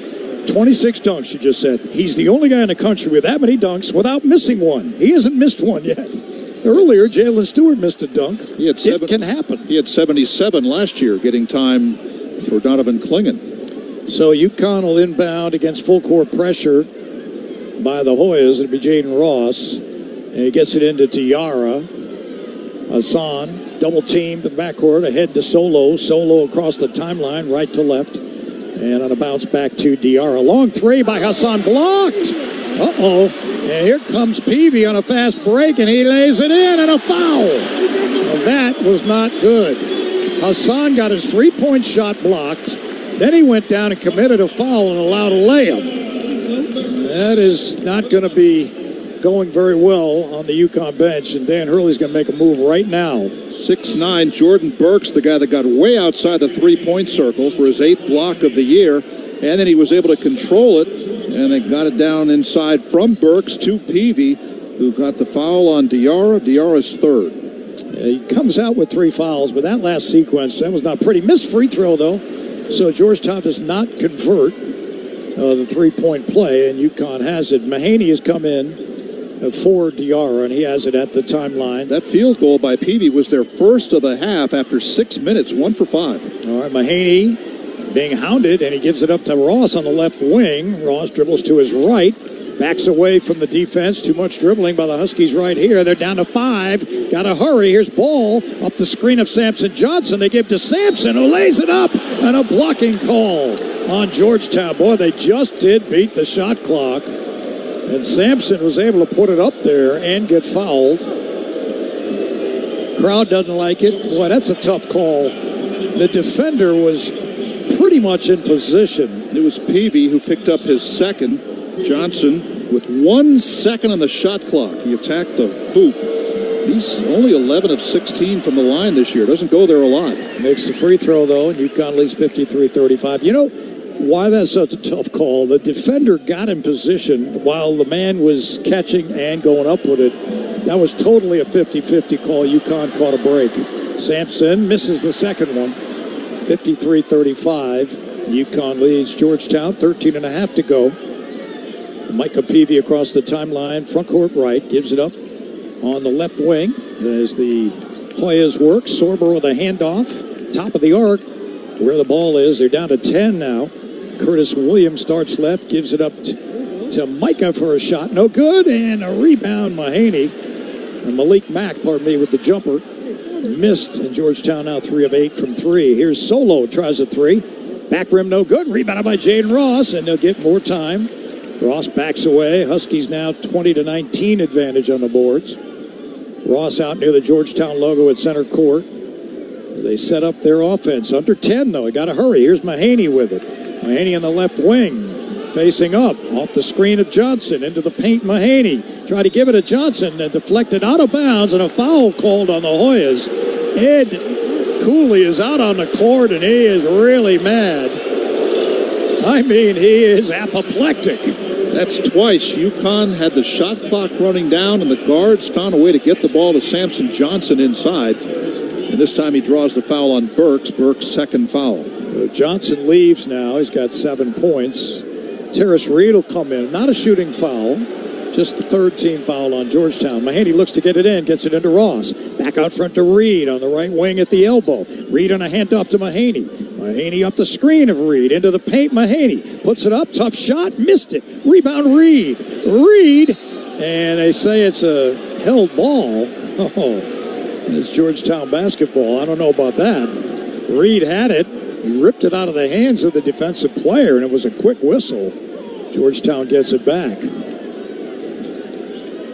Speaker 2: 26 dunks, you just said. He's the only guy in the country with that many dunks without missing one. He hasn't missed one yet. Earlier, Jalen Stewart missed a dunk. It can happen.
Speaker 9: He had 77 last year, getting time for Donovan Clingan.
Speaker 2: So UConn will inbound against full court pressure by the Hoyas. It'll be Jaden Ross. And he gets it into Diarra. Hassan, double teamed in the backcourt, ahead to Solo. Solo across the timeline, right to left. And on a bounce back to Diarra. Long 3 by Hassan, blocked. Uh-oh. And here comes Peavy on a fast break, and he lays it in, and a foul. Well, that was not good. Hassan got his 3-point shot blocked. Then he went down and committed a foul and allowed a layup. That is not going to be going very well on the UConn bench, and Dan Hurley's going to make a move right now.
Speaker 9: 6'9", Jordan Burks, the guy that got way outside the 3-point circle for his 8th block of the year, and then he was able to control it, and they got it down inside from Burks to Peavy, who got the foul on Diarra. Diarra's 3rd.
Speaker 2: He comes out with 3 fouls, but that last sequence, that was not pretty. Missed free throw, though. So Georgetown does not convert the 3-point play, and UConn has it. Mahaney has come in for Diarra, and he has it at the timeline.
Speaker 9: That field goal by Peavy was their first of the half after 6 minutes, 1 for 5.
Speaker 2: All right, Mahaney being hounded, and he gives it up to Ross on the left wing. Ross dribbles to his right, backs away from the defense. Too much dribbling by the Huskies right here. They're down to 5. Got to hurry. Here's Ball up the screen of Samson Johnson. They give to Sampson, who lays it up, and a blocking call on Georgetown. Boy, they just did beat the shot clock, and Sampson was able to put it up there and get fouled. Crowd doesn't like it. Boy, that's a tough call. The defender was pretty much in position.
Speaker 9: It was Peavy who picked up his 2nd. Johnson with 1 second on the shot clock. He attacked the hoop He's only 11 of 16 from the line this year. Doesn't go there a lot.
Speaker 2: Makes the free throw, though, and UConn leads 53-35. You know why that's such a tough call? The defender got in position while the man was catching and going up with it. That was totally a 50-50 call. UConn caught a break. Sampson misses the second one. 53-35. UConn leads Georgetown. 13.5 to go. Micah Peavy across the timeline. Front court right. Gives it up on the left wing as the Hoyas work. Sorber with a handoff. Top of the arc where the ball is. They're down to 10 now. Curtis Williams starts left. Gives it up to Micah for a shot. No good. And a rebound. Mahaney. And Malik Mack, with the jumper. Missed. And Georgetown now 3 of 8 from 3. Here's Solo. Tries a 3. Back rim no good. Rebounded by Jaden Ross. And they'll get more time. Ross backs away. Huskies now 20-19 advantage on the boards. Ross out near the Georgetown logo at center court. They set up their offense. Under 10, though. They got to hurry. Here's Mahaney with it. Mahaney on the left wing. Facing up. Off the screen of Johnson. Into the paint, Mahaney. Tried to give it to Johnson and deflected out of bounds, and a foul called on the Hoyas. Ed Cooley is out on the court, and he is really mad. I mean, he is apoplectic.
Speaker 9: That's twice. UConn had the shot clock running down, and the guards found a way to get the ball to Samson Johnson inside. And this time he draws the foul on Burks. Burks' second foul.
Speaker 2: Johnson leaves now. He's got 7 points. Terrace Reed will come in. Not a shooting foul. Just the third team foul on Georgetown. Mahaney looks to get it in. Gets it into Ross. Back out front to Reed on the right wing at the elbow. Reed on a handoff to Mahaney. Mahaney up the screen of Reed. Into the paint, Mahaney. Puts it up. Tough shot. Missed it. Rebound, Reed. Reed. And they say it's a held ball. Oh, it's Georgetown basketball. I don't know about that. Reed had it. He ripped it out of the hands of the defensive player, and it was a quick whistle. Georgetown gets it back.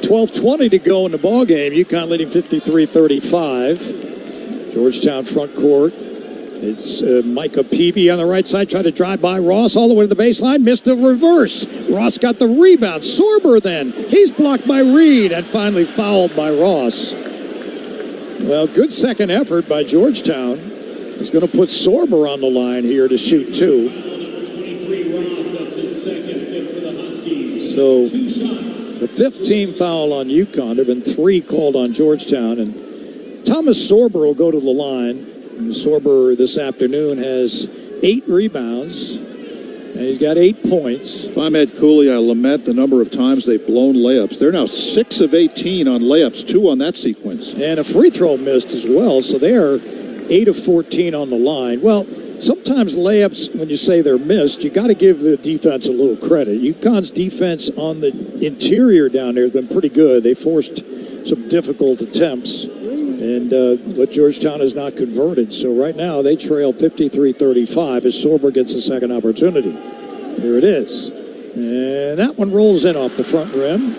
Speaker 2: 12:20 to go in the ball game. UConn leading 53-35. Georgetown front court. It's Micah Peavy on the right side. Tried to drive by Ross all the way to the baseline. Missed the reverse. Ross got the rebound. Sorber then. He's blocked by Reed and finally fouled by Ross. Well, good second effort by Georgetown. He's going to put Sorber on the line here to shoot 2. So the 5th team foul on UConn. There have been 3 called on Georgetown. And Thomas Sorber will go to the line. And Sorber this afternoon has 8 rebounds. And he's got 8 points.
Speaker 9: If I'm Ed Cooley, I lament the number of times they've blown layups. They're now 6 of 18 on layups, 2 on that sequence.
Speaker 2: And a free throw missed as well. So they are 8 of 14 on the line. Well, sometimes layups, when you say they're missed, you got to give the defense a little credit. UConn's defense on the interior down there has been pretty good. They forced some difficult attempts, but Georgetown has not converted. So right now they trail 53-35 as Sorber gets a second opportunity. There it is. And that one rolls in off the front rim.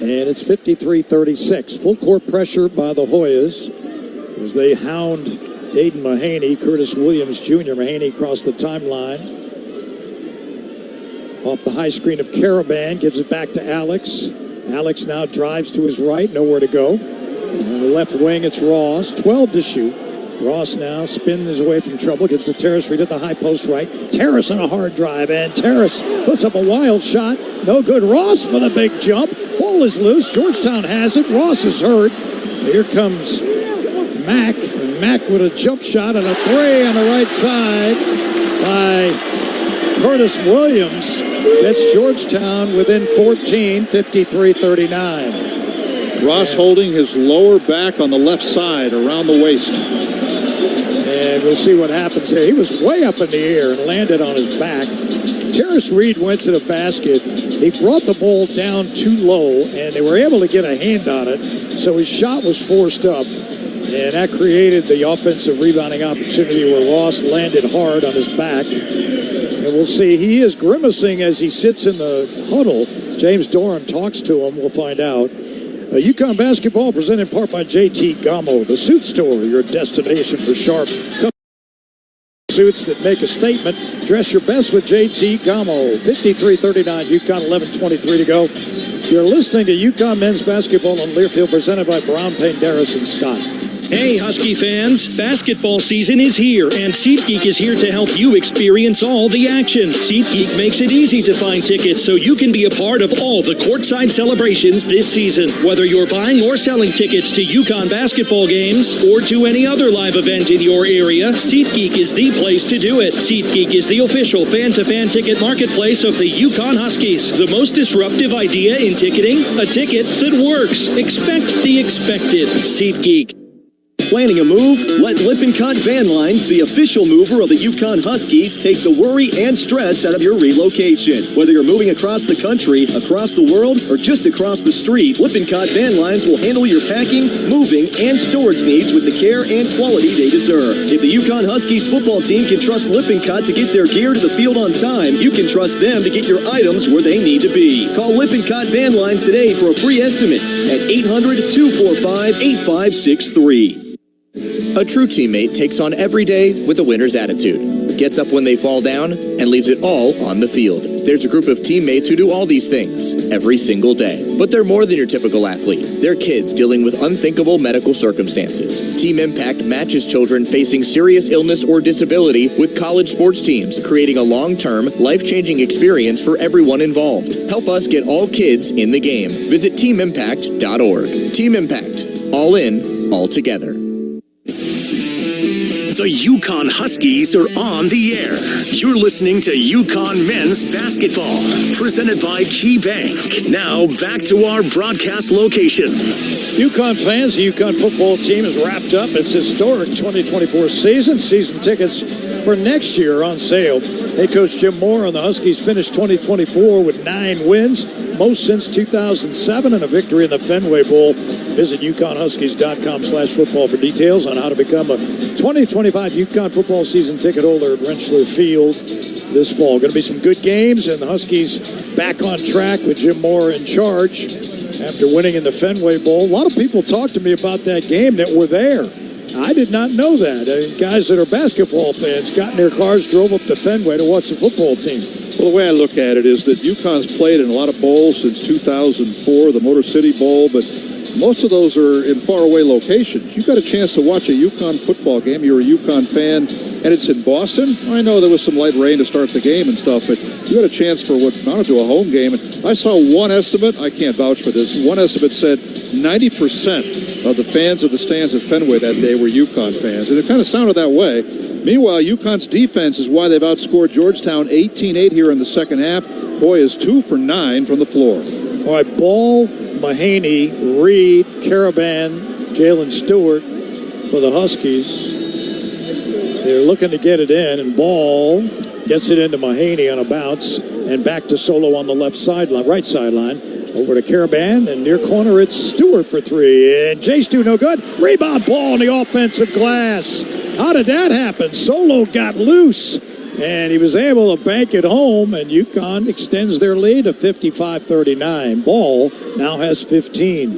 Speaker 2: And it's 53-36. Full court pressure by the Hoyas as they hound Aiden Mahaney. Curtis Williams Jr. Mahaney across the timeline. Off the high screen of Caravan. Gives it back to Alex. Alex now drives to his right. Nowhere to go. On the left wing, it's Ross. 12 to shoot. Ross now spins away from trouble. Gives to Terrace Reed at the high post right. Terrace on a hard drive. And Terrace puts up a wild shot. No good. Ross for the big jump. Ball is loose. Georgetown has it. Ross is hurt. Here comes Mack. And Mack with a jump shot and a 3 on the right side by Curtis Williams. Gets Georgetown within 14, 53-39.
Speaker 9: Ross holding his lower back on the left side around the waist.
Speaker 2: And we'll see what happens there. He was way up in the air and landed on his back. Terrace Reed went to the basket. He brought the ball down too low, and they were able to get a hand on it. So his shot was forced up, and that created the offensive rebounding opportunity where Ross landed hard on his back. And we'll see. He is grimacing as he sits in the huddle. James Doran talks to him. We'll find out. UConn basketball presented in part by JT Gamo, the suit store, your destination for sharp suits that make a statement. Dress your best with JT Gamo. 53-39, UConn, 11:23 to go. You're listening to UConn men's basketball on Learfield, presented by Brown, Payne, Darris, and Scott.
Speaker 7: Hey, Husky fans, basketball season is here, and SeatGeek is here to help you experience all the action. SeatGeek makes it easy to find tickets so you can be a part of all the courtside celebrations this season. Whether you're buying or selling tickets to UConn basketball games or to any other live event in your area, SeatGeek is the place to do it. SeatGeek is the official fan-to-fan ticket marketplace of the UConn Huskies. The most disruptive idea in ticketing, a ticket that works. Expect the expected. SeatGeek.
Speaker 10: Planning a move? Let Lippincott Van Lines, the official mover of the UConn Huskies, take the worry and stress out of your relocation. Whether you're moving across the country, across the world, or just across the street, Lippincott Van Lines will handle your packing, moving, and storage needs with the care and quality they deserve. If the UConn Huskies football team can trust Lippincott to get their gear to the field on time, you can trust them to get your items where they need to be. Call Lippincott Van Lines today for a free estimate at 800-245-8563.
Speaker 21: A true teammate takes on every day with a winner's attitude, gets up when they fall down, and leaves it all on the field. There's a group of teammates who do all these things every single day. But they're more than your typical athlete. They're kids dealing with unthinkable medical circumstances. Team Impact matches children facing serious illness or disability with college sports teams, creating a long-term, life-changing experience for everyone involved. Help us get all kids in the game. Visit teamimpact.org. Team Impact. All in, all together.
Speaker 1: The UConn Huskies are on the air. You're listening to UConn men's basketball, presented by Key Bank. Now back to our broadcast location.
Speaker 2: UConn fans, the UConn football team has wrapped up its historic 2024 season. Season tickets for next year are on sale. Head coach Jim Moore and the Huskies finished 2024 with 9 wins, most since 2007, and a victory in the Fenway Bowl. Visit UConnHuskies.com/football for details on how to become a 2025 UConn football season ticket holder at Rensselaer Field this fall. Going to be some good games, and the Huskies back on track with Jim Moore in charge after winning in the Fenway Bowl. A lot of people talked to me about that game that were there. I did not know that. Guys that are basketball fans got in their cars, drove up to Fenway to watch the football team.
Speaker 9: Well, the way I look at it is that UConn's played in a lot of bowls since 2004, the Motor City Bowl, but most of those are in faraway locations. You got a chance to watch a UConn football game. You're a UConn fan, and it's in Boston. I know there was some light rain to start the game and stuff, but you had a chance for what amounted to a home game. And I saw one estimate. I can't vouch for this. One estimate said 90% of the fans of the stands at Fenway that day were UConn fans, and it kind of sounded that way. Meanwhile, UConn's defense is why they've outscored Georgetown 18-8 here in the second half. Hoyas 2 for 9 from the floor.
Speaker 2: All right, Ball, Mahaney, Reed, Caravan, Jalen Stewart for the Huskies. They're looking to get it in, and Ball gets it into Mahaney on a bounce, and back to Solo on the left sideline, right sideline. Over to Caravan, and near corner it's Stewart for 3. And J-Stu no good. Rebound Ball on the offensive glass. How did that happen? Solo got loose, and he was able to bank it home, and UConn extends their lead to 55-39. Ball now has 15.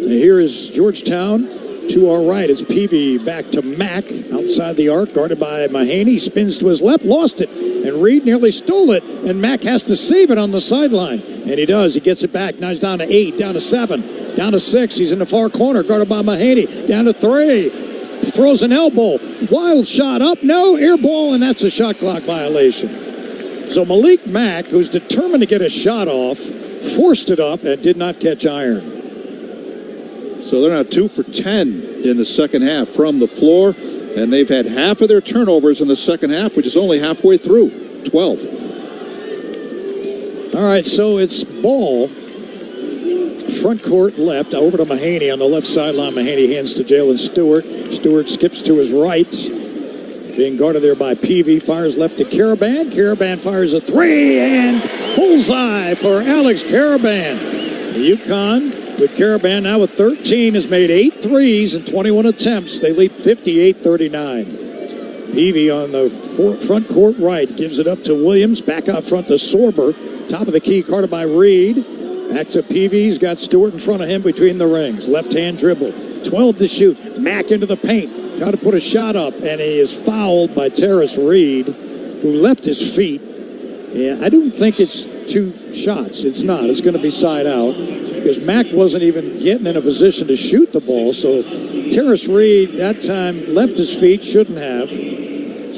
Speaker 2: And here is Georgetown. To our right, it's Peavy back to Mack outside the arc, guarded by Mahaney. Spins to his left, lost it, and Reed nearly stole it, and Mack has to save it on the sideline. And he does. He gets it back. Now he's down to 8, down to 7, down to 6. He's in the far corner, guarded by Mahaney. Down to 3. Throws an elbow. Wild shot up. No, air ball, and that's a shot clock violation. So Malik Mack, who's determined to get a shot off, forced it up and did not catch iron.
Speaker 9: So they're now 2 for 10 in the second half from the floor, and they've had half of their turnovers in the second half, which is only halfway through, 12.
Speaker 2: All right, so it's Ball, front court left, over to Mahaney on the left sideline. Mahaney hands to Jalen Stewart. Stewart skips to his right, being guarded there by Peavy. Fires left to Caravan. Caravan fires a 3, and bullseye for Alex Caravan. UConn, with Caravan now with 13, has made 8 threes in 21 attempts. They lead 58-39. Peavy on the front court right gives it up to Williams. Back out front to Sorber. Top of the key, guarded by Reed. Back to Peavy. He's got Stewart in front of him between the rings. Left-hand dribble. 12 to shoot. Mack into the paint. Trying to put a shot up, and he is fouled by Terrace Reed, who left his feet. And I don't think it's 2 shots. It's not. It's going to be side out because Mack wasn't even getting in a position to shoot the ball. So Terrace Reed that time left his feet, shouldn't have.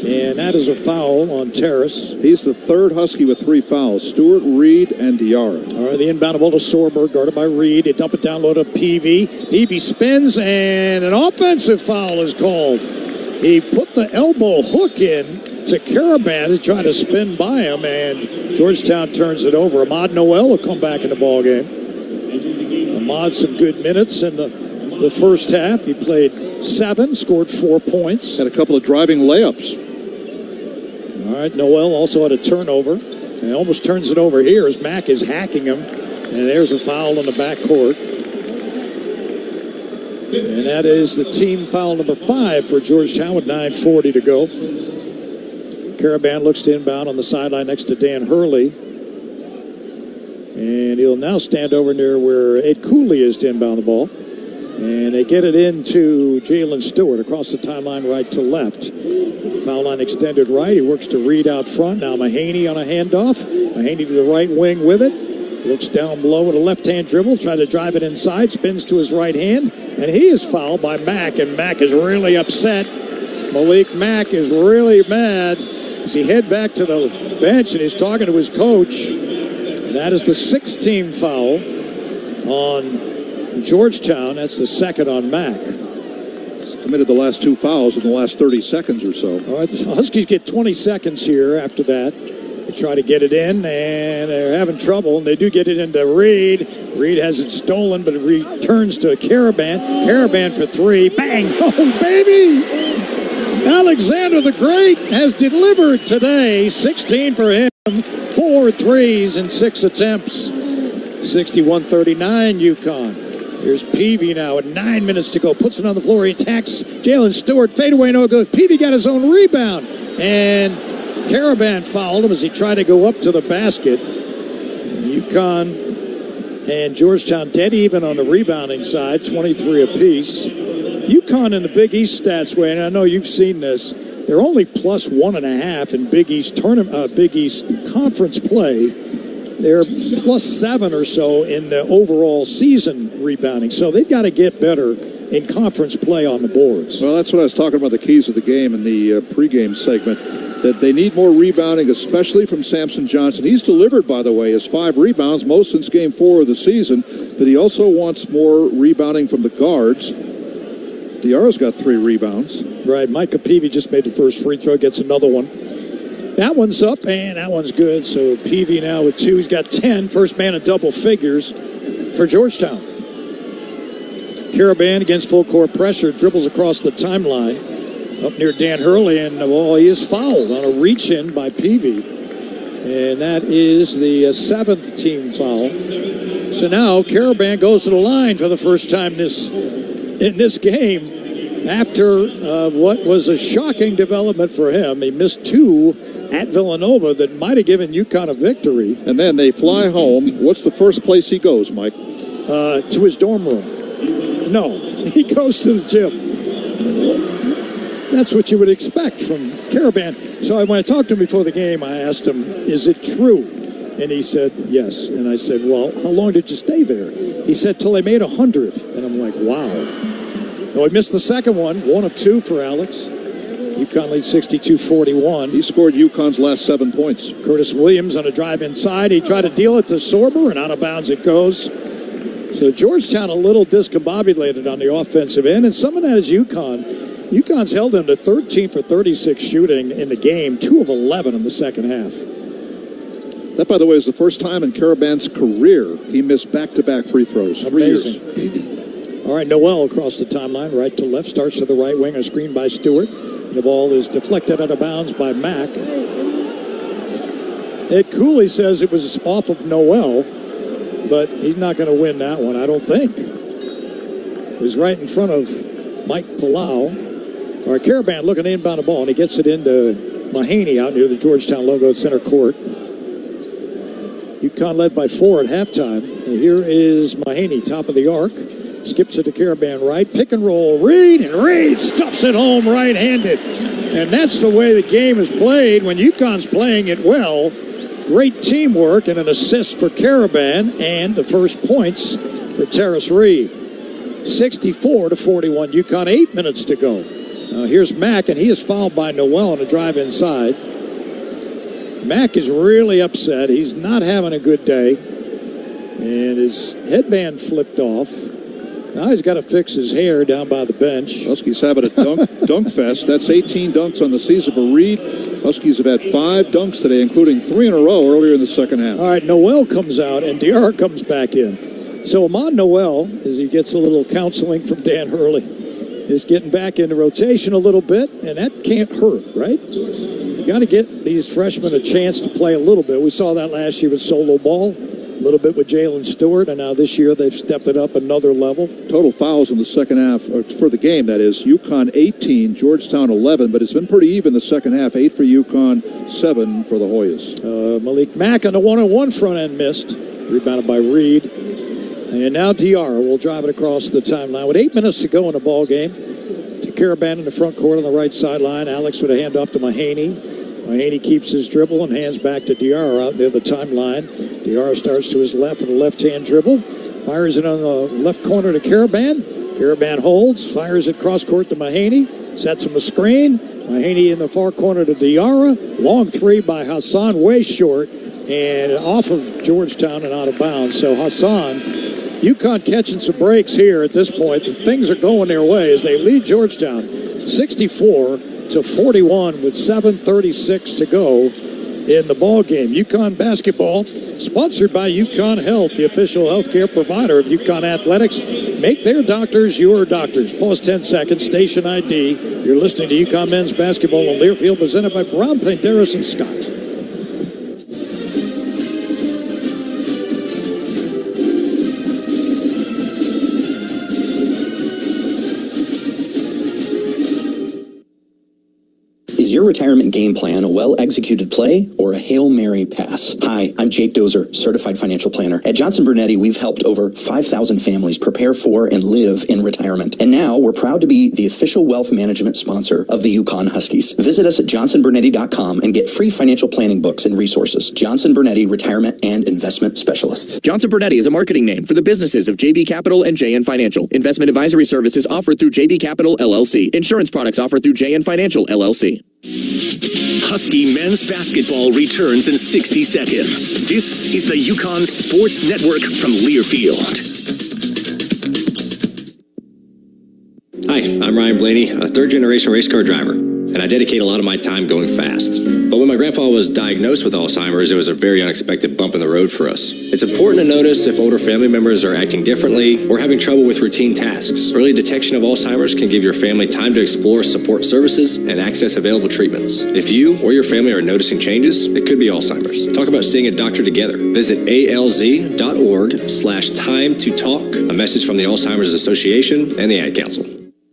Speaker 2: And that is a foul on Terrace.
Speaker 9: He's the third Husky with 3 fouls. Stewart, Reed, and Diarra.
Speaker 2: All right, the inbound ball to Sorber, guarded by Reed. They dump it down low to Peavy. Peavy spins, and an offensive foul is called. He put the elbow hook in to Caravan to try to spin by him, and Georgetown turns it over. Ahmad Noel will come back in the ball game. Ahmad some good minutes in the first half. He played 7, scored 4 points.
Speaker 9: Had a couple of driving layups.
Speaker 2: All right, Noel also had a turnover. And almost turns it over here as Mack is hacking him. And there's a foul in the backcourt. And that is the team foul number 5 for Georgetown with 9:40 to go. Caravan looks to inbound on the sideline next to Dan Hurley. And he'll now stand over near where Ed Cooley is to inbound the ball. And they get it into Jalen Stewart across the timeline right to left. Foul line extended right. He works to Reed out front. Now Mahaney on a handoff. Mahaney to the right wing with it. Looks down below with a left-hand dribble. Try to drive it inside. Spins to his right hand. And he is fouled by Mack. And Mack is really upset. Malik Mack is really mad as he head back to the bench and he's talking to his coach. And that is the 6th team foul on Georgetown. That's the 2nd on Mack.
Speaker 9: He's committed the last 2 fouls in the last 30 seconds or so.
Speaker 2: All right, the Huskies get 20 seconds here after that. They try to get it in, and they're having trouble, and they do get it into Reed. Reed has it stolen, but it returns to Caravan. Caravan for 3. Bang! Oh, baby! Alexander the Great has delivered today. 16 for him. 4 threes in 6 attempts. 61-39 UConn. Here's Peavy now at 9 minutes to go. Puts it on the floor. He attacks Jalen Stewart. Fadeaway, no good. Peavy got his own rebound. And Caravan fouled him as he tried to go up to the basket. UConn and Georgetown dead even on the rebounding side, 23 apiece. UConn in the Big East stats, Wayne, I know you've seen this. They're only plus 1.5 in Big East Big East conference play. They're plus 7 or so in the overall season rebounding. So they've got to get better in conference play on the boards.
Speaker 9: Well, that's what I was talking about, the keys of the game in the pregame segment, that they need more rebounding, especially from Samson Johnson. He's delivered, by the way, his 5 rebounds, most since Game 4 of the season, but he also wants more rebounding from the guards. Diarra's got 3 rebounds.
Speaker 2: Right, Micah Peavy just made the first free throw, gets another one. That one's up, and that one's good. So Peavy now with 2. He's got 10. First man in double figures for Georgetown. Caravan against full court pressure, dribbles across the timeline up near Dan Hurley, and he is fouled on a reach-in by Peavy. And that is the 7th team foul. So now Caravan goes to the line for the first time in this game. After what was a shocking development for him. He missed 2 at Villanova that might have given UConn a victory.
Speaker 9: And then they fly home. What's the first place he goes, Mike?
Speaker 2: To his dorm room. No, he goes to the gym. That's what you would expect from Caravan. So when I talked to him before the game, I asked him, is it true? And he said, yes. And I said, well, how long did you stay there? He said, till they made 100. And I'm like, wow. No, he missed the second one. 1 of 2 for Alex. UConn leads 62-41.
Speaker 9: He scored UConn's last 7 points.
Speaker 2: Curtis Williams on a drive inside. He tried to deal it to Sorber, and out of bounds it goes. So Georgetown a little discombobulated on the offensive end, and some of that is UConn. UConn's held him to 13 for 36 shooting in the game, 2 of 11 in the second half.
Speaker 9: That, by the way, is the first time in Caravan's career he missed back-to-back free throws.
Speaker 2: Amazing.
Speaker 9: 3 years.
Speaker 2: All right, Noel across the timeline, right to left, starts to the right wing, a screen by Stewart. The ball is deflected out of bounds by Mack. Ed Cooley says it was off of Noel, but he's not going to win that one, I don't think. It was right in front of Mike Palau. All right, Caravan looking to inbound the ball, and he gets it into Mahaney out near the Georgetown logo at center court. UConn led by 4 at halftime. And here is Mahaney, top of the arc. skips it to Caravan right. Pick and roll, Reed, and Reed stuffs it home right-handed. And that's the way the game is played when UConn's playing it well. Great teamwork and an assist for Caravan, and the first points for Terrace Reed. 64-41 UConn, 8 minutes to go. Here's Mack, and he is fouled by Noel on a drive inside. Mack is really upset. He's not having a good day. And his headband flipped off. Now he's got to fix his hair down by the bench.
Speaker 9: Huskies having a dunk fest. That's 18 dunks on the season for Reed. Huskies have had 5 dunks today, including 3 in a row earlier in the second half.
Speaker 2: All right, Noel comes out, and Diarra comes back in. So Amon Noel, as he gets a little counseling from Dan Hurley, is getting back into rotation a little bit, and that can't hurt, right? You got to get these freshmen a chance to play a little bit. We saw that last year with solo ball, a little bit with Jalen Stewart, and now this year they've stepped it up another level.
Speaker 9: Total fouls in the second half, or for the game, that is. UConn 18, Georgetown 11, but it's been pretty even the second half. 8 for UConn, 7 for the Hoyas.
Speaker 2: Malik Mack on the one-on-one front end missed. Rebounded by Reed. And now Diarra will drive it across the timeline with 8 minutes to go in the ball game. To Caravan in the front court on the right sideline. Alex with a handoff to Mahaney. Mahaney keeps his dribble and hands back to Diarra out near the timeline. Diarra starts to his left with a left-hand dribble. Fires it on the left corner to Caravan. Caravan holds. Fires it cross-court to Mahaney. Sets him a screen. Mahaney in the far corner to Diarra. Long three by Hassan, way short. And off of Georgetown and out of bounds. So Hassan, UConn catching some breaks here at this point. Things are going their way as they lead Georgetown 64-41 with 7:36 to go in the ball game. UConn basketball sponsored by UConn Health, the official healthcare provider of UConn Athletics. Make their doctors your doctors. Pause 10 seconds. Station ID. You're listening to UConn men's basketball on Learfield, presented by Brown, Painteris, and Scott.
Speaker 12: Is your retirement game plan a well-executed play or a Hail Mary pass? Hi, I'm Jake Dozer, Certified Financial Planner. At Johnson Brunetti, we've helped over 5,000 families prepare for and live in retirement. And now we're proud to be the official wealth management sponsor of the UConn Huskies. Visit us at johnsonbrunetti.com and get free financial planning books and resources. Johnson Brunetti, Retirement and Investment Specialists.
Speaker 21: Johnson Brunetti is a marketing name for the businesses of JB Capital and JN Financial. Investment advisory services offered through JB Capital, LLC. Insurance products offered through JN Financial, LLC.
Speaker 1: Husky men's basketball returns in 60 seconds. This is the UConn Sports Network from Learfield.
Speaker 15: Hi, I'm Ryan Blaney, a third-generation race car driver, and I dedicate a lot of my time going fast. But when my grandpa was diagnosed with Alzheimer's, it was a very unexpected bump in the road for us. It's important to notice if older family members are acting differently or having trouble with routine tasks. Early detection of Alzheimer's can give your family time to explore support services and access available treatments. If you or your family are noticing changes, it could be Alzheimer's. Talk about seeing a doctor together. Visit alz.org/time to talk. A message from the Alzheimer's Association and the Ad Council.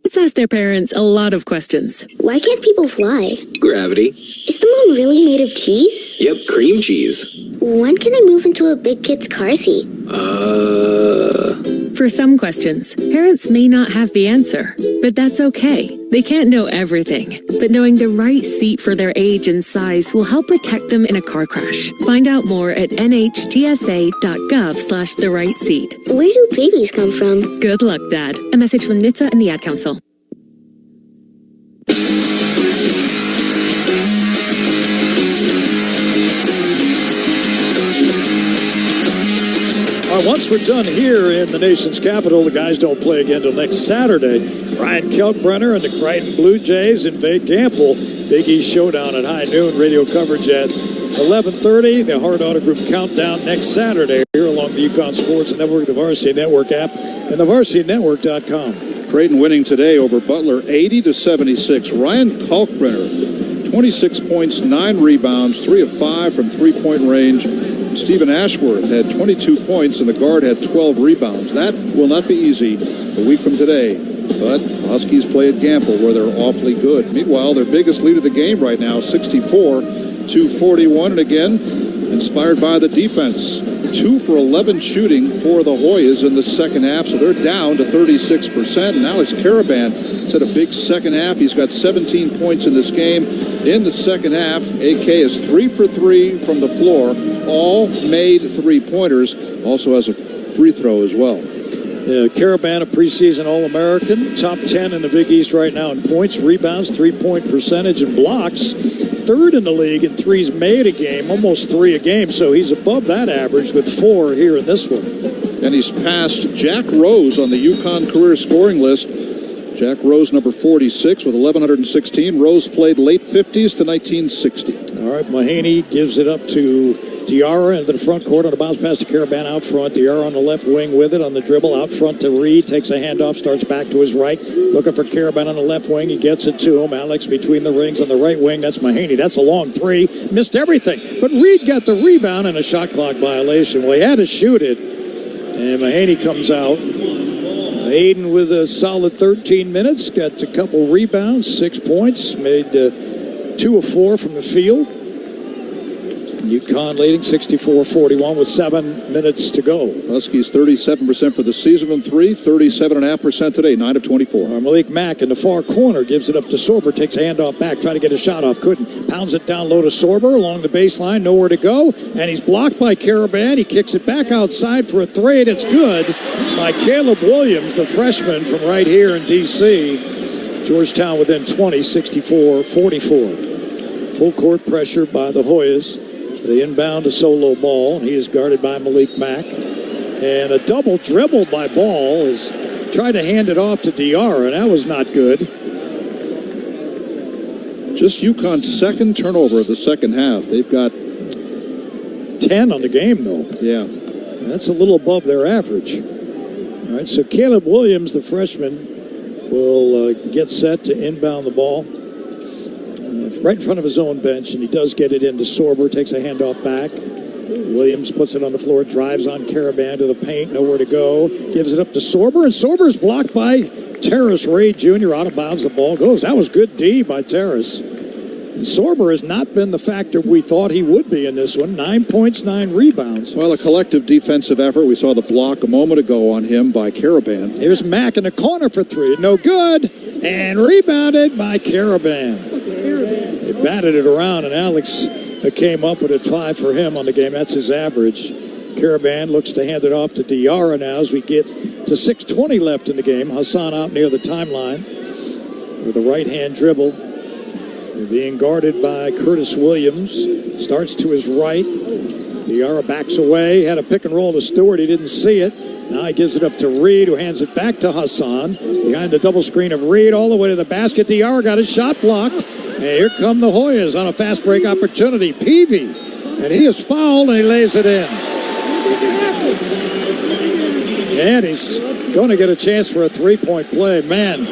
Speaker 18: Let's ask their parents a lot of questions.
Speaker 23: Why can't people fly?
Speaker 20: Gravity.
Speaker 23: Is the moon really made of cheese?
Speaker 20: Yep, cream cheese.
Speaker 23: When can I move into a big kid's car seat?
Speaker 18: For some questions, parents may not have the answer, but that's okay. They can't know everything, but knowing the right seat for their age and size will help protect them in a car crash. Find out more at nhtsa.gov/the-right-seat.
Speaker 23: Where do babies come from?
Speaker 18: Good luck, Dad. A message from NHTSA and the Ad Council.
Speaker 2: Once we're done here in the nation's capital, the guys don't play again until next Saturday. Ryan Kelkbrenner and the Crichton Blue Jays invade Gamble. Big East Showdown at high noon. Radio coverage at 11:30. The Hard Auto Group Countdown next Saturday here along the UConn Sports Network, the Varsity Network app, and the varsitynetwork.com.
Speaker 9: Creighton winning today over Butler 80-76. Ryan Kalkbrenner, 26 points, 9 rebounds, 3 of 5 from three-point range. Stephen Ashworth had 22 points, and the guard had 12 rebounds. That will not be easy a week from today. But Huskies play at Gamble, where they're awfully good. Meanwhile, their biggest lead of the game right now, 64-41. And again, inspired by the defense. 2 for 11 shooting for the Hoyas in the second half, so they're down to 36%. And Alex Caravan has had a big second half. He's got 17 points in this game. In the second half, AK is 3 for 3 from the floor, all made three-pointers, also has a free throw as well.
Speaker 2: Caravan, a preseason All-American, top 10 in the Big East right now in points, rebounds, three-point percentage, and blocks. Third in the league in threes made a game, almost 3 a game, so he's above that average with 4 here in this one.
Speaker 9: And he's passed Jack Rose on the UConn career scoring list. Jack Rose, number 46, with 1,116. Rose played late 50s to 1960.
Speaker 2: All right, Mahaney gives it up to Diarra into the front court on a bounce pass to Caravan out front. Diarra on the left wing with it on the dribble out front to Reed. Takes a handoff, starts back to his right. Looking for Caravan on the left wing. He gets it to him. Alex between the rings on the right wing. That's Mahaney. That's a long 3. Missed everything. But Reed got the rebound and a shot clock violation. Well, he had to shoot it. And Mahaney comes out. Aiden with a solid 13 minutes. Got a couple rebounds, 6 points. Made 2 of 4 from the field. UConn leading 64-41 with 7 minutes to go.
Speaker 9: Huskies 37% for the season from 3, 37.5% today, 9 of 24.
Speaker 2: Malik Mack in the far corner gives it up to Sorber, takes a handoff back, trying to get a shot off, couldn't. Pounds it down low to Sorber along the baseline, nowhere to go, and he's blocked by Caravan. He kicks it back outside for a 3, and it's good by Caleb Williams, the freshman from right here in D.C. Georgetown within 20, 64-44. Full court pressure by the Hoyas. They inbound a solo ball, and he is guarded by Malik Mack. And a double dribble by Ball is tried to hand it off to Diarra, and that was not good.
Speaker 9: Just UConn's second turnover of the second half. They've got
Speaker 2: 10 on the game, though.
Speaker 9: Yeah.
Speaker 2: That's a little above their average. All right, so Caleb Williams, the freshman, will get set to inbound the ball. Right in front of his own bench, and he does get it into Sorber, takes a handoff back. Williams puts it on the floor, drives on Caravan to the paint, nowhere to go. Gives it up to Sorber, and Sorber's blocked by Terrace Ray Jr. Out of bounds, the ball goes. That was good D by Terrace. And Sorber has not been the factor we thought he would be in this one. 9 points, 9 rebounds.
Speaker 9: Well, a collective defensive effort. We saw the block a moment ago on him by Caravan.
Speaker 2: Here's Mack in the corner for 3. No good. And rebounded by Caravan. They batted it around, and Alex came up with it 5 for him on the game. That's his average. Caravan looks to hand it off to Diarra now as we get to 6:20 left in the game. Hassan out near the timeline with a right-hand dribble. They're being guarded by Curtis Williams. Starts to his right. Diarra backs away. Had a pick and roll to Stewart. He didn't see it. Now he gives it up to Reed, who hands it back to Hassan. Behind the double screen of Reed, all the way to the basket. Diarra got his shot blocked. And here come the Hoyas on a fast break opportunity. Peavy. And he is fouled, and he lays it in. And he's going to get a chance for a 3-point play. Man,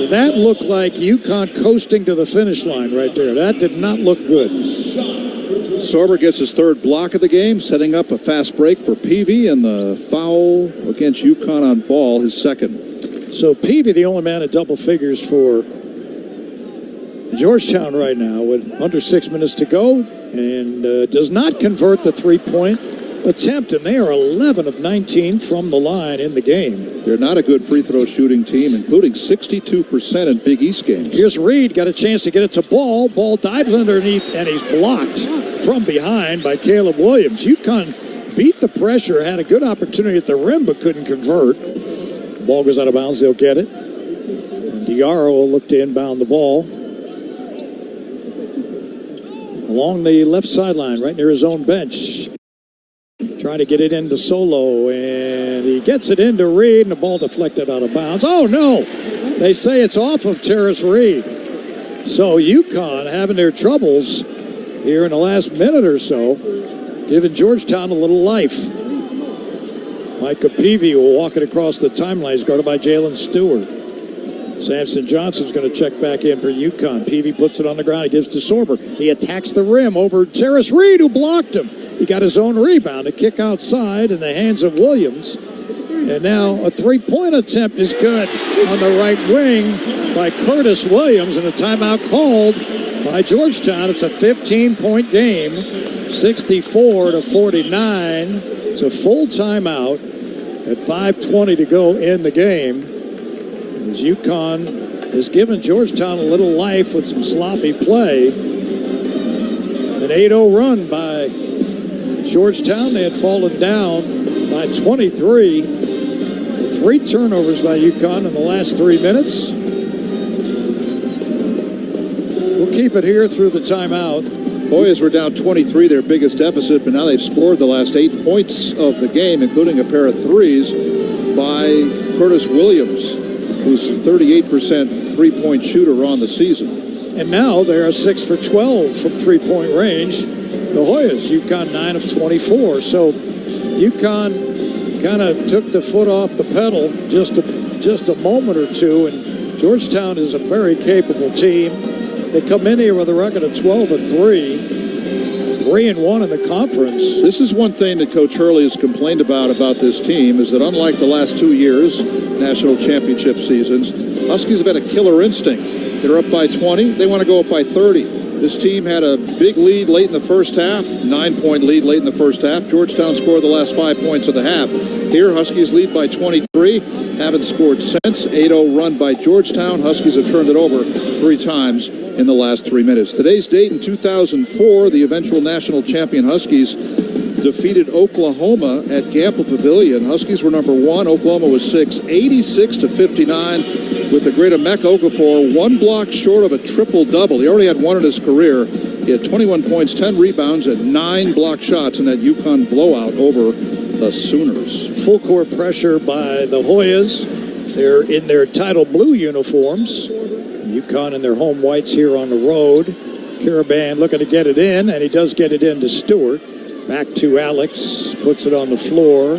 Speaker 2: that looked like UConn coasting to the finish line right there. That did not look good.
Speaker 9: Sorber gets his 3rd block of the game, setting up a fast break for Peavy, and the foul against UConn on Ball, his 2nd.
Speaker 2: So Peavy, the only man at double figures for Georgetown right now with under 6 minutes to go, and does not convert the 3-point attempt, and they are 11 of 19 from the line in the game.
Speaker 9: They're not a good free throw shooting team, including 62% in Big East games.
Speaker 2: Here's Reed, got a chance to get it to Ball. Ball dives underneath, and he's blocked from behind by Caleb Williams. UConn beat the pressure, had a good opportunity at the rim, but couldn't convert. Ball goes out of bounds, they'll get it. And Diarra will look to inbound the ball. Along the left sideline, right near his own bench. Trying to get it into Solo, and he gets it into Reed, and the ball deflected out of bounds. Oh, no! They say it's off of Terrace Reed. So UConn having their troubles here in the last minute or so, giving Georgetown a little life. Micah Peavy will walk it across the timeline. He's guarded by Jalen Stewart. Samson Johnson's going to check back in for UConn. Peavy puts it on the ground. He gives to Sorber. He attacks the rim over Terrace Reed, who blocked him. He got his own rebound. A kick outside in the hands of Williams. And now a 3-point attempt is good on the right wing. by Curtis Williams, and a timeout called by Georgetown. It's a 15-point game, 64-49. It's a full timeout at 5:20 to go in the game. As UConn has given Georgetown a little life with some sloppy play. An 8-0 run by Georgetown. They had fallen down by 23. 3 turnovers by UConn in the last 3 minutes. We'll keep it here through the timeout.
Speaker 9: Hoyas were down 23, their biggest deficit, but now they've scored the last 8 points of the game, including a pair of threes by Curtis Williams, who's a 38% three-point shooter on the season.
Speaker 2: And now they are 6 for 12 from three-point range. The Hoyas, UConn 9 of 24. So UConn kind of took the foot off the pedal just a moment or two, and Georgetown is a very capable team. They come in here with a record of 12-3, 3-1 in the conference.
Speaker 9: This is one thing that Coach Hurley has complained about this team, is that unlike the last 2 years, national championship seasons, Huskies have had a killer instinct. They're up by 20, they want to go up by 30. This team had a big lead late in the first half, 9-point lead late in the first half. Georgetown scored the last 5 points of the half. Here, Huskies lead by 23, haven't scored since. 8-0 run by Georgetown. Huskies have turned it over 3 times in the last 3 minutes. Today's date in 2004, the eventual national champion Huskies defeated Oklahoma at Gamble Pavilion. Huskies were number 1. Oklahoma was 6, 86-59, with the great Emeka Okafor 1 block short of a triple-double. He already had 1 in his career. He had 21 points, 10 rebounds, and 9 block shots in that UConn blowout over the Sooners.
Speaker 2: Full court pressure by the Hoyas. They're in their title blue uniforms. UConn in their home whites here on the road. Caravan looking to get it in, and he does get it in to Stewart. Back to Alex, puts it on the floor.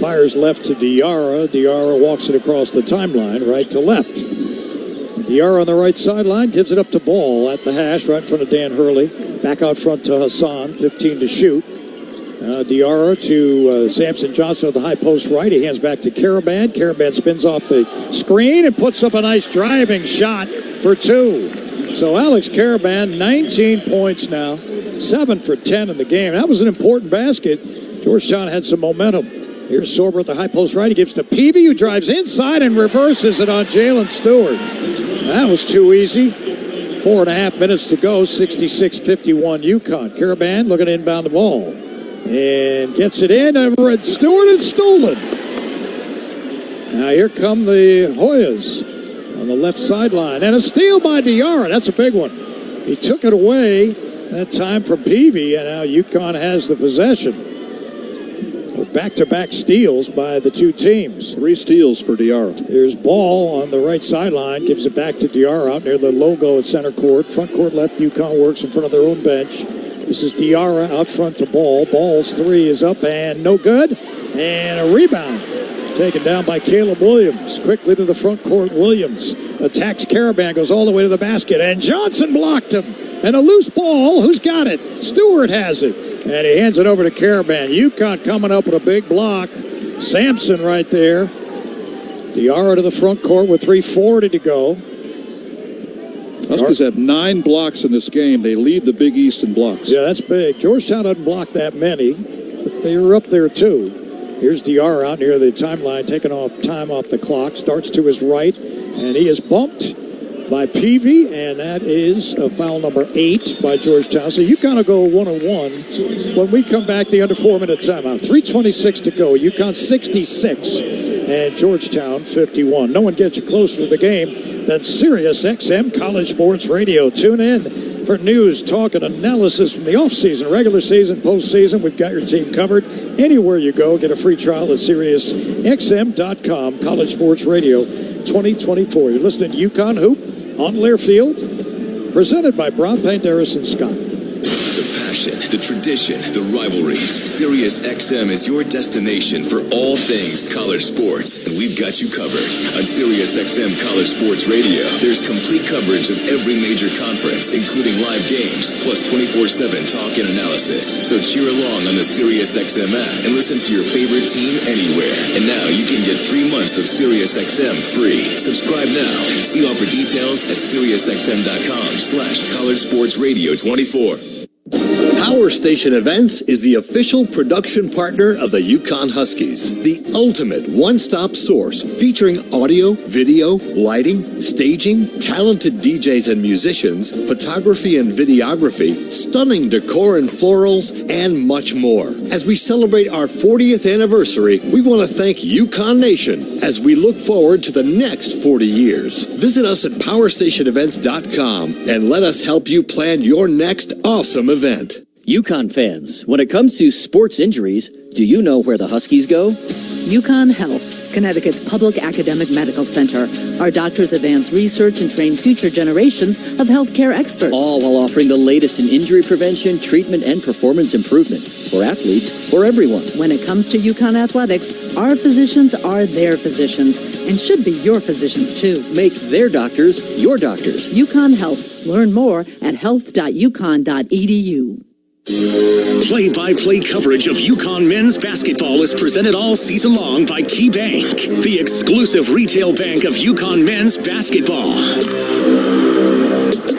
Speaker 2: Fires left to Diarra. Diarra walks it across the timeline, right to left. Diarra on the right sideline gives it up to Ball at the hash, right in front of Dan Hurley. Back out front to Hassan, 15 to shoot. Diarra to Samson Johnson at the high post right. He hands back to Caravan. Caravan spins off the screen and puts up a nice driving shot for 2. So Alex Caravan, 19 points now, 7 for 10 in the game. That was an important basket. Georgetown had some momentum. Here's Sorber at the high post right. He gives to Peavy, who drives inside and reverses it on Jalen Stewart. That was too easy. 4.5 minutes to go, 66-51 UConn. Caravan looking to inbound the ball. And gets it in, and Stewart and stolen. Now here come the Hoyas on the left sideline. And a steal by Diarra. That's a big one. He took it away that time from Peavy, and now UConn has the possession. So back-to-back steals by the two teams.
Speaker 9: 3 steals for Diarra.
Speaker 2: Here's Ball on the right sideline. Gives it back to Diarra out near the logo at center court. Front court left, UConn works in front of their own bench. This is Diarra out front to Ball. Ball's 3 is up and no good. And a rebound taken down by Caleb Williams. Quickly to the front court. Williams attacks Caravan, goes all the way to the basket, and Johnson blocked him. And a loose ball. Who's got it? Stewart has it. And he hands it over to Caravan. UConn coming up with a big block. Sampson right there. Diarra to the front court with 3:40 to go.
Speaker 9: Huskies have 9 blocks in this game. They lead the Big East in blocks.
Speaker 2: Yeah, that's big. Georgetown doesn't block that many, but they were up there too. Here's Diarra out near the timeline, taking off time off the clock. Starts to his right, and he is bumped by Peavy, and that is foul number 8 by Georgetown. So you gotta go 1-on-1. When we come back, the under 4-minute timeout. 3:26 to go. UConn 66 and Georgetown 51. No one gets you closer to the game than Sirius XM College Sports Radio. Tune in for news, talk, and analysis from the offseason, regular season, postseason. We've got your team covered. Anywhere you go, get a free trial at SiriusXM.com. College Sports Radio 2024. You're listening to UConn Hoop on Learfield, presented by Brown Paint Harrison Scott.
Speaker 17: The passion, the tradition, the rivalries. Sirius XM is your destination for all things college sports, and we've got you covered. On Sirius XM College Sports Radio, there's complete coverage of every major conference, including live games, plus 24/7 talk and analysis. So cheer along on the Sirius XM app and listen to your favorite team anywhere. And now you can get 3 months of Sirius XM free. Subscribe now. See offer details at SiriusXM.com/College Sports Radio 24.
Speaker 6: Power Station Events is the official production partner of the UConn Huskies, the ultimate one-stop source featuring audio, video, lighting, staging, talented DJs and musicians, photography and videography, stunning decor and florals, and much more. As we celebrate our 40th anniversary, we want to thank UConn Nation as we look forward to the next 40 years. Visit us at PowerStationEvents.com and let us help you plan your next awesome event.
Speaker 13: UConn fans, when it comes to sports injuries, do you know where the Huskies go?
Speaker 14: UConn Health, Connecticut's public academic medical center. Our doctors advance research and train future generations of healthcare experts.
Speaker 13: All while offering the latest in injury prevention, treatment, and performance improvement for athletes, for everyone.
Speaker 14: When it comes to UConn athletics, our physicians are their physicians and should be your physicians too.
Speaker 13: Make their doctors your doctors.
Speaker 14: UConn Health. Learn more at health.uconn.edu.
Speaker 1: Play-by-play coverage of UConn men's basketball is presented all season long by KeyBank, the exclusive retail bank of UConn men's basketball.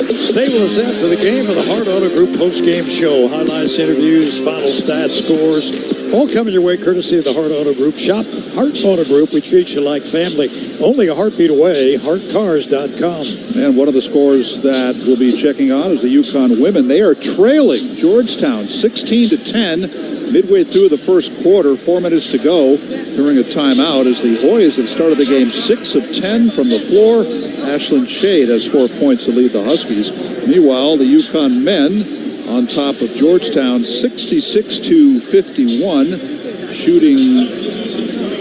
Speaker 2: Stay with us after the game for the Hart Auto Group post-game show. Highlights, interviews, final stats, scores, all coming your way courtesy of the Hart Auto Group. Shop Hart Auto Group. We treat you like family. Only a heartbeat away. HartCars.com.
Speaker 9: And one of the scores that we'll be checking on is the UConn women. They are trailing Georgetown 16-10 midway through the first quarter. 4 minutes to go during a timeout as the Hoyas have started the game 6 of 10 from the floor. Ashlyn Shade has 4 points to lead the Huskies. Meanwhile, the UConn men on top of Georgetown 66-51, shooting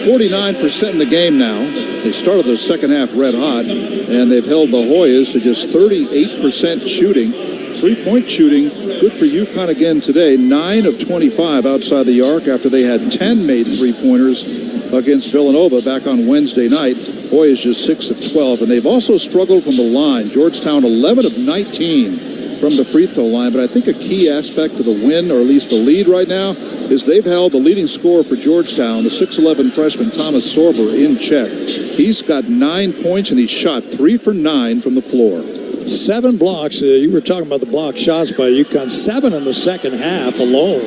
Speaker 9: 49% in the game now. They started the second half red hot, and they've held the Hoyas to just 38% shooting. 3-point shooting, good for UConn again today. 9 of 25 outside the arc after they had 10 made three-pointers against Villanova back on Wednesday night. Hoyas just 6 of 12, and they've also struggled from the line. Georgetown 11 of 19 from the free throw line, but I think a key aspect of the win, or at least the lead right now, is they've held the leading scorer for Georgetown, the 6'11 freshman Thomas Sorber, in check. He's got 9 points, and he shot 3 for 9 from the floor.
Speaker 2: 7 blocks. You were talking about the block shots by UConn. 7 in the second half alone,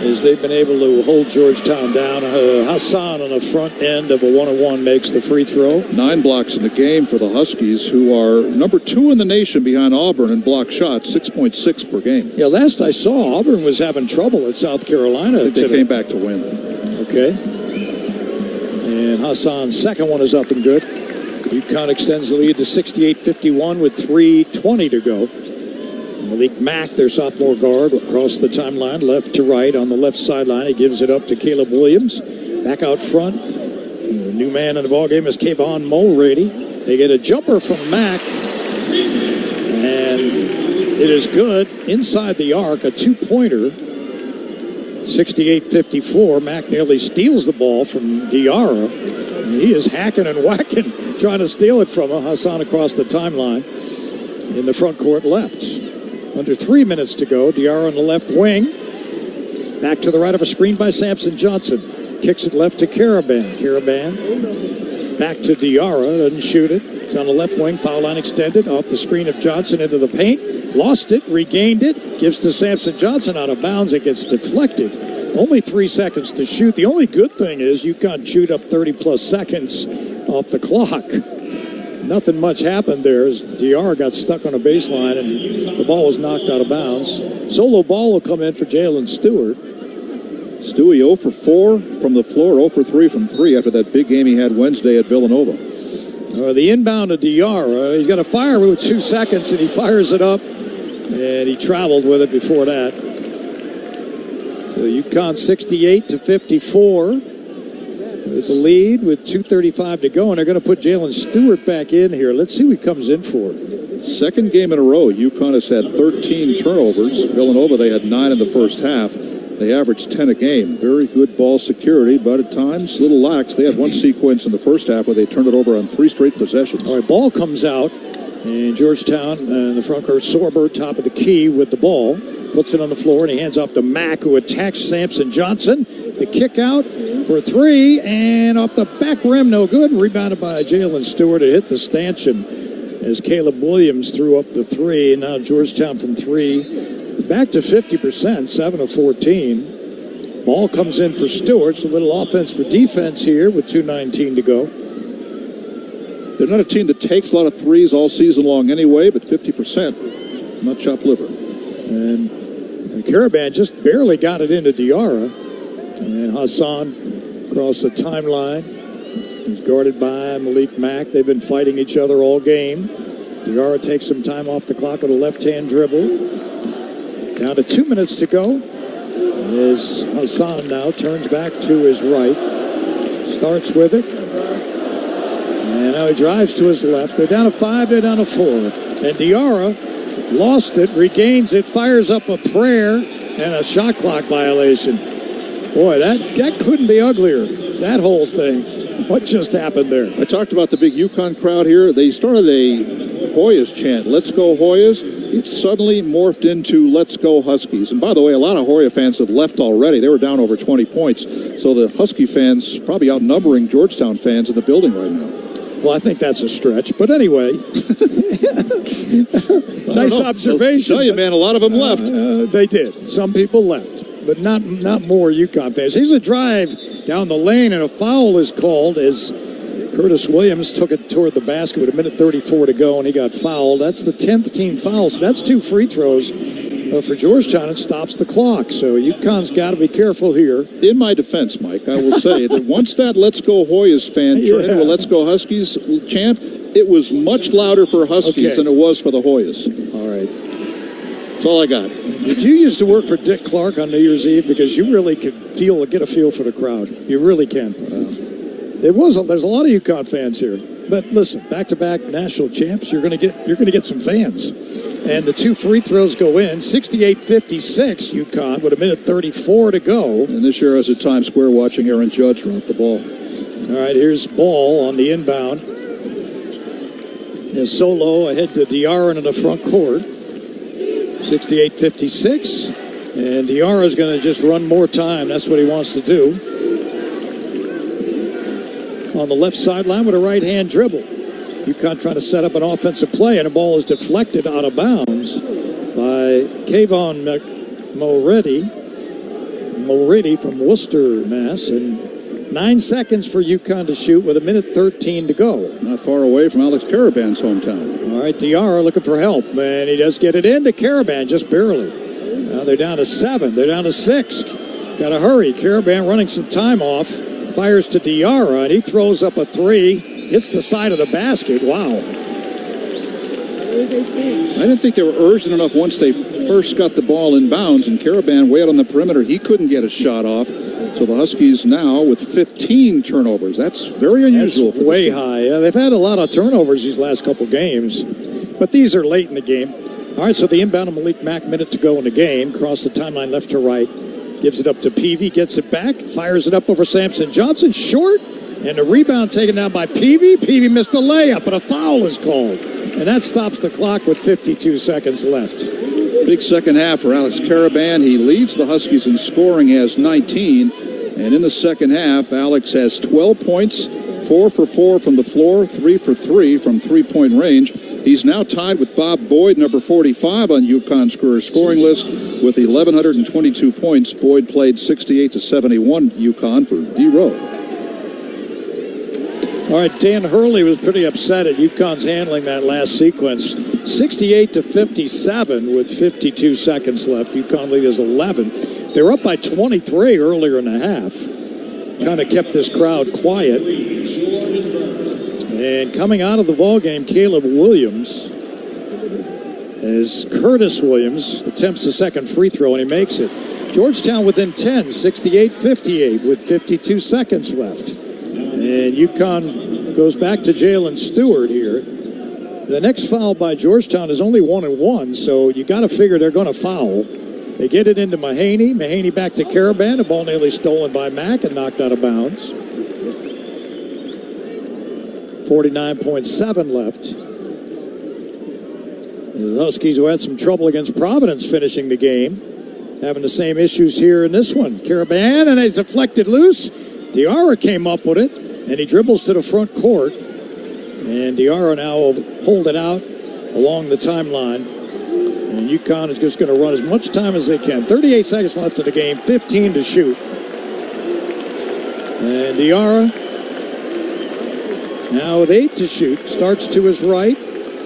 Speaker 2: as they've been able to hold Georgetown down. Hassan on the front end of a 1-on-1 makes the free throw.
Speaker 9: 9 blocks in the game for the Huskies, who are number 2 in the nation behind Auburn in block shots, 6.6 per game.
Speaker 2: Yeah, last I saw, Auburn was having trouble at South Carolina.
Speaker 9: I think they came back to win.
Speaker 2: Okay. And Hassan's second one is up and good. UConn extends the lead to 68-51 with 3:20 to go. Malik Mack, their sophomore guard, across the timeline, left to right on the left sideline. He gives it up to Caleb Williams. Back out front, the new man in the ballgame is Kayvon Mulready. They get a jumper from Mack, and it is good inside the arc, a 2-pointer. 68-54. Mack nearly steals the ball from Diarra, and he is hacking and whacking, trying to steal it from Hassan across the timeline in the front court left. Under 3 minutes to go. Diarra on the left wing. Back to the right of a screen by Samson Johnson. Kicks it left to Caravan. Caravan back to Diarra. Doesn't shoot it. It's on the left wing. Foul line extended. Off the screen of Johnson into the paint. Lost it. Regained it. Gives to Samson Johnson out of bounds. It gets deflected. Only 3 seconds to shoot. The only good thing is UConn chewed up 30-plus seconds off the clock. Nothing much happened there as Diarra got stuck on a baseline and the ball was knocked out of bounds. Solo ball will come in for Jalen Stewart.
Speaker 9: Stewie 0 for 4 from the floor, 0 for 3 from 3 after that big game he had Wednesday at Villanova.
Speaker 2: The inbound of Diarra, he's got a fire with 2 seconds and he fires it up and he traveled with it before that. So UConn 68-54. With the lead with 2:35 to go, and they're going to put Jalen Stewart back in here. Let's see who he comes in for.
Speaker 9: Second game in a row, UConn has had 13 turnovers. Villanova, they had 9 in the first half. They averaged 10 a game. Very good ball security, but at times, a little lax. They had one sequence in the first half where they turned it over on 3 straight possessions.
Speaker 2: All right, ball comes out, and Georgetown in the front court, Sorber, top of the key with the ball. Puts it on the floor, and he hands off to Mack, who attacks Samson Johnson. The kick out for 3, and off the back rim, no good. Rebounded by Jalen Stewart. It hit the stanchion as Caleb Williams threw up the 3. And now Georgetown from 3. Back to 50%, 7 of 14. Ball comes in for Stewart. So a little offense for defense here with 2:19 to go.
Speaker 9: They're not a team that takes a lot of threes all season long anyway, but 50%, not chopped liver.
Speaker 2: And Caravan just barely got it into Diarra. And Hassan across the timeline. He's guarded by Malik Mack. They've been fighting each other all game. Diarra takes some time off the clock with a left-hand dribble. Down to 2 minutes to go. As Hassan now turns back to his right. Starts with it. And now he drives to his left. They're down to 5, they're down to 4. And Diarra lost it, regains it, fires up a prayer, and a shot clock violation. Boy, that couldn't be uglier, that whole thing. What just happened there?
Speaker 9: I talked about the big UConn crowd here. They started a Hoyas chant, "Let's go Hoyas." It suddenly morphed into "Let's go Huskies." And by the way, a lot of Hoya fans have left already. They were down over 20 points. So the Husky fans probably outnumbering Georgetown fans in the building right now.
Speaker 2: Well, I think that's a stretch. But anyway, nice observation.
Speaker 9: I'll tell you, man, a lot of them left.
Speaker 2: They did. Some people left, but not more UConn fans. Here's a drive down the lane, and a foul is called as Curtis Williams took it toward the basket with 1:34 to go, and he got fouled. That's the 10th team foul, so that's 2 free throws for Georgetown. It stops the clock, so UConn's got to be careful here.
Speaker 9: In my defense, Mike, I will say that once that "Let's Go Hoyas" fan turned into a "Let's Go Huskies" chant, it was much louder for Huskies than it was for the Hoyas.
Speaker 2: All right.
Speaker 9: That's all I got.
Speaker 2: Did you used to work for Dick Clark on New Year's Eve? Because you really could get a feel for the crowd. You really can. There's a lot of UConn fans here. But listen, back-to-back national champs, you're going to get some fans. And the 2 free throws go in, 68-56 UConn with 1:34 to go.
Speaker 9: And this year I was at Times Square watching Aaron Judge run up the ball.
Speaker 2: All right, here's Ball on the inbound. Is Solo ahead to Diarra into the front court. 68-56. And Diarra's going to just run more time. That's what he wants to do. On the left sideline with a right-hand dribble. UConn trying to set up an offensive play, and the ball is deflected out of bounds by Kayvon Mulready from Worcester, Mass. And 9 seconds for UConn to shoot with 1:13 to go.
Speaker 9: Not far away from Alex Caraban's hometown.
Speaker 2: All right, Diarra looking for help, and he does get it into Caraban, just barely. Now they're down to 7. They're down to 6. Got to hurry. Caraban running some time off. Fires to Diarra, and he throws up a 3. Hits the side of the basket. Wow.
Speaker 9: I didn't think they were urgent enough once they first got the ball in bounds, and Caraban way out on the perimeter. He couldn't get a shot off. So the Huskies now with 15 turnovers. That's very unusual.
Speaker 2: That's way high. Yeah, they've had a lot of turnovers these last couple games, but these are late in the game. All right, so the inbound of Malik Mack, minute to go in the game. Cross the timeline left to right. Gives it up to Peavy, gets it back, fires it up over Samson Johnson, short, and the rebound taken down by Peavy. Peavy missed a layup, but a foul is called. And that stops the clock with 52 seconds left.
Speaker 9: Big second half for Alex Caraban. He leads the Huskies in scoring, has 19. And in the second half, Alex has 12 points, 4 for 4 from the floor, 3 for 3 from three-point range. He's now tied with Bob Boyd, number 45 on UConn's career scoring list, with 1,122 points. Boyd played 68-71 UConn for D-Row.
Speaker 2: All right, Dan Hurley was pretty upset at UConn's handling that last sequence. 68-57 with 52 seconds left. UConn lead is 11. They were up by 23 earlier in the half. Kind of kept this crowd quiet. And coming out of the ballgame, Caleb Williams, as Curtis Williams attempts the second free throw, and he makes it. Georgetown within 10, 68-58 with 52 seconds left. And UConn goes back to Jalen Stewart here. The next foul by Georgetown is only 1-1, so you got to figure they're going to foul. They get it into Mahaney. Mahaney back to Caravan. The ball nearly stolen by Mack and knocked out of bounds. 49.7 left. The Huskies, who had some trouble against Providence finishing the game, having the same issues here in this one. Caravan, and it's deflected loose. Diarra came up with it, and he dribbles to the front court. And Diarra now will hold it out along the timeline. And UConn is just going to run as much time as they can. 38 seconds left in the game, 15 to shoot. And Diarra now with 8 to shoot, starts to his right.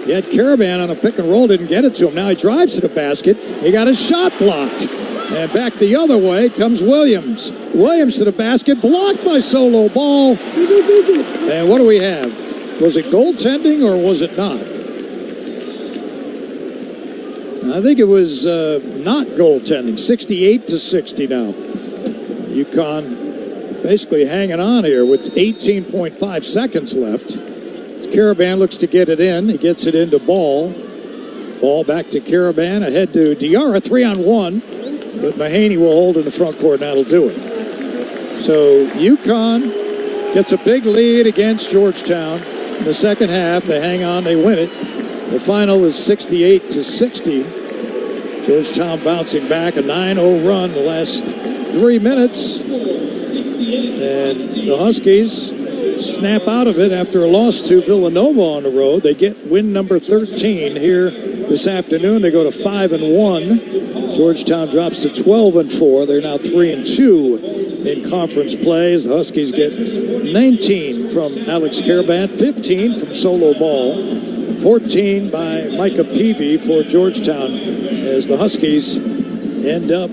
Speaker 2: He had Caravan on a pick and roll, didn't get it to him. Now he drives to the basket. He got his shot blocked. And back the other way comes Williams. Williams to the basket, blocked by Solo Ball. And what do we have? Was it goaltending or was it not? I think it was not goaltending. 68-60 now. UConn basically hanging on here with 18.5 seconds left. Caravan looks to get it in. He gets it into Ball. Ball back to Caravan. Ahead to Diarra, 3-on-1. But Mahaney will hold in the front court, and that'll do it. So UConn gets a big lead against Georgetown. In the second half, they hang on, they win it. The final is 68-60. Georgetown bouncing back, a 9-0 run the last 3 minutes. And the Huskies snap out of it after a loss to Villanova on the road. They get win number 13 here this afternoon. They go to 5-1. Georgetown drops to 12-4. They're now 3-2 in conference play as the Huskies get 19 from Alex Caravan, 15 from Solo Ball, 14 by Micah Peavy for Georgetown as the Huskies end up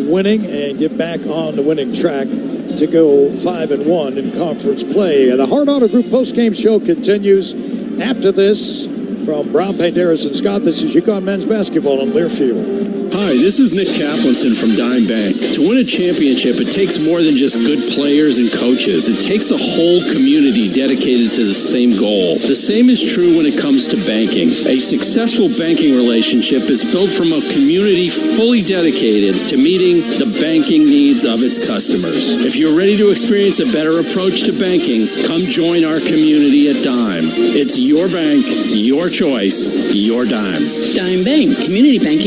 Speaker 2: winning and get back on the winning track to go 5-1 in conference play. The Hard Auto Group postgame show continues after this. From Brown Paint, Harrison Scott, this is UConn men's basketball on Learfield.
Speaker 3: Hi, this is Nick Kaplanson from Dime Bank. To win a championship, it takes more than just good players and coaches. It takes a whole community dedicated to the same goal. The same is true when it comes to banking. A successful banking relationship is built from a community fully dedicated to meeting the banking needs of its customers. If you're ready to experience a better approach to banking, come join our community at Dime. It's your bank, your choice, your dime.
Speaker 4: Dime Bank, community banking.